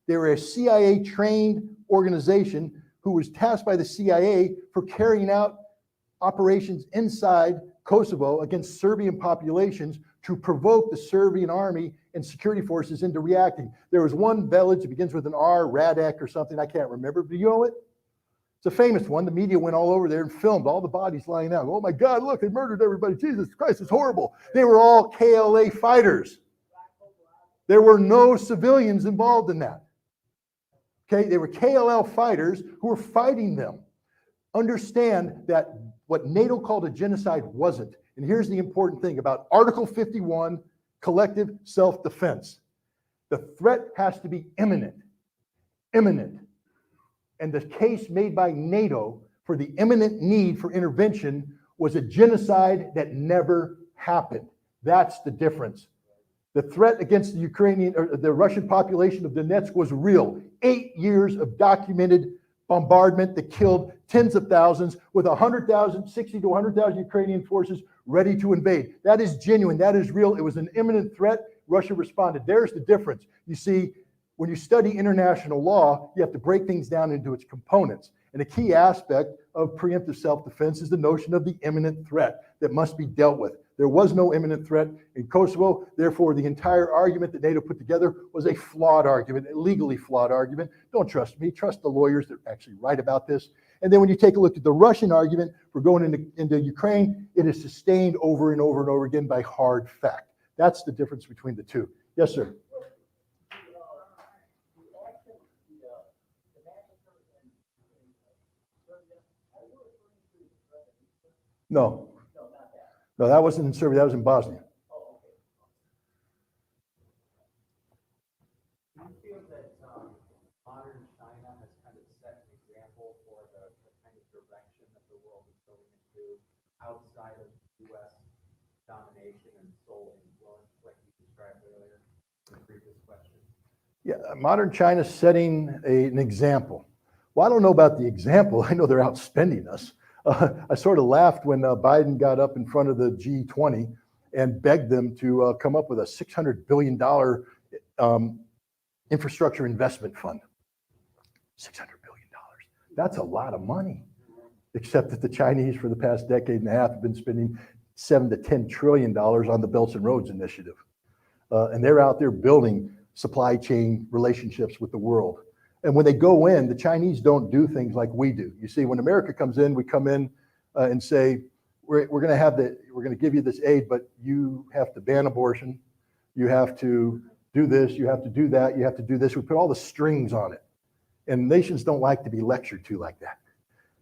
They were a CIA-trained organization who was tasked by the CIA for carrying out operations inside Kosovo against Serbian populations to to provoke the Serbian army and security forces into reacting. There was one village, it begins with an R, Radek or something, I can't remember. Do you know it? It's a famous one. The media went all over there and filmed all the bodies lying out. Oh my God, look, they murdered everybody. Jesus Christ, it's horrible. They were all KLA fighters. There were no civilians involved in that. Okay, they were KLL fighters who were fighting them. Understand that what NATO called a genocide wasn't. And here's the important thing about Article 51, collective self-defense. The threat has to be imminent. Imminent. And the case made by NATO for the imminent need for intervention was a genocide that never happened. That's the difference. The threat against the Ukrainian or the Russian population of Donetsk was real. 8 years of documented bombardment that killed tens of thousands with 100,000, 60 to 100,000 Ukrainian forces ready to invade. That is genuine. That is real. It was an imminent threat. Russia responded. There's the difference. You see, when you study international law, you have to break things down into its components. And a key aspect of preemptive self-defense is the notion of the imminent threat that must be dealt with. There was no imminent threat in Kosovo. Therefore, the entire argument that NATO put together was a flawed argument, a legally flawed argument. Don't trust me. Trust the lawyers that actually write about this. And then when you take a look at the Russian argument for going into Ukraine, it is sustained over and over and over again by hard fact. That's the difference between the two. Yes, sir. No. No, that wasn't in Serbia. That was in Bosnia. Do you feel that modern China has kind of set an example for the kind of direction that the world is going into outside of U.S. domination and sole influence, like you described earlier in the previous question? Yeah, modern China's setting an example. Well, I don't know about the example. I know they're outspending us. I sort of laughed when Biden got up in front of the G20 and begged them to come up with a $600 billion infrastructure investment fund. $600 billion. That's a lot of money. Except that the Chinese for the past decade and a half have been spending $7 to $10 trillion on the Belts and Roads Initiative. And they're out there building supply chain relationships with the world. And when they go in, the Chinese don't do things like we do. You see, when America comes in, we come in and say, we're going to give you this aid, but you have to ban abortion. You have to do this. You have to do that. You have to do this. We put all the strings on it. And nations don't like to be lectured to like that.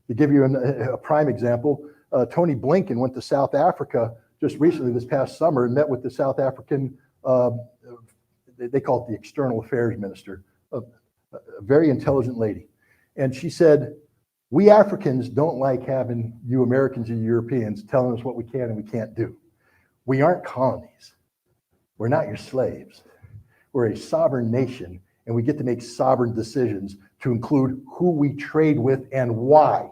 To give you a prime example, Tony Blinken went to South Africa just recently this past summer and met with the South African, they call it the External Affairs Minister, a very intelligent lady. And she said, we Africans don't like having you Americans and Europeans telling us what we can and we can't do. We aren't colonies. We're not your slaves. We're a sovereign nation, and we get to make sovereign decisions to include who we trade with and why.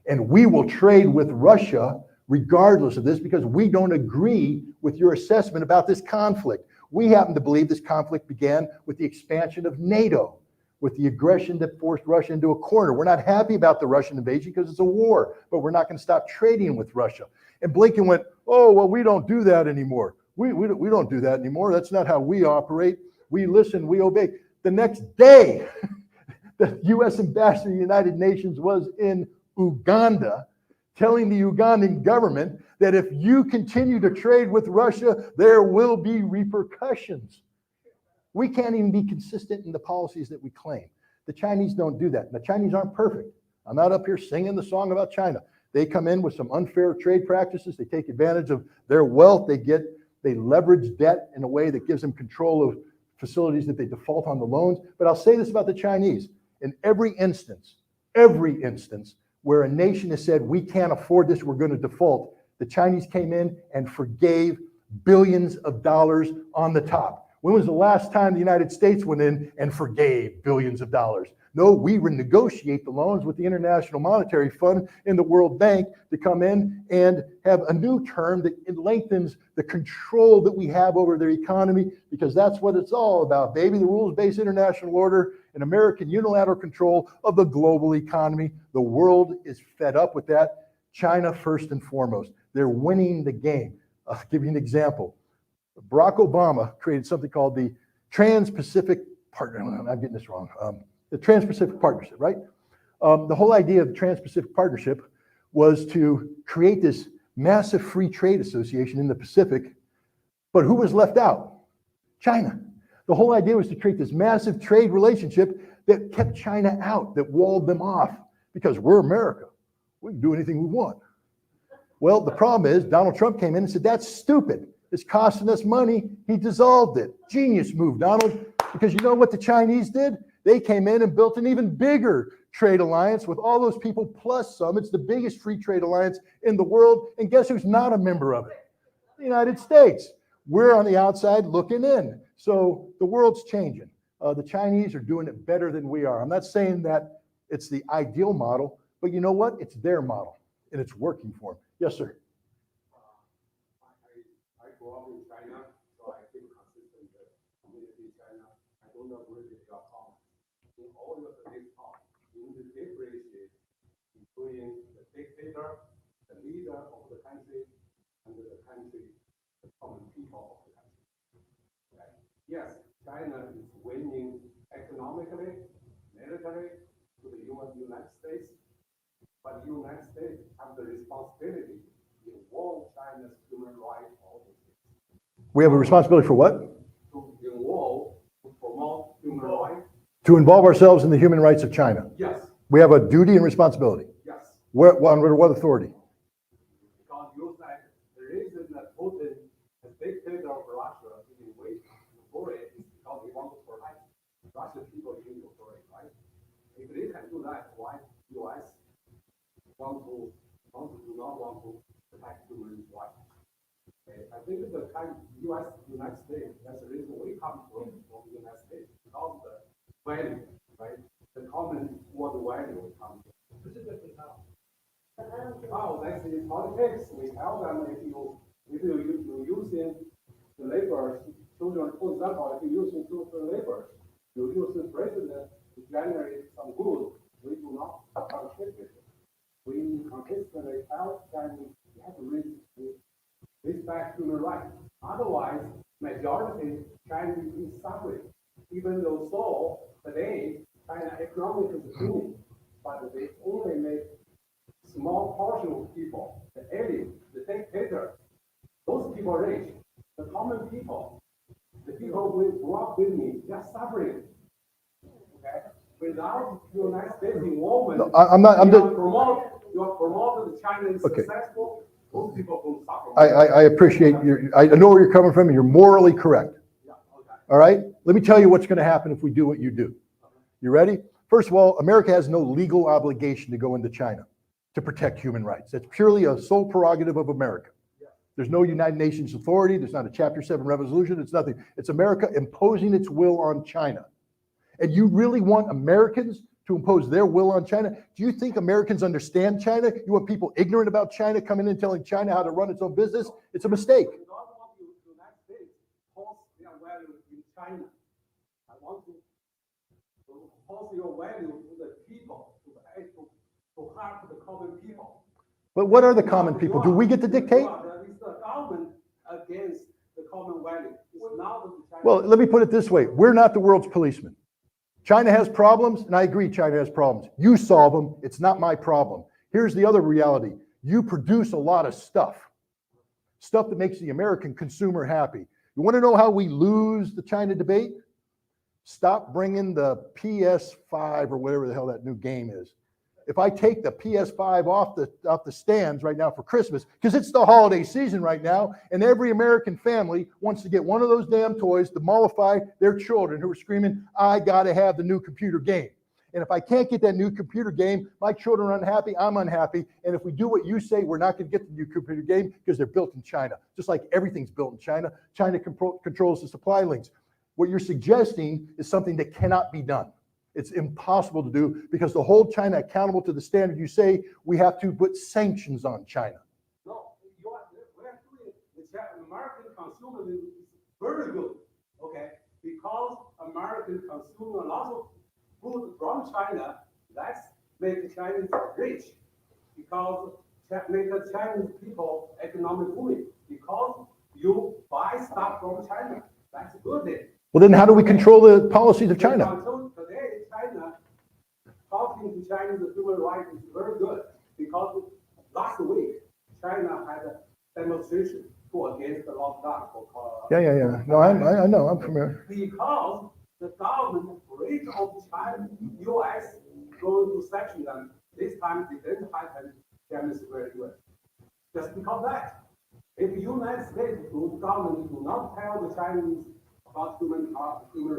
And we will trade with Russia regardless of this because we don't agree with your assessment about this conflict. We happen to believe this conflict began with the expansion of NATO, with the aggression that forced Russia into a corner. We're not happy about the Russian invasion because it's a war, but we're not going to stop trading with Russia. And Blinken went, oh, well, we don't do that anymore. We don't do that anymore. That's not how we operate. We listen, we obey. The next day, the U.S. ambassador to the United Nations was in Uganda telling the Ugandan government that if you continue to trade with Russia, there will be repercussions. We can't even be consistent in the policies that we claim. The Chinese don't do that. The Chinese aren't perfect. I'm not up here singing the song about China. They come in with some unfair trade practices. They take advantage of their wealth. They leverage debt in a way that gives them control of facilities that they default on the loans. But I'll say this about the Chinese. In every instance where a nation has said, we can't afford this, we're going to default, the Chinese came in and forgave billions of dollars on the top. When was the last time the United States went in and forgave billions of dollars? No, we renegotiate the loans with the International Monetary Fund and the World Bank to come in and have a new term that lengthens the control that we have over their economy, because that's what it's all about, baby, the rules-based international order and American unilateral control of the global economy. The world is fed up with that. China first and foremost. They're winning the game. I'll give you an example. Barack Obama created something called the Trans-Pacific Partner. I'm getting this wrong. The Trans-Pacific Partnership, right? The whole idea of the Trans-Pacific Partnership was to create this massive free trade association in the Pacific. But who was left out? China. The whole idea was to create this massive trade relationship that kept China out, that walled them off, because we're America. We can do anything we want. Well, the problem is Donald Trump came in and said, that's stupid. It's costing us money. He dissolved it. Genius move, Donald, because you know what the Chinese did? They came in and built an even bigger trade alliance with all those people plus some. It's the biggest free trade alliance in the world. And guess who's not a member of it? The United States. We're on the outside looking in. So the world's changing. The Chinese are doing it better than we are. I'm not saying that it's the ideal model, but you know what? It's their model, and it's working for them. Yes, sir. I grew up in China, so I think consistent community in China. I don't agree with your comments. In all your today's talk, you need to differentiate between the dictator, the leader of the country, and the country, the common people of the country. Okay? Yes, China is winning economically, military to the United States, but the United States have the responsibility to involve China's human rights policies. We have a responsibility for what? To involve, to promote human rights. To involve ourselves in the human rights of China. Yes. We have a duty and responsibility. Yes. Under what authority? Because you said the reason that Putin, the dictator of Russia, is waiting for it is because he wants to protect Russian people in Ukraine, right? If they can do that, why U.S. do not want to protect human rights? Okay. I think the kind U.S. United States, that's the reason we come from the United States, because of the value, right? The common world value we come from. Specifically how? Oh, that's in politics. We tell them if you're using the laborers, children, for example, if you're using children laborers, you're using president to generate some good, we do not partake with it. We consistently tell them you have to respect human rights. Otherwise, majority China is suffering. Even though so, today, China economic is booming, but they only make small portion of people, the alien, the dictator, those people rich, the common people, the people who grew up with me, they're suffering. Okay? Without the United States involvement, you are promoting China is successful, those people will suffer. I appreciate I know where you're coming from, and you're morally correct. Yeah, okay. All right? Let me tell you what's going to happen if we do what you do. You ready? First of all, America has no legal obligation to go into China to protect human rights. That's purely a sole prerogative of America. There's no United Nations authority. There's not a Chapter 7 resolution. It's nothing. It's America imposing its will on China. And you really want Americans to impose their will on China? Do you think Americans understand China? You want people ignorant about China coming in telling China how to run its own business? It's a mistake. I don't want the United States to impose their value in China. I want to impose your value to the people, to help the common people. But what are the common people? Do we get to dictate? It's the government against the common value. It's not the China. Well, let me put it this way. We're not the world's policemen. China has problems, and I agree China has problems. You solve them. It's not my problem. Here's the other reality. You produce a lot of stuff that makes the American consumer happy. You want to know how we lose the China debate? Stop bringing the PS5 or whatever the hell that new game is. If I take the PS5 off the stands right now for Christmas, because it's the holiday season right now, and every American family wants to get one of those damn toys to mollify their children who are screaming, I gotta have the new computer game. And if I can't get that new computer game, my children are unhappy, I'm unhappy. And if we do what you say, we're not gonna get the new computer game because they're built in China. Just like everything's built in China. China controls the supply links. What you're suggesting is something that cannot be done. It's impossible to do because to hold China accountable to the standard you say, we have to put sanctions on China. No, we're doing the American consumer is very good, okay? Because American consumer lots of food from China, that's make the Chinese rich. Because make the Chinese people economic booming. Because you buy stuff from China. That's good. Well, then how do we control the policies of China? Until today, China, talking to China's human rights is very good because last week, China had a demonstration against the lockdown. Yeah. No, I know, I'm familiar. Because the government rate of China, US going to sanction them, this time it didn't happen, demonstrate very good. Just because that, if United States government do not tell the Chinese about human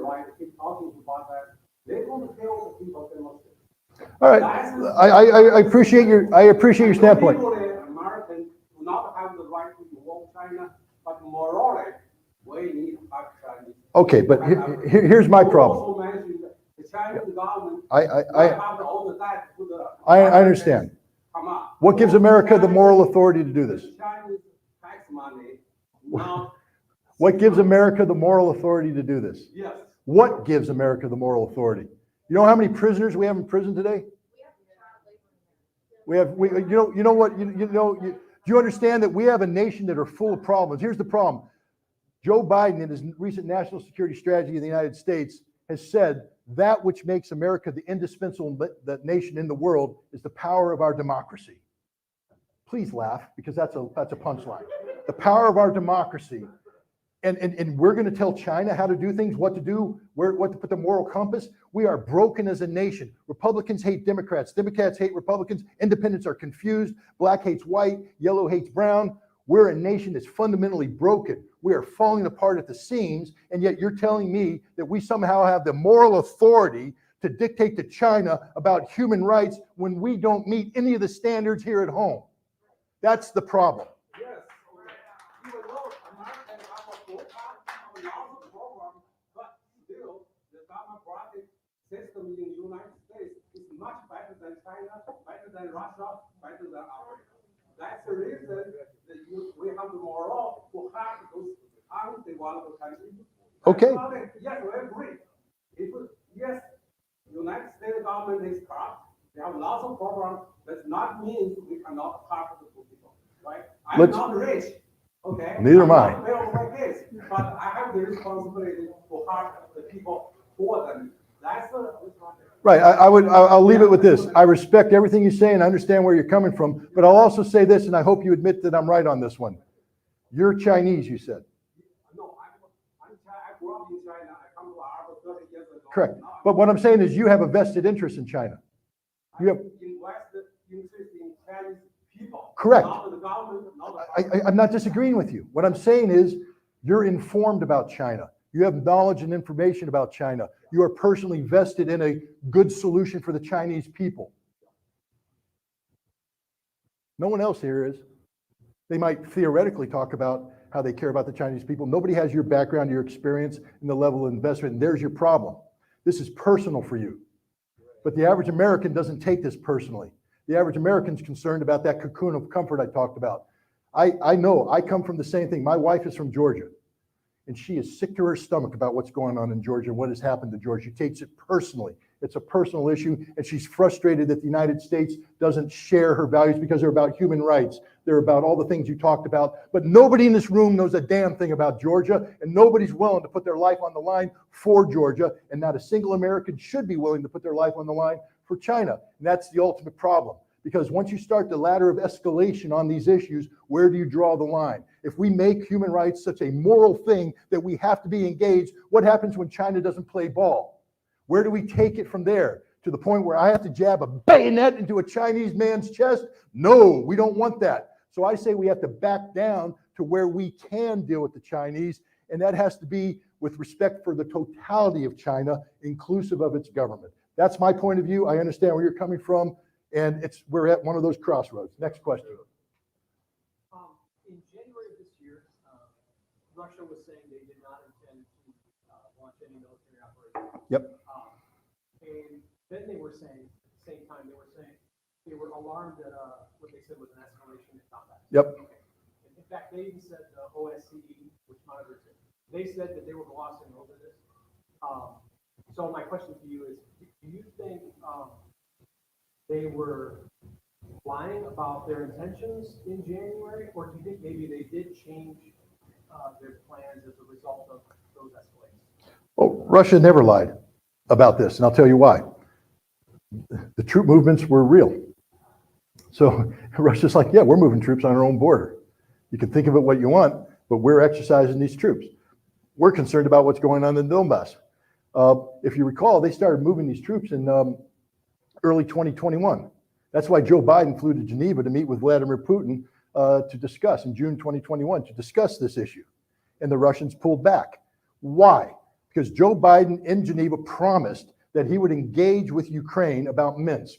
rights, keep talking about that, they're going to tell the people demonstrate. All right, I appreciate your standpoint. Americans do not have the right to involve China, but morally, we need to have Chinese. Okay, but here's my problem. You also mentioned the Chinese government. I understand. Come on. What gives America the moral authority to do this? Chinese tax money, not. What gives America the moral authority to do this? Yes. What gives America the moral authority? You know how many prisoners we have in prison today? Do you understand that we have a nation that are full of problems? Here's the problem. Joe Biden, in his recent national security strategy of the United States, has said that which makes America the indispensable nation in the world is the power of our democracy. Please laugh, because that's a punchline. The power of our democracy. And we're going to tell China how to do things, what to do, what to put the moral compass. We are broken as a nation. Republicans hate Democrats. Democrats hate Republicans. Independents are confused. Black hates white. Yellow hates brown. We're a nation that's fundamentally broken. We are falling apart at the seams. And yet you're telling me that we somehow have the moral authority to dictate to China about human rights when we don't meet any of the standards here at home. That's the problem. Yes. Even though Americans have a program, but still the democratic system in the United States is much better than China, better than Russia, better than Africa. That's the reason that we have the moral to have those undeveloped countries. Okay. Yes, we agree. Yes, United States government is corrupt. They have lots of programs. Does not mean we cannot help the people, right? I'm not rich, okay? Neither am I. But I have the responsibility to help the people for them. That's the Right. I'll leave it with this. I respect everything you say and I understand where you're coming from, but I'll also say this, and I hope you admit that I'm right on this one. You're Chinese, you said. No, I grew up in China. I come to Arbor 30 years ago. Correct. But what I'm saying is you have a vested interest in China. You have invested interest in Chinese people. Correct. Not the government, not the I'm not disagreeing with you. What I'm saying is you're informed about China. You have knowledge and information about China. You are personally vested in a good solution for the Chinese people. No one else here is. They might theoretically talk about how they care about the Chinese people. Nobody has your background, your experience, and the level of investment, and there's your problem. This is personal for you. But the average American doesn't take this personally. The average American's concerned about that cocoon of comfort I talked about. I know, I come from the same thing. My wife is from Georgia, and she is sick to her stomach about what's going on in Georgia and what has happened to Georgia. She takes it personally. It's a personal issue, and she's frustrated that the United States doesn't share her values because they're about human rights. They're about all the things you talked about. But nobody in this room knows a damn thing about Georgia, and nobody's willing to put their life on the line for Georgia, and not a single American should be willing to put their life on the line for China. And that's the ultimate problem. Because once you start the ladder of escalation on these issues, where do you draw the line? If we make human rights such a moral thing that we have to be engaged, what happens when China doesn't play ball? Where do we take it from there? To the point where I have to jab a bayonet into a Chinese man's chest? No, we don't want that. So I say we have to back down to where we can deal with the Chinese, and that has to be with respect for the totality of China, inclusive of its government. That's my point of view. I understand where you're coming from. And we're at one of those crossroads. Next question. In January of this year, Russia was saying they did not intend to launch any military operations. Yep. And then they were saying, at the same time, they were saying they were alarmed at what they said was an escalation in combat. Yep. Okay. And in fact, they even said the OSCE, which monitors it, they said that they were glossing over this. So my question to you is, do you think they were lying about their intentions in January, or do you think maybe they did change their plans as a result of those escalations? Well, Russia never lied about this, and I'll tell you why. The troop movements were real. So Russia's like, yeah, we're moving troops on our own border. You can think of it what you want, but we're exercising these troops. We're concerned about what's going on in Donbass. If you recall, they started moving these troops in early 2021. That's why Joe Biden flew to Geneva to meet with Vladimir Putin to discuss in June 2021 to discuss this issue. And the Russians pulled back. Why? Because Joe Biden in Geneva promised that he would engage with Ukraine about Minsk.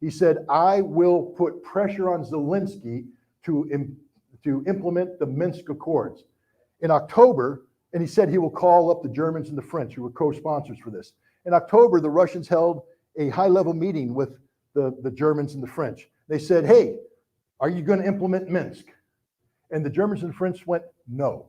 He said, I will put pressure on Zelensky to implement the Minsk Accords. In October, and he said he will call up the Germans and the French, who were co-sponsors for this. In October, the Russians held a high-level meeting with the Germans and the French. They said, hey, are you going to implement Minsk? And the Germans and the French went, no,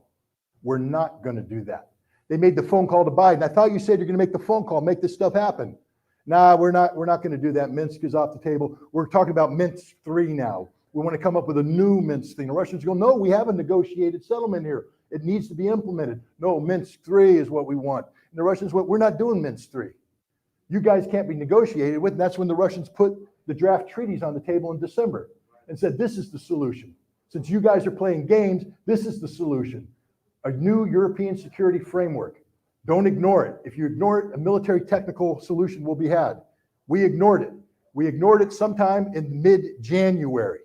we're not going to do that. They made the phone call to Biden. I thought you said you're going to make the phone call, make this stuff happen. Nah, we're not going to do that. Minsk is off the table. We're talking about Minsk 3 now. We want to come up with a new Minsk thing. The Russians go, no, we have a negotiated settlement here. It needs to be implemented. No, Minsk 3 is what we want. And the Russians went, we're not doing Minsk 3. You guys can't be negotiated with. And that's when the Russians put the draft treaties on the table in December and said, this is the solution. Since you guys are playing games, this is the solution. A new European security framework. Don't ignore it. If you ignore it, a military technical solution will be had. We ignored it. We ignored it sometime in mid-January.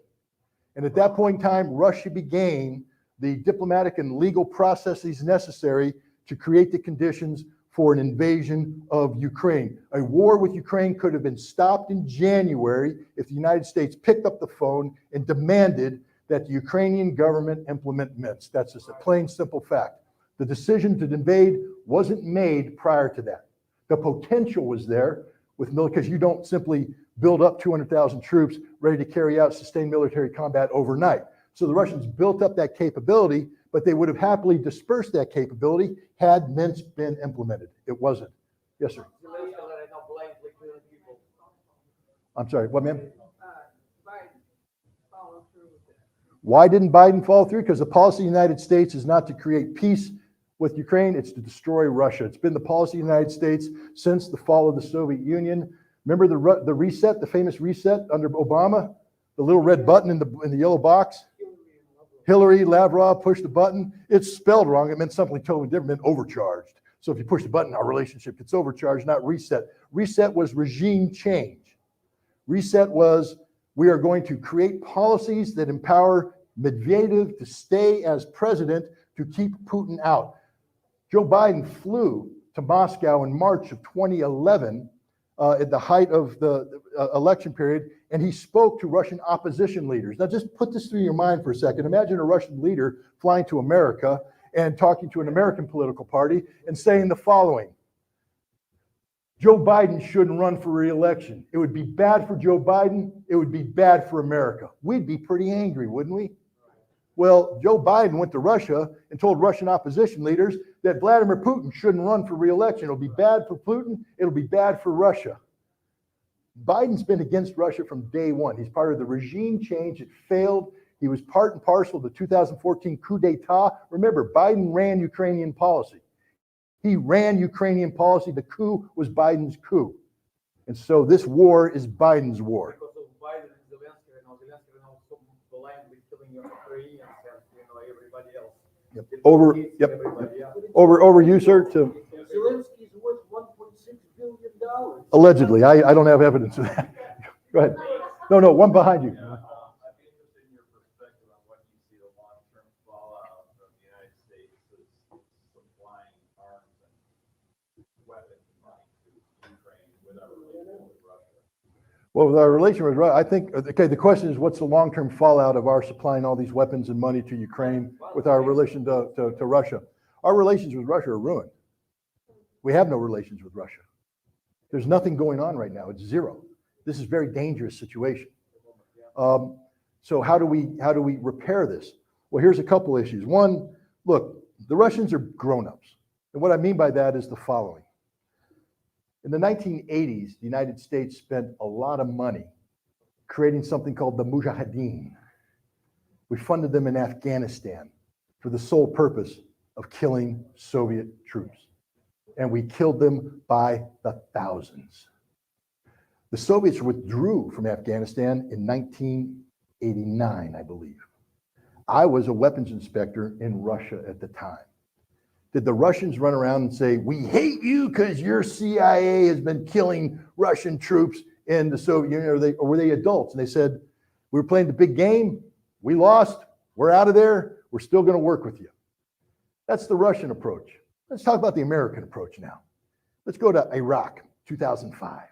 And at that point in time, Russia began the diplomatic and legal processes necessary to create the conditions for an invasion of Ukraine. A war with Ukraine could have been stopped in January if the United States picked up the phone and demanded that the Ukrainian government implement Minsk. That's just a plain, simple fact. The decision to invade wasn't made prior to that. The potential was there with military, because you don't simply build up 200,000 troops ready to carry out sustained military combat overnight. So the Russians built up that capability, but they would have happily dispersed that capability had Minsk been implemented. It wasn't. Yes, sir. I'm sorry, what, ma'am? Why didn't Biden follow through? Because the policy of the United States is not to create peace with Ukraine, it's to destroy Russia. It's been the policy of the United States since the fall of the Soviet Union. Remember the reset, the famous reset under Obama? The little red button in the yellow box? Hillary, Lavrov pushed the button. It's spelled wrong. It meant something totally different. It meant overcharged. So if you push the button, our relationship gets overcharged, not reset. Reset was regime change. Reset was, we are going to create policies that empower Medvedev to stay as president to keep Putin out. Joe Biden flew to Moscow in March of 2011 at the height of the election period, and he spoke to Russian opposition leaders. Now just put this through your mind for a second. Imagine a Russian leader flying to America and talking to an American political party and saying the following: Joe Biden shouldn't run for re-election. It would be bad for Joe Biden. It would be bad for America. We'd be pretty angry, wouldn't we? Well, Joe Biden went to Russia and told Russian opposition leaders that Vladimir Putin shouldn't run for re-election. It'll be bad for Putin. It'll be bad for Russia. Biden's been against Russia from day one. He's part of the regime change. It failed. He was part and parcel of the 2014 coup d'etat. Remember, Biden ran Ukrainian policy. He ran Ukrainian policy. The coup was Biden's coup. And so this war is Biden's war. Because of Biden and Zelensky, Zelensky now so blindly killing Ukrainians and everybody else. Yep. Over you, sir. To Zelensky's worth $1.6 billion. allegedly, I don't have evidence of that. Go ahead. No, one behind you. I'd be interested in your perspective on what you see the long-term fallout from the United States supplying arms and weapons and money to Ukraine with our relationship with Russia. Well, with our relation with Russia, I think, okay, the question is, what's the long-term fallout of our supplying all these weapons and money to Ukraine with our relation to Russia? Our relations with Russia are ruined. We have no relations with Russia. There's nothing going on right now. It's zero. This is a very dangerous situation. So how do we repair this? Well, here's a couple issues. One, look, the Russians are grown-ups. And what I mean by that is the following. In the 1980s, the United States spent a lot of money creating something called the Mujahideen. We funded them in Afghanistan. for the sole purpose of killing Soviet troops. And we killed them by the thousands. The Soviets withdrew from Afghanistan in 1989, I believe. I was a weapons inspector in Russia at the time. Did the Russians run around and say, we hate you because your CIA has been killing Russian troops in the Soviet Union, or were they adults? And they said, we were playing the big game, we lost, we're out of there, we're still going to work with you. That's the Russian approach. Let's talk about the American approach now. Let's go to Iraq, 2005.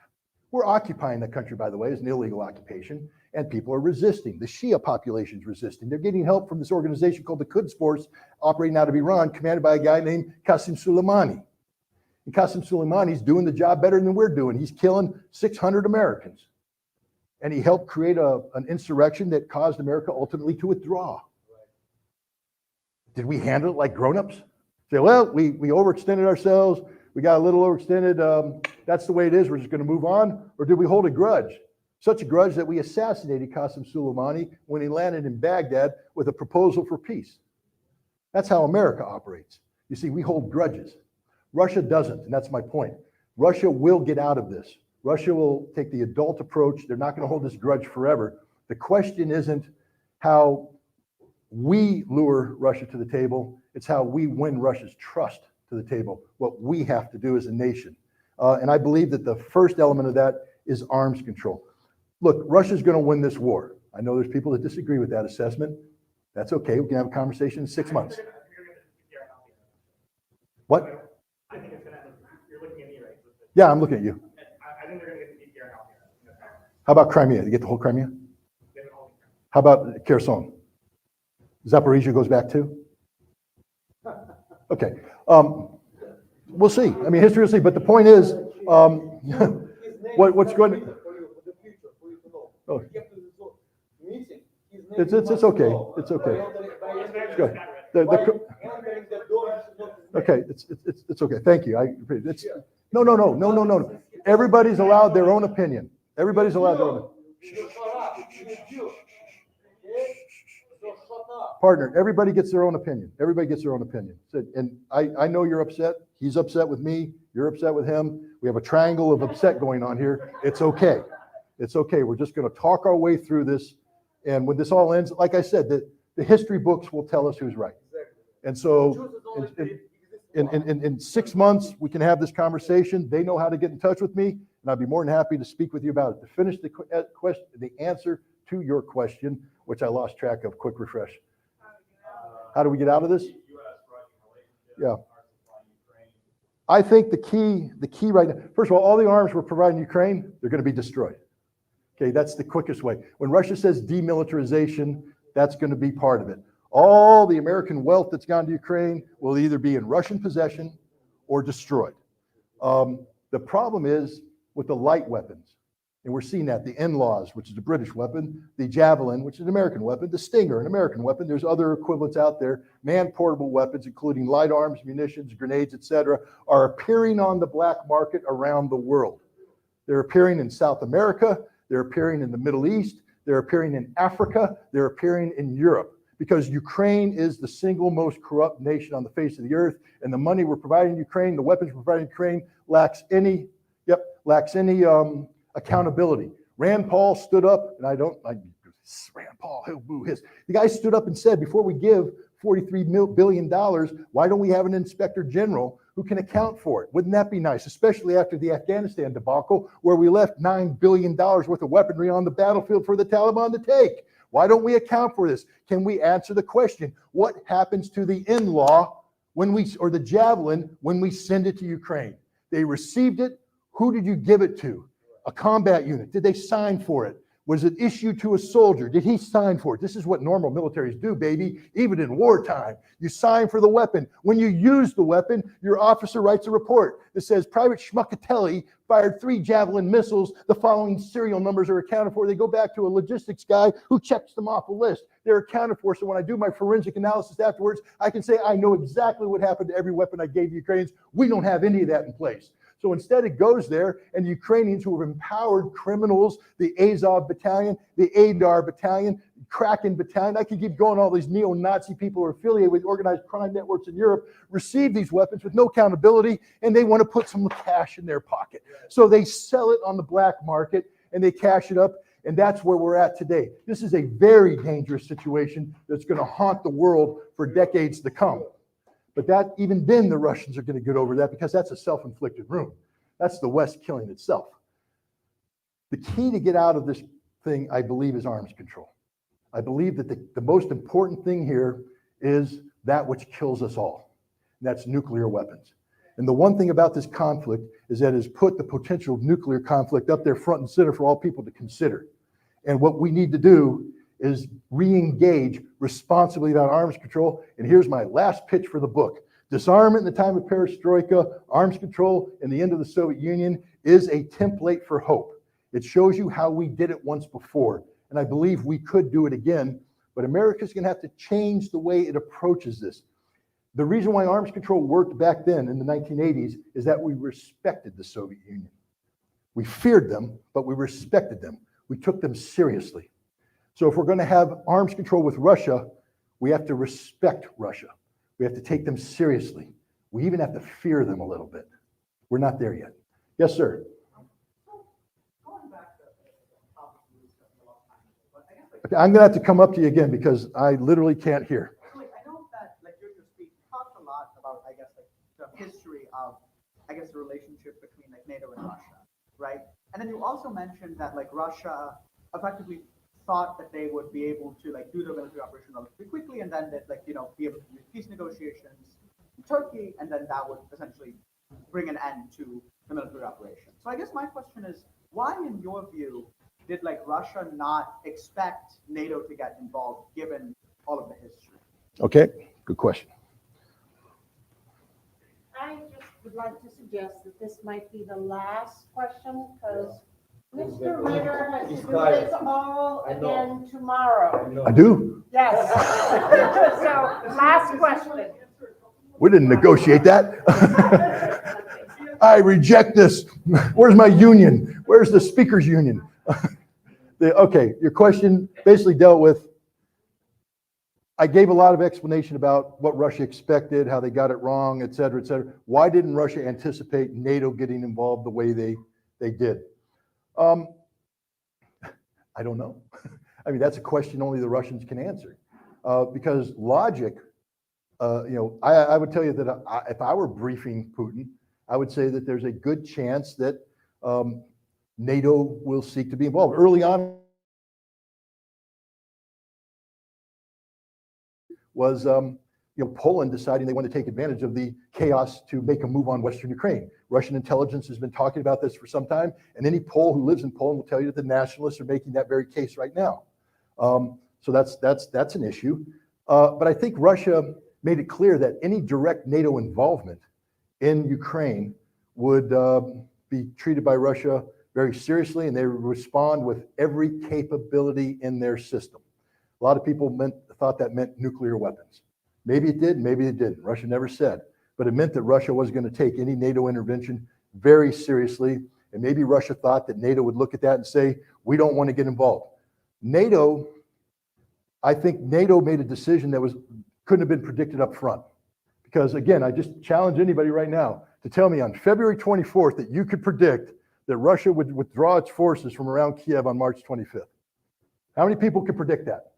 We're occupying the country, by the way, as an illegal occupation, and people are resisting. The Shia population is resisting. They're getting help from this organization called the Quds Force, operating out of Iran, commanded by a guy named Qasem Soleimani. And Qasem Soleimani's doing the job better than we're doing. He's killing 600 Americans. And he helped create an insurrection that caused America ultimately to withdraw. Did we handle it like grown-ups? Say, well, we overextended ourselves. We got a little overextended. That's the way it is. We're just going to move on. Or did we hold a grudge? Such a grudge that we assassinated Qasem Soleimani when he landed in Baghdad with a proposal for peace. That's how America operates. You see, we hold grudges. Russia doesn't, and that's my point. Russia will get out of this. Russia will take the adult approach. They're not going to hold this grudge forever. The question isn't how we lure Russia to the table. It's how we win Russia's trust to the table, what we have to do as a nation. And I believe that the first element of that is arms control. Look, Russia's going to win this war. I know there's people that disagree with that assessment. That's okay. We can have a conversation in 6 months. What? I think it's going to, you're looking at me, right? Yeah, I'm looking at you. I think they're going to get the DPR out here. How about Crimea? You get the whole Crimea? How about Kherson? Zaporizhia goes back too? Okay. We'll see. I mean, history will see. But the point is, what's going to... Oh. It's okay. It's okay. It's good. Okay. It's okay. Thank you. No. Everybody's allowed their own opinion. Everybody's allowed their own. Partner, everybody gets their own opinion. Everybody gets their own opinion. And I know you're upset. He's upset with me. You're upset with him. We have a triangle of upset going on here. It's okay. It's okay. We're just going to talk our way through this. And when this all ends, like I said, the history books will tell us who's right. And so in 6 months, we can have this conversation. They know how to get in touch with me, and I'd be more than happy to speak with you about it. To finish the answer to your question, which I lost track of, quick refresh. How do we get out of this? Yeah. I think the key right now, first of all the arms we're providing Ukraine, they're going to be destroyed. Okay, that's the quickest way. When Russia says demilitarization, that's going to be part of it. All the American wealth that's gone to Ukraine will either be in Russian possession or destroyed. The problem is with the light weapons. And we're seeing that, the NLAWs, which is a British weapon, the Javelin, which is an American weapon, the Stinger, an American weapon. There's other equivalents out there. Man-portable weapons, including light arms, munitions, grenades, etc., are appearing on the black market around the world. They're appearing in South America. They're appearing in the Middle East. They're appearing in Africa. They're appearing in Europe. Because Ukraine is the single most corrupt nation on the face of the earth, and the money we're providing Ukraine, the weapons we're providing Ukraine, lacks any accountability. Rand Paul stood up, and Rand Paul, he'll boo his. The guy stood up and said, before we give $43 billion, why don't we have an inspector general who can account for it? Wouldn't that be nice, especially after the Afghanistan debacle, where we left $9 billion worth of weaponry on the battlefield for the Taliban to take? Why don't we account for this? Can we answer the question, what happens to the NLAW or the Javelin when we send it to Ukraine? They received it. Who did you give it to? A combat unit. Did they sign for it? Was it issued to a soldier? Did he sign for it? This is what normal militaries do, baby, even in wartime. You sign for the weapon. When you use the weapon, your officer writes a report that says Private Schmuckatelli fired 3 Javelin missiles. The following serial numbers are accounted for. They go back to a logistics guy who checks them off a list. They're accounted for. So when I do my forensic analysis afterwards, I can say I know exactly what happened to every weapon I gave the Ukrainians. We don't have any of that in place. So instead it goes there, and the Ukrainians who have empowered criminals, the Azov battalion, the Adar battalion, Kraken battalion. I could keep going. All these neo-Nazi people who are affiliated with organized crime networks in Europe receive these weapons with no accountability, and they want to put some cash in their pocket. So they sell it on the black market and they cash it up. And that's where we're at today. This is a very dangerous situation that's going to haunt the world for decades to come. But that, even then, the Russians are going to get over that because that's a self-inflicted wound. That's the West killing itself. The key to get out of this thing, I believe, is arms control. I believe that the most important thing here is that which kills us all, and that's nuclear weapons. And the one thing about this conflict is that it has put the potential of nuclear conflict up there front and center for all people to consider. And what we need to do is re-engage responsibly about arms control. And here's my last pitch for the book. Disarmament in the time of Perestroika, arms control, and the end of the Soviet Union is a template for hope. It shows you how we did it once before. And I believe we could do it again, but America's going to have to change the way it approaches this. The reason why arms control worked back then in the 1980s is that we respected the Soviet Union. We feared them, but we respected them. We took them seriously. So if we're going to have arms control with Russia, we have to respect Russia. We have to take them seriously. We even have to fear them a little bit. We're not there yet. Yes, sir. Going back to the topic we discussed a long time ago, but I guess Okay, I'm going to have to come up to you again because I literally can't hear. I know that, like, during your speech, you talked a lot about, I guess, like, the history of, I guess, the relationship between, like, NATO and Russia, right? And then you also mentioned that, like, Russia effectively thought that they would be able to, like, do their military operation relatively quickly, and then that, like, you know, be able to do peace negotiations in Turkey, and then that would essentially bring an end to the military operation. So I guess my question is, why, in your view, did, like, Russia not expect NATO to get involved, given all of the history? Okay, good question. I just would like to suggest that this might be the last question, because Mr. Ritter has to do this all again tomorrow. I do? Yes. So, last question. We didn't negotiate that. I reject this. Where's my union? Where's the speakers union? Okay, your question basically dealt with, I gave a lot of explanation about what Russia expected, how they got it wrong, et cetera, et cetera. Why didn't Russia anticipate NATO getting involved the way they did? I don't know. I mean, that's a question only the Russians can answer. Because logic, I would tell you that if I were briefing Putin, I would say that there's a good chance that NATO will seek to be involved. Early on was Poland deciding they want to take advantage of the chaos to make a move on Western Ukraine. Russian intelligence has been talking about this for some time, and any Pole who lives in Poland will tell you that the nationalists are making that very case right now. So that's an issue. But I think Russia made it clear that any direct NATO involvement in Ukraine would be treated by Russia very seriously, and they would respond with every capability in their system. A lot of people thought that meant nuclear weapons. Maybe it did, maybe it didn't. Russia never said. But it meant that Russia was going to take any NATO intervention very seriously. And maybe Russia thought that NATO would look at that and say, we don't want to get involved. I think NATO made a decision that couldn't have been predicted up front. Because again, I just challenge anybody right now to tell me on February 24th that you could predict that Russia would withdraw its forces from around Kiev on March 25th. How many people could predict that?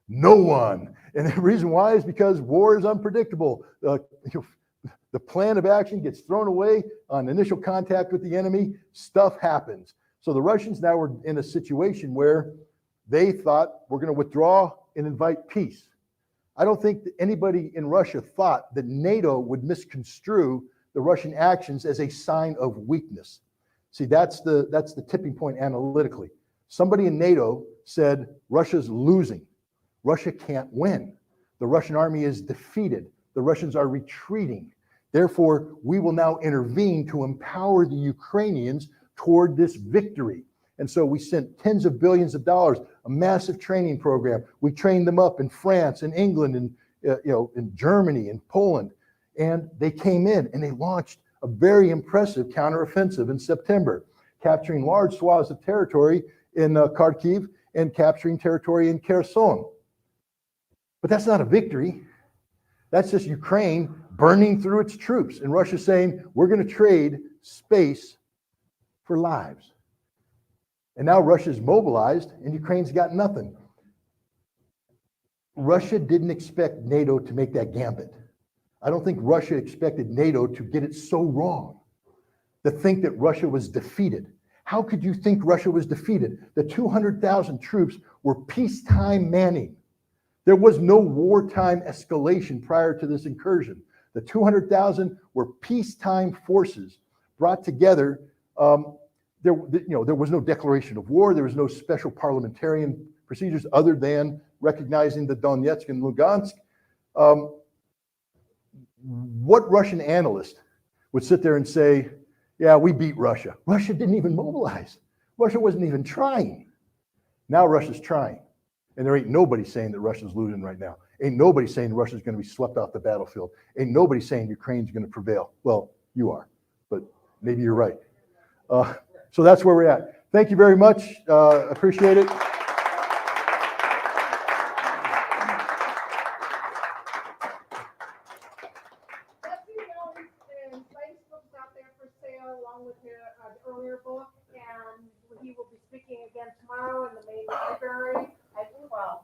No one. And the reason why is because war is unpredictable. The plan of action gets thrown away on initial contact with the enemy. Stuff happens. So the Russians now were in a situation where they thought we're going to withdraw and invite peace. I don't think that anybody in Russia thought that NATO would misconstrue the Russian actions as a sign of weakness. See, that's the tipping point analytically. Somebody in NATO said Russia's losing. Russia can't win. The Russian army is defeated. The Russians are retreating. Therefore, we will now intervene to empower the Ukrainians toward this victory. And so we sent tens of billions of dollars, a massive training program. We trained them up in France and England and in Germany and Poland. And they came in and they launched a very impressive counteroffensive in September, capturing large swaths of territory in Kharkiv and capturing territory in Kherson. But that's not a victory. That's just Ukraine burning through its troops. And Russia saying, we're going to trade space for lives. And now Russia's mobilized and Ukraine's got nothing. Russia didn't expect NATO to make that gambit. I don't think Russia expected NATO to get it so wrong, to think that Russia was defeated. How could you think Russia was defeated? The 200,000 troops were peacetime manning. There was no wartime escalation prior to this incursion. The 200,000 were peacetime forces brought together. There was no declaration of war. There was no special parliamentarian procedures other than recognizing the Donetsk and Lugansk. What Russian analyst would sit there and say, yeah, we beat Russia? Russia didn't even mobilize. Russia wasn't even trying. Now Russia's trying. And there ain't nobody saying that Russia's losing right now. Ain't nobody saying Russia's going to be swept off the battlefield. Ain't nobody saying Ukraine's going to prevail. Well, you are, but maybe you're right. So that's where we're at. Thank you very much. Appreciate it. Facebook's out there for sale along with the earlier book, and he will be speaking again tomorrow in the main library at 12.